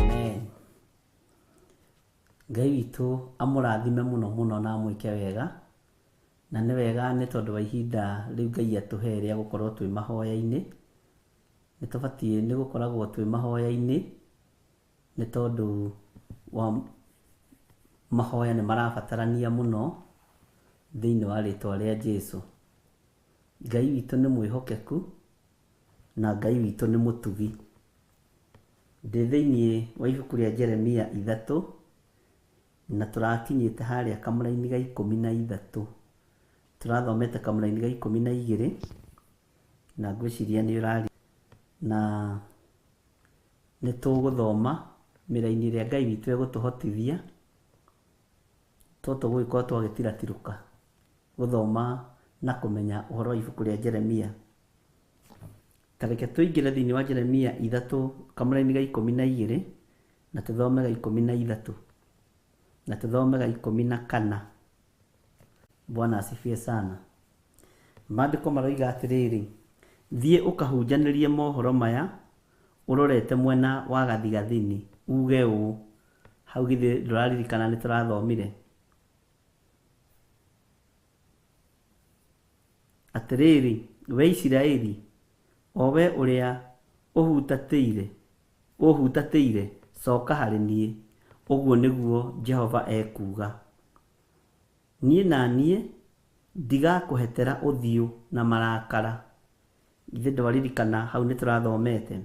Amen. Ngai witũ amũrathime mũno mũno na amwĩke wega, na nĩ wega nĩ tondũ wa ihinda rĩu Ngai atũhe rĩa gũkorwo twĩ mahoya-inĩ. Nĩ tũbatiĩ nĩ gũkoragwo twĩ mahoya-inĩ nĩ tondũ wa mahoya nĩ marabatarania mũno thĩinĩ wa rĩtwa rĩa Jesũ. Ngai witũ nĩ mwĩhokeku na Ngai witũ nĩ mũtugi. Ndĩ thĩinĩ wa ibuku rĩa Jeremia 3 na tũrakinyĩte harĩa kamũra-inĩ ga 13. Tũrathomete kamũra-inĩ ga 12 na ngwĩciria nĩ ũrari na nĩ tũgũthoma mĩra-inĩ ĩrĩa Ngai witũ egũtũhotithia tũgũgĩkorwo twagĩtiratirũka gũthoma na kũmenya ũhoro wa ibuku rĩa Jeremia. Tareke tũingĩre thĩinĩ wa Jeremia 3 kamũra-inĩ ga 12 na tũthome ga 13 na tũthome ga 14. Bwana asifiwe sana. Maandĩko maroiga atĩrĩrĩ, thiĩ ũkahunjanĩrie mohoro maya ũrorete mwena wa gathigathini uge ũũ. Hau githĩ ndũraririkana nĩ tũrathomire atĩrĩrĩ, we Isiraeli, o we ũrĩa ũhutatĩire coka harĩ niĩ, ũguo nĩguo Jehova ekuuga. Niĩ na niĩ ndigakũhetera ũthiũ na marakara. Githĩ ndwaririkana hau nĩ tũrathomete,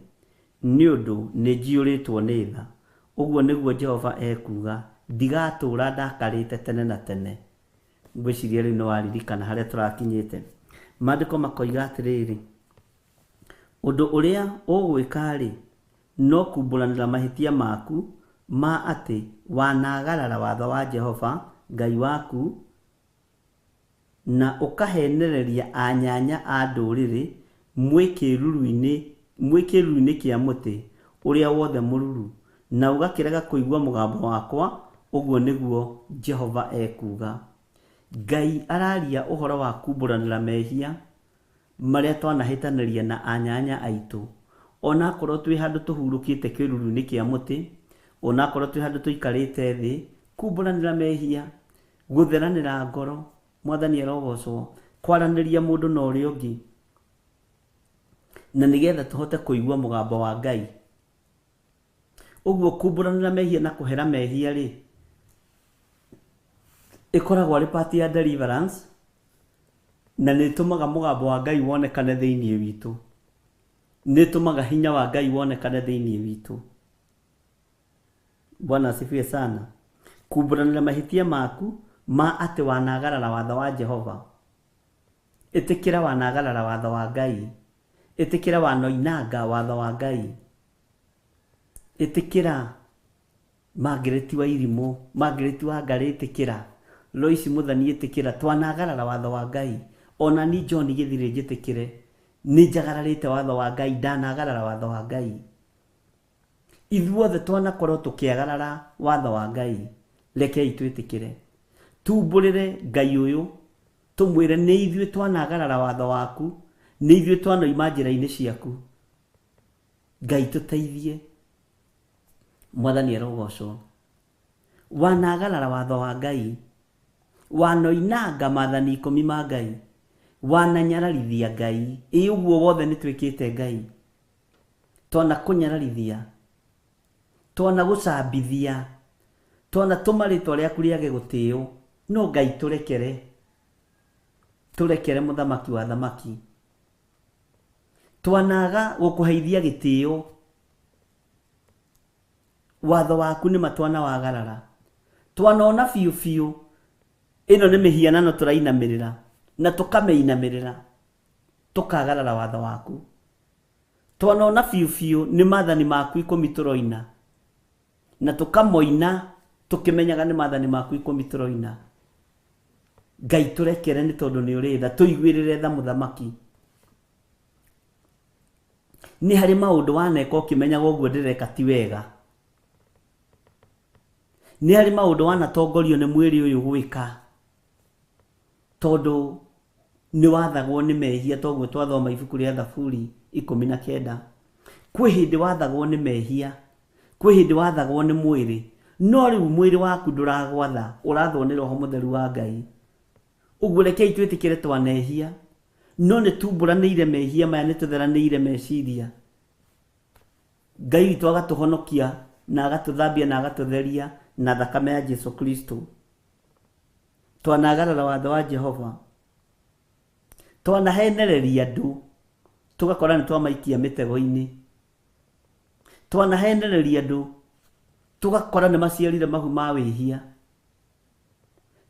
nĩ ũndũ nĩ njiyũrĩtwo nĩ tha, ũguo nĩguo Jehova ekuuga, ndigatũũra ndakarĩte tene na tene. Ngwĩciria rĩu nĩ waririkana harĩa tũrakinyĩte. Maandĩko makoiga atĩrĩrĩ, ũndũ ũrĩa ũgwĩka-rĩ no kumbũranĩra mahĩtia maku ma atĩ wanagarara watho wa Jehova Ngai waku na ũkahenereria anyanya a ndũrĩrĩ mwĩkĩruru-inĩ kĩa mũtĩ ũrĩa wothe mũruru, na ũgakĩrega kũigua mũgambo wakwa, ũguo nĩguo Jehova ekuuga. Ngai araria ũhoro wa kumbũranĩra mehia marĩa twanahĩtanĩria na anyanya aitũ, ona akorwo twĩ handũ tũhurũkĩte kĩruru-inĩ kĩa mũtĩ, ona akorwo twĩ handũ tũikarĩte thĩ, kumbũranĩra mehia, gũtheranĩra ngoro, Mwathani arogocwo, kwaranĩria mũndũ na ũrĩa ũngĩ, na nĩgetha tũhote kũigua mũgambo wa Ngai. Ũguo kumbũranĩra mehia na kũhera mehia-rĩ, ĩkoragwo arĩ part ya deliverance, na nĩ ĩtũmaga mũgambo wa Ngai wonekane thĩinĩ witũ. Nĩ ĩtũmaga hinya wa Ngai wonekane thĩinĩ witũ. Bwana asifiwe sana. Kumbũranĩra mahĩtia maku ma atĩ wanagarara watho wa Jehova. Ĩtĩkĩra wanagarara watho wa Ngai. Ĩtĩkĩra wanoinanga watho wa Ngai. Ĩtĩkĩra Margaret wa Irimũ, Margaret wa Ngarĩtĩkĩra, Lois Mũthani ĩtĩkĩra, twanagarara watho wa Ngai. Ona ni John Gĩthirĩ njĩtĩkĩre, nĩ njagararĩte watho wa Ngai, ndanagarara watho wa Ngai. Ithuothe twanakorwo tũkĩagarara watho wa Ngai, rekei twĩtĩkĩre. Tumbũrĩre Ngai ũyũ, tũmwĩre nĩ ithuĩ twanagarara watho waku, nĩ ithuĩ twanoima njĩra-inĩ ciaku. Ngai tũteithie. Mwathani arogocwo. Wanagarara watho wa Ngai, wanoinanga maathani 10 ma Ngai, wananyararithia Ngai. Ũguo wothe nĩ twĩkĩte Ngai. Twana kũnyararithia, twana gũcambithia, twana tũmarĩtwa rĩaku rĩage gũtĩo. No Ngai tũrekere, tũrekere mũthamaki wa thamaki. Twanaga gũkũheithia gĩtĩo, watho waku nĩ matwana wagarara. Twanona biũ biũ, ĩno nĩ mĩhianano tũrainamĩrĩra, na tũkamĩinamĩrĩra, tũkagarara watho waku. Twanona biũ biũ nĩ maathani maku 10 tũroina, na tũkamoina tũkĩmenyaga nĩ maathani maku 10 tũroina. Ngai tũrekere nĩ tondũ nĩ ũrĩ tha, tũiguĩrĩre tha mũthamaki. Nĩ harĩ maũndũ waneka ũkĩmenyaga ũguo ndĩreka ti wega. Nĩ harĩ maũndũ wanatongorio nĩ mwĩrĩ ũyũ gwĩka, tondũ nĩ wathagwo nĩ mehia. Toguo twathoma ibuku rĩa Thaburi 19. Kwĩ hĩndĩ wathagwo nĩ mehia, kwĩ hĩndĩ wathagwo nĩ mwĩrĩ, no rĩu mwĩrĩ waku ndũragwatha, ũrathwo nĩ Roho Mũtheru wa Ngai. Ũguo rekei twĩtĩkĩre twanehia, no nĩ tumbũranĩire mehia maya, nĩ tũtheranĩire meciria. Ngai witũ agatũhonokia na agatũthambia na agatũtheria na thakame ya Jesu Kristo. Twanagarara watho wa Jehova, twanahenereria andũ, tũgakora nĩ twamaikia mĩtego-inĩ. Twanahenereria andũ, tũgakora nĩ maciarire mahu ma wĩhia.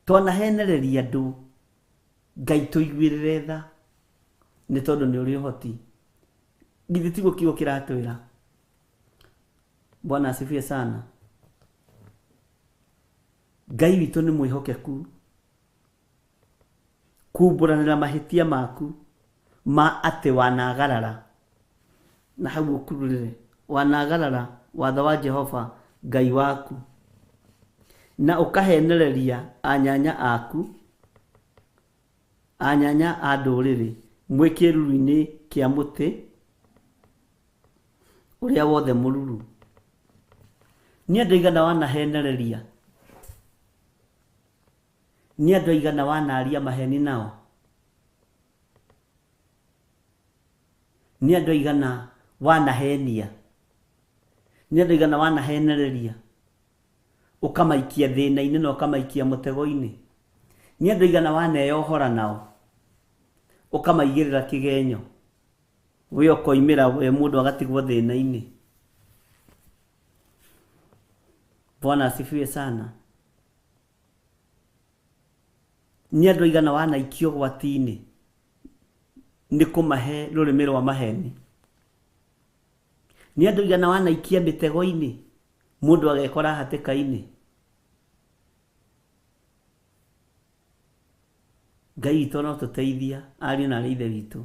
Twanahenereria andũ, Ngai tũiguĩrĩre tha, nĩ tondũ nĩ ũrĩ ũhoti. Githĩ tiguo kiugo kĩratwĩra? Bwana asifiwe sana. Ngai witũ nĩ mwĩhokeku kumbũranĩra mahĩtia maku ma atĩ wanagarara. Na hau ũkururĩre, wanagarara watho wa Jehova Ngai waku, na ũkahenereria anyanya aku, anyanya a ndũrĩrĩ, mwĩ kĩruru-inĩ kĩa mũtĩ ũrĩa wothe mũruru. Nĩ andũ aigana wanahenereria? Nĩ andũ aigana wanaria maheni nao? Nĩ andũ aigana wanahenia? Nĩ andũ aigana wanahenereria ũkamaikia thĩna-inĩ na ũkamaikia mũtego-inĩ? Nĩ andũ aigana waneyohora nao ũkamaigĩrĩra kĩgenyo, we ũkoimĩra we mũndũ agatigwo thĩna-inĩ? Bwana asifiwe sana. Nĩ andũ aigana wanaikio gwati-inĩ nĩ kũmahe rũrĩmĩ rwa maheni? Nĩ andũ aigana wanaikia mĩtego-inĩ mũndũ agekora hatĩka-inĩ? Ngai witũ no tũteithia, ariũ na ithe witũ,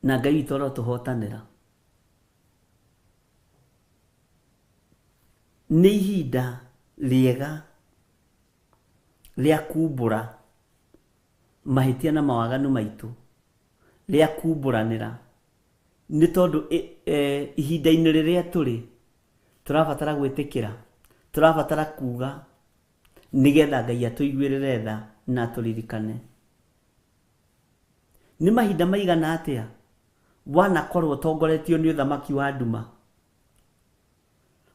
na Ngai witũ no tũhotanĩra. Nĩ ihinda rĩega rĩa kumbũra mahĩtia na mawaganu maitũ, rĩa kumbũranĩra, nĩ tondũ ihinda-inĩ rĩrĩa tũrĩ tũrabatara gwĩtĩkĩra, tũrabatara kuga nĩgetha Ngai atũiguĩrĩre tha na atũririkane. Nĩ mahinda maigana atĩa wanakorwo ũtongoretio nĩ ũthamaki wa nduma,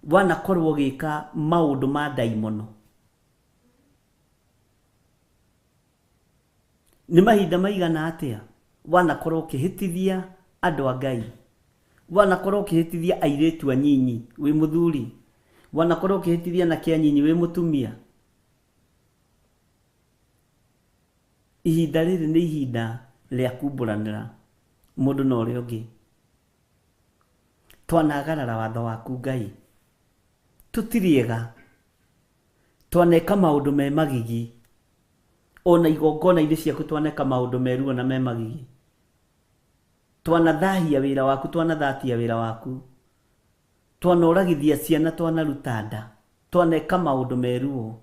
wanakorwo ũgĩka maũndũ ma ndaimono? Nĩ mahinda maigana atĩa wanakorwo ũkĩhĩtithia andũ a Ngai, wanakorwo ũkĩhĩtithia airĩtu anyinyi wĩ mũthuri, wanakorwo ũkĩhĩtithia anake anyinyi wĩ mũtumia? Ihinda rĩrĩ nĩ ihinda rĩa kumbũranĩra mũndũ na ũrĩa ũngĩ. Twanagarara watho waku Ngai, tutiriega twaneka maundu me magigi ona igongona ile ciaku twaneka maundu meru na me magigi twanathahia wira waku twanathatia wira waku twanoragithia ciana twanaruta nda twaneka maundu meru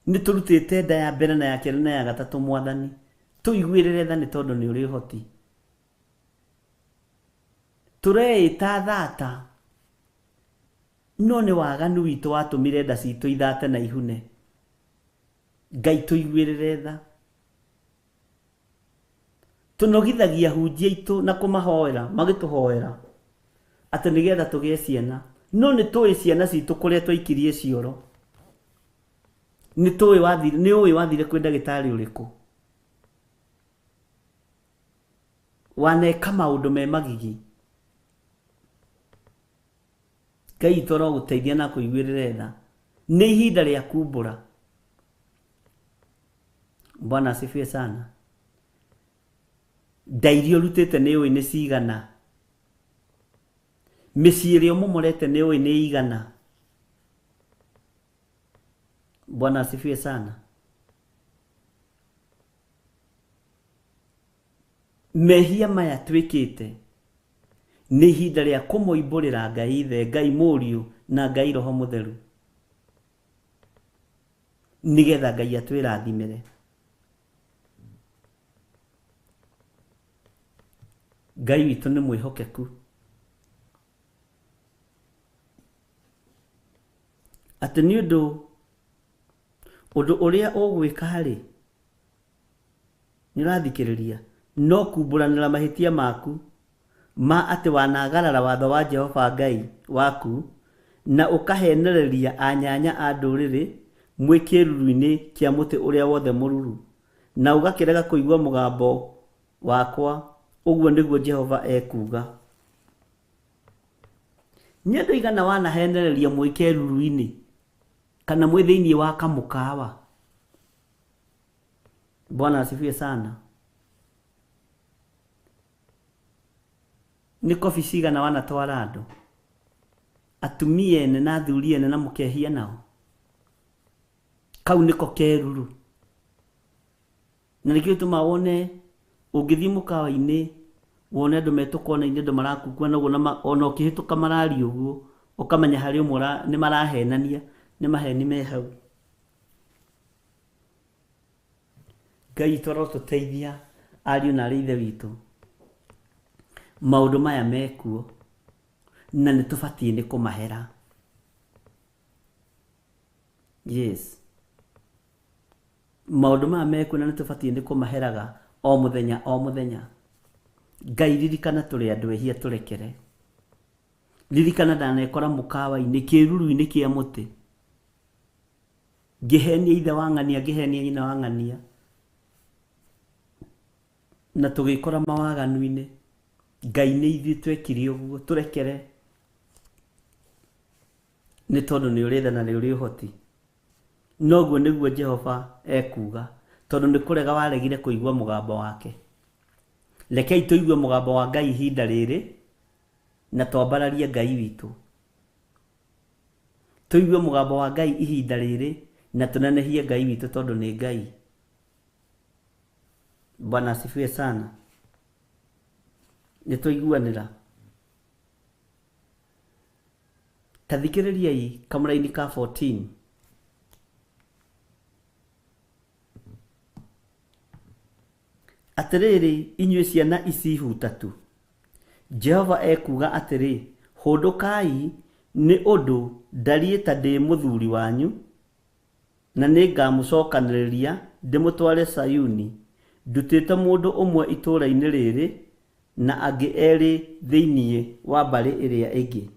ni turutite nda ya mbere na ya keri na ya gatatu mwathani tuiguirire tha ni tondu ni uri hoti tureita thata no ni waganu witu watumire nda citu ithate na ihune Ngai tuiguirire tha tunogithagia hunjia itu na kumahoera magituhoera ati nigetha tugie ciana no ni tuwi ciana citu kuria twaikirie cioro ni uwi wathire kwi ndagitari uriku waneka maundu me magigi Ngai toro guteithia na kuiguirire tha ni ihinda ria kumbura Bwana asifiwe sana Ndairio rutite ni uwi ni cigana miciri omomorete ni uwi ni igana Bwana asifiwe sana mehia maya twikite ni ihinda ria kumoimburira Ngai ithe Ngai Muriu na Ngai Roho Mutheru nigetha Ngai atwirathimire Ngai witu ni mwihokeku ati ni undu uria ugwika hari nirathikiriria no kumburanira mahitia maku ma ati wanagarara watho wa Jehova Ngai waku na ukahenereria anyanya a nduriri mwikiruru-ini kia muti uria wothe mururu na ugakirega kuigua mugambo wakwa uguo niguo Jehova ekuga nyendu igana wanahenereria mwikiruru-ini kana mwi thiini wa kamukawa Bwana asifiwe sana ni kofi cigana wanatwara andu atumia ene na athuri ene na mukehia nao kau niko keruru na nikio tumawone ungithii mukawa-ini wone andu metukona-ini andu marakukua naguo na ona ukihituka marari uguo ukamenya hari umwe ni marahenania ni maheni me hau Ngai toro tuteithia ariu na ithe witu maundu maya mekuo na nitubatie ni kumahera yes maundu maya mekuo na nitubatie ni kumaheraga o muthenya Ngai ririkana turi andu ehia turekere ririkana ndanekora mukawa-ini kiruru-ini kia muti ngihenia ithe wang'ania ngihenia nyina wang'ania na tugikora mawaganu-ini Ngai ni ithuĩ twekire uguo turekere ni tondu ni uri tha na ni uri uhoti noguo niguo Jehova ekuga tondu ni kurega waregire kuigua mugambo wake rekei tuigue mugambo wa Ngai ihinda riri na twambararie Ngai witu tuigue mugambo wa Ngai ihinda riri na tunanehie Ngai witu tondu ni Ngai Bwana asifiwe sana nituiguanira tathikiririai kamuraini ka 14 atiriri inyue ciana ici hutatu Jehova ekuga atiri hundukai ni undu ndariita ndi muthuri wanyu na ningamucokaniriria ndimutware Sayuni ndutite mundu umwe itura-ini riri na angi eri thiini wa mbari iria ingi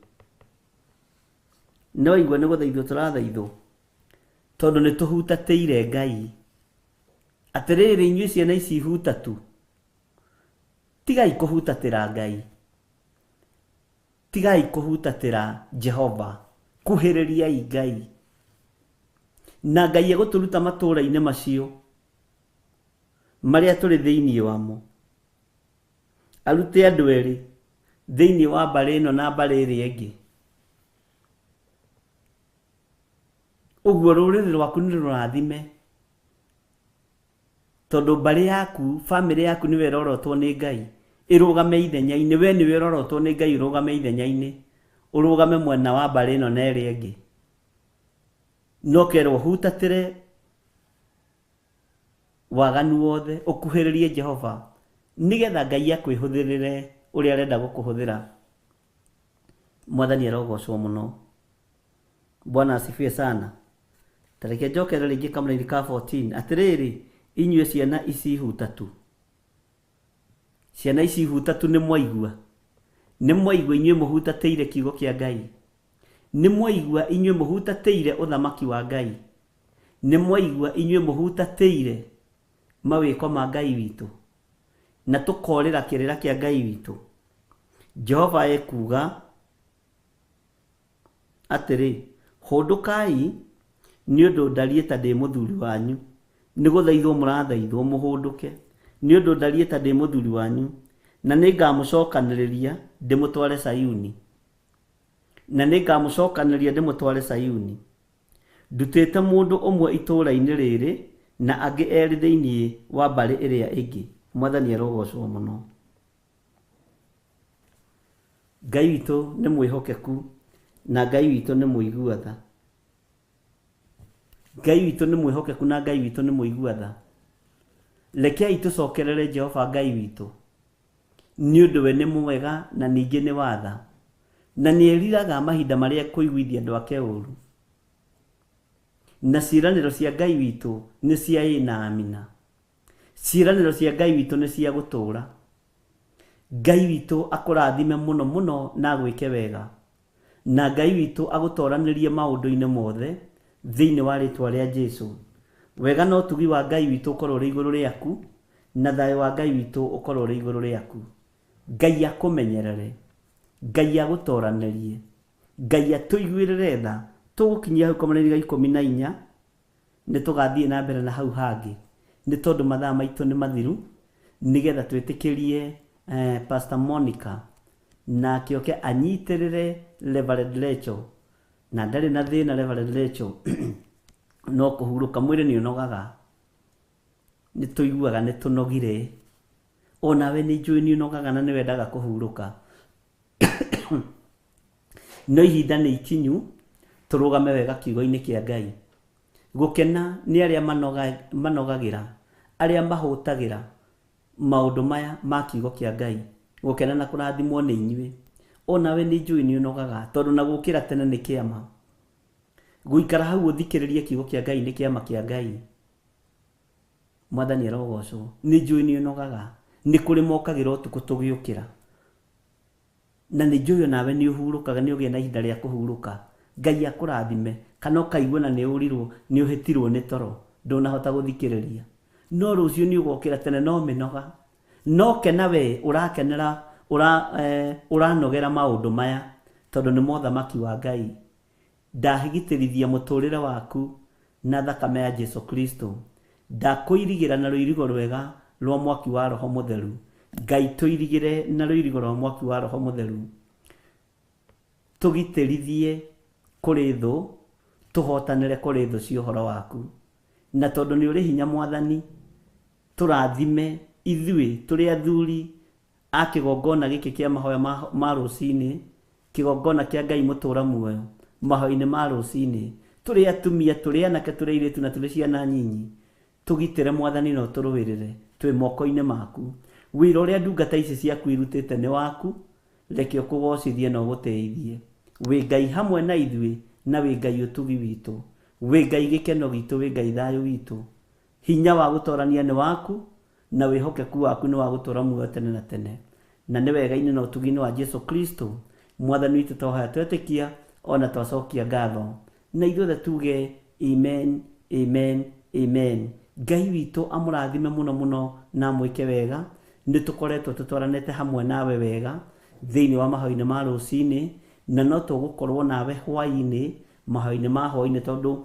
no igua ni guthaithwo turathaithwo tondu ni tuhutateire Ngai atiriri inyue ciana ici hutatu tigai kuhutatira Ngai tigai kuhutatira Jehova kuhiririai Ngai na Ngai eguturuta matura-ini macio maria turi thiini wamo arute andu eri thĩinĩ wa mbarĩ ĩno na mbarĩ ĩrĩa ĩngĩ. Ũguo rũrĩrĩ rwaku nĩ rũrathime, tondũ mbarĩ yaku, bamĩrĩ yaku nĩwe ĩrorotwo nĩ Ngai ĩrũgame ithenya-inĩ. We nĩwe ĩrorotwo nĩ Ngai ũrũgame ithenya-inĩ, ũrũgame mwena wa mbarĩ ĩno na ĩrĩa ĩngĩ. No kerwo hutatĩre waganu wothe, ũkuhĩrĩrie Jehova, nĩgetha Ngai akwĩhũthĩrĩre ũrĩa arenda gũkũhũthĩra. Mwathani arogocwo mũno. Bwana asifiwe sana. Tareke njokere rĩngĩ kamũra-inĩ ka 14. Atĩrĩrĩ, inyuĩ ciana ici hutatu. Ciana ici hutatu nĩ mwaigua. Nĩ mwaigua inyuĩ mũhutatĩire kiugo kĩa Ngai. Nĩ mwaigua inyuĩ mũhutatĩire ũthamaki wa Ngai. Nĩ mwaigua inyuĩ mũhutatĩire mawĩko ma Ngai witũ. Na tũkorĩra kĩrĩra kĩa Ngai witũ. Jehova ekuga atĩrĩ, hũndũkai nĩ ũndũ ndariĩ ta ndĩ mũthuri wanyu. Nĩ gũthaithwo mũrathaithwo mũhũndũke, nĩ ũndũ ndariĩ ta ndĩ mũthuri wanyu. Na nĩ ngamũcokanĩrĩria ndĩmũtware Sayuni. Na nĩ ngamũcokanĩrĩria ndĩmũtware Sayuni. Ndutĩte mũndũ ũmwe itũũra-inĩ rĩrĩ na angĩ erĩ thĩinĩ wa mbarĩ ĩrĩa ĩngĩ. Mwathani arogocwo mũno. Ngai witũ nĩ mwĩhokeku na Ngai witũ nĩ mũigua tha. Ngai witũ nĩ mwĩhokeku na Ngai witũ nĩ mũigua tha. Rekei tũcokerere Jehova Ngai witũ, nĩ ũndũ we nĩ mwega na ningĩ nĩ wa tha, na nĩ eriraga mahinda marĩa kũiguithia andũ ake ũũru. Na ciĩranĩro cia Ngai witũ nĩ cia ĩ na amina. Ciĩranĩro cia Ngai witũ nĩ cia gũtũũra. Ngai witũ akũrathime mũno mũno na agwĩke wega, na Ngai witũ agũtoranĩrie maũndũ-inĩ mothe thĩinĩ wa rĩtwa rĩa Jesũ. Wega na ũtugi wa Ngai witũ ũkorwo ũrĩ igũrũ rĩaku, na thayũ wa Ngai witũ ũkorwo ũrĩ igũrũ rĩaku. Ngai akũmenyerere, Ngai agũtoranĩrie, Ngai atũiguĩrĩre tha. Tũgũkinyia hau kamũra-inĩ ga 14 nĩ tũgathiĩ na mbere na hau hangĩ, nĩ tondũ mathaa maitũ nĩ mathiru, nĩgetha twĩtĩkĩrie Pastor Monica na kĩoke anyitĩrĩre Reverend Rachel. Na ndarĩ na thĩna Reverend Rachel, no kũhurũka mwĩrĩ nĩ ũnogaga. Nĩ tũiguaga nĩ tũnogire. Onawe nĩ njũĩ nĩ ũnogaga na nĩ wendaga kũhurũka. No ihinda nĩ ikinyu, tũrũgame wega kiugo-inĩ kĩa Ngai. Gũkena nĩ arĩa manogagĩra, arĩa mahũtagĩra maũndũ maya ma kiugo kĩa Ngai. Gũkena na kũrathimwo nĩ inyuĩ. Onawe nĩ njũĩ nĩ ũnogaga, tondũ na gũkĩra tene nĩ kĩama. Gũikara hau ũthikĩrĩrie kiugo kĩa Ngai nĩ kĩama kĩa Ngai. Mwathani arogocwo. Nĩ njũĩ nĩ ũnogaga, nĩ kũrĩ mokagĩra ũtukũ tũgĩũkĩra. Na nĩ njũĩ nawe nĩ ũhurũkaga, nĩ ũgĩe na ihinda rĩa kũhurũka. Ngai akũrathime. Kana ũkaigua na nĩ ũrirwo, nĩ ũhĩtirwo nĩ toro, ndũnahota gũthikĩrĩria. No rũciũ nĩ ũgokĩra tene, no mĩnoga. No kena we ũrakenera, ũranogera maũndũ maya, tondũ nĩ mothamaki wa Ngai. Ndahigitĩrithia mũtũrĩre waku na thakame ya Jesu Kristo. Ndakũirigĩra na rũirigo rwega rwa mwaki wa Roho Mũtheru. Ngai tũirigĩre na rũirigo rwa mwaki wa Roho Mũtheru. Tũgitĩrithie kũrĩ thũ, tũhotanĩre kũrĩ thũ cia ũhoro waku. Na tondũ nĩ ũrĩ hinya Mwathani, tũrathime ithuĩ tũrĩ athuri a kĩgongona gĩkĩ kĩa mahoya ma rũcinĩ, kĩgongona kĩa Ngai mũtũra muoyo, mahoya-inĩ ma rũcinĩ. Tũrĩ atumia, tũrĩ anake, tũrĩ airĩtu na tũrĩ ciana nyinyi. Tũgitĩre Mwathani na ũtũrũĩrĩre, twĩ moko-inĩ maku. Wĩra ũrĩa ndungata ici ciaku irutĩte nĩ waku, reke ũkũgocithie na ũgũteithie. Wĩ Ngai hamwe na ithuĩ, na wĩ Ngai ũtugi witũ, wĩ Ngai gĩkeno gitũ, wĩ Ngai thayũ witũ. Hinya wa gũtorania nĩ waku, na wĩhokeku waku nĩ wa gũtũra muoyo tene na tene. Na nĩ wega-inĩ na ũtugi-inĩ wa Jesu Kristo, Mwathani witũ twahoya twetĩkia, ona twacokia ngatho. Na ithuothe tuge amen, amen, amen. Ngai witũ amũrathime mũno mũno na mwĩke wega. Nĩ tũkoretwo tũtwaranĩte hamwe nawe wega thĩinĩ wa mahoya-inĩ ma rũcinĩ, na no tũgũkorwo nawe hwaĩ-inĩ, mahoya-inĩ ma hwaĩ-inĩ, tondũ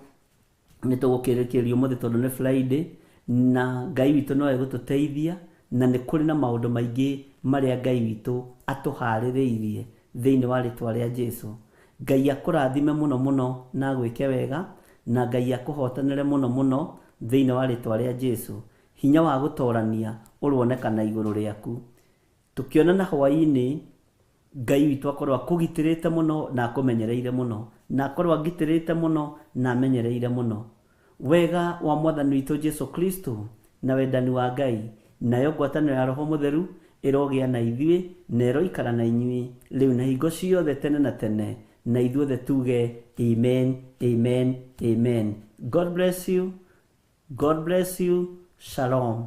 nĩ tũgũkĩrĩkĩrio mũthĩ, tondũ nĩ Friday, na Ngai witũ no egũtũteithia na nĩ kũrĩ na maũndũ maingĩ marĩa Ngai witũ atũharĩrĩirie thĩinĩ wa rĩtwa rĩa Jesũ. Ngai akũrathime mũno mũno na gwĩke wega, na Ngai akũhotanĩre mũno mũno thĩinĩ wa rĩtwa rĩa Jesũ. Hinya wa gũtorania ũronekana igũrũ rĩaku. Tũkĩonana hwaĩ-inĩ, Ngai witũ akorwo akũgitĩrĩte mũno na akũmenyereire mũno, na akorwo agitĩrĩte mũno na amenyereire mũno. Wega wa Mwathani witũ Jesũ Kristo na wendani wa Ngai nayo ngwatanĩro ya Roho Mũtheru ĩrogĩa na ithuĩ na ĩroikara na inyuĩ rĩu na hingo ciothe tene na tene, na ithuothe tuge amen, amen, amen. God bless you. God bless you. Shalom.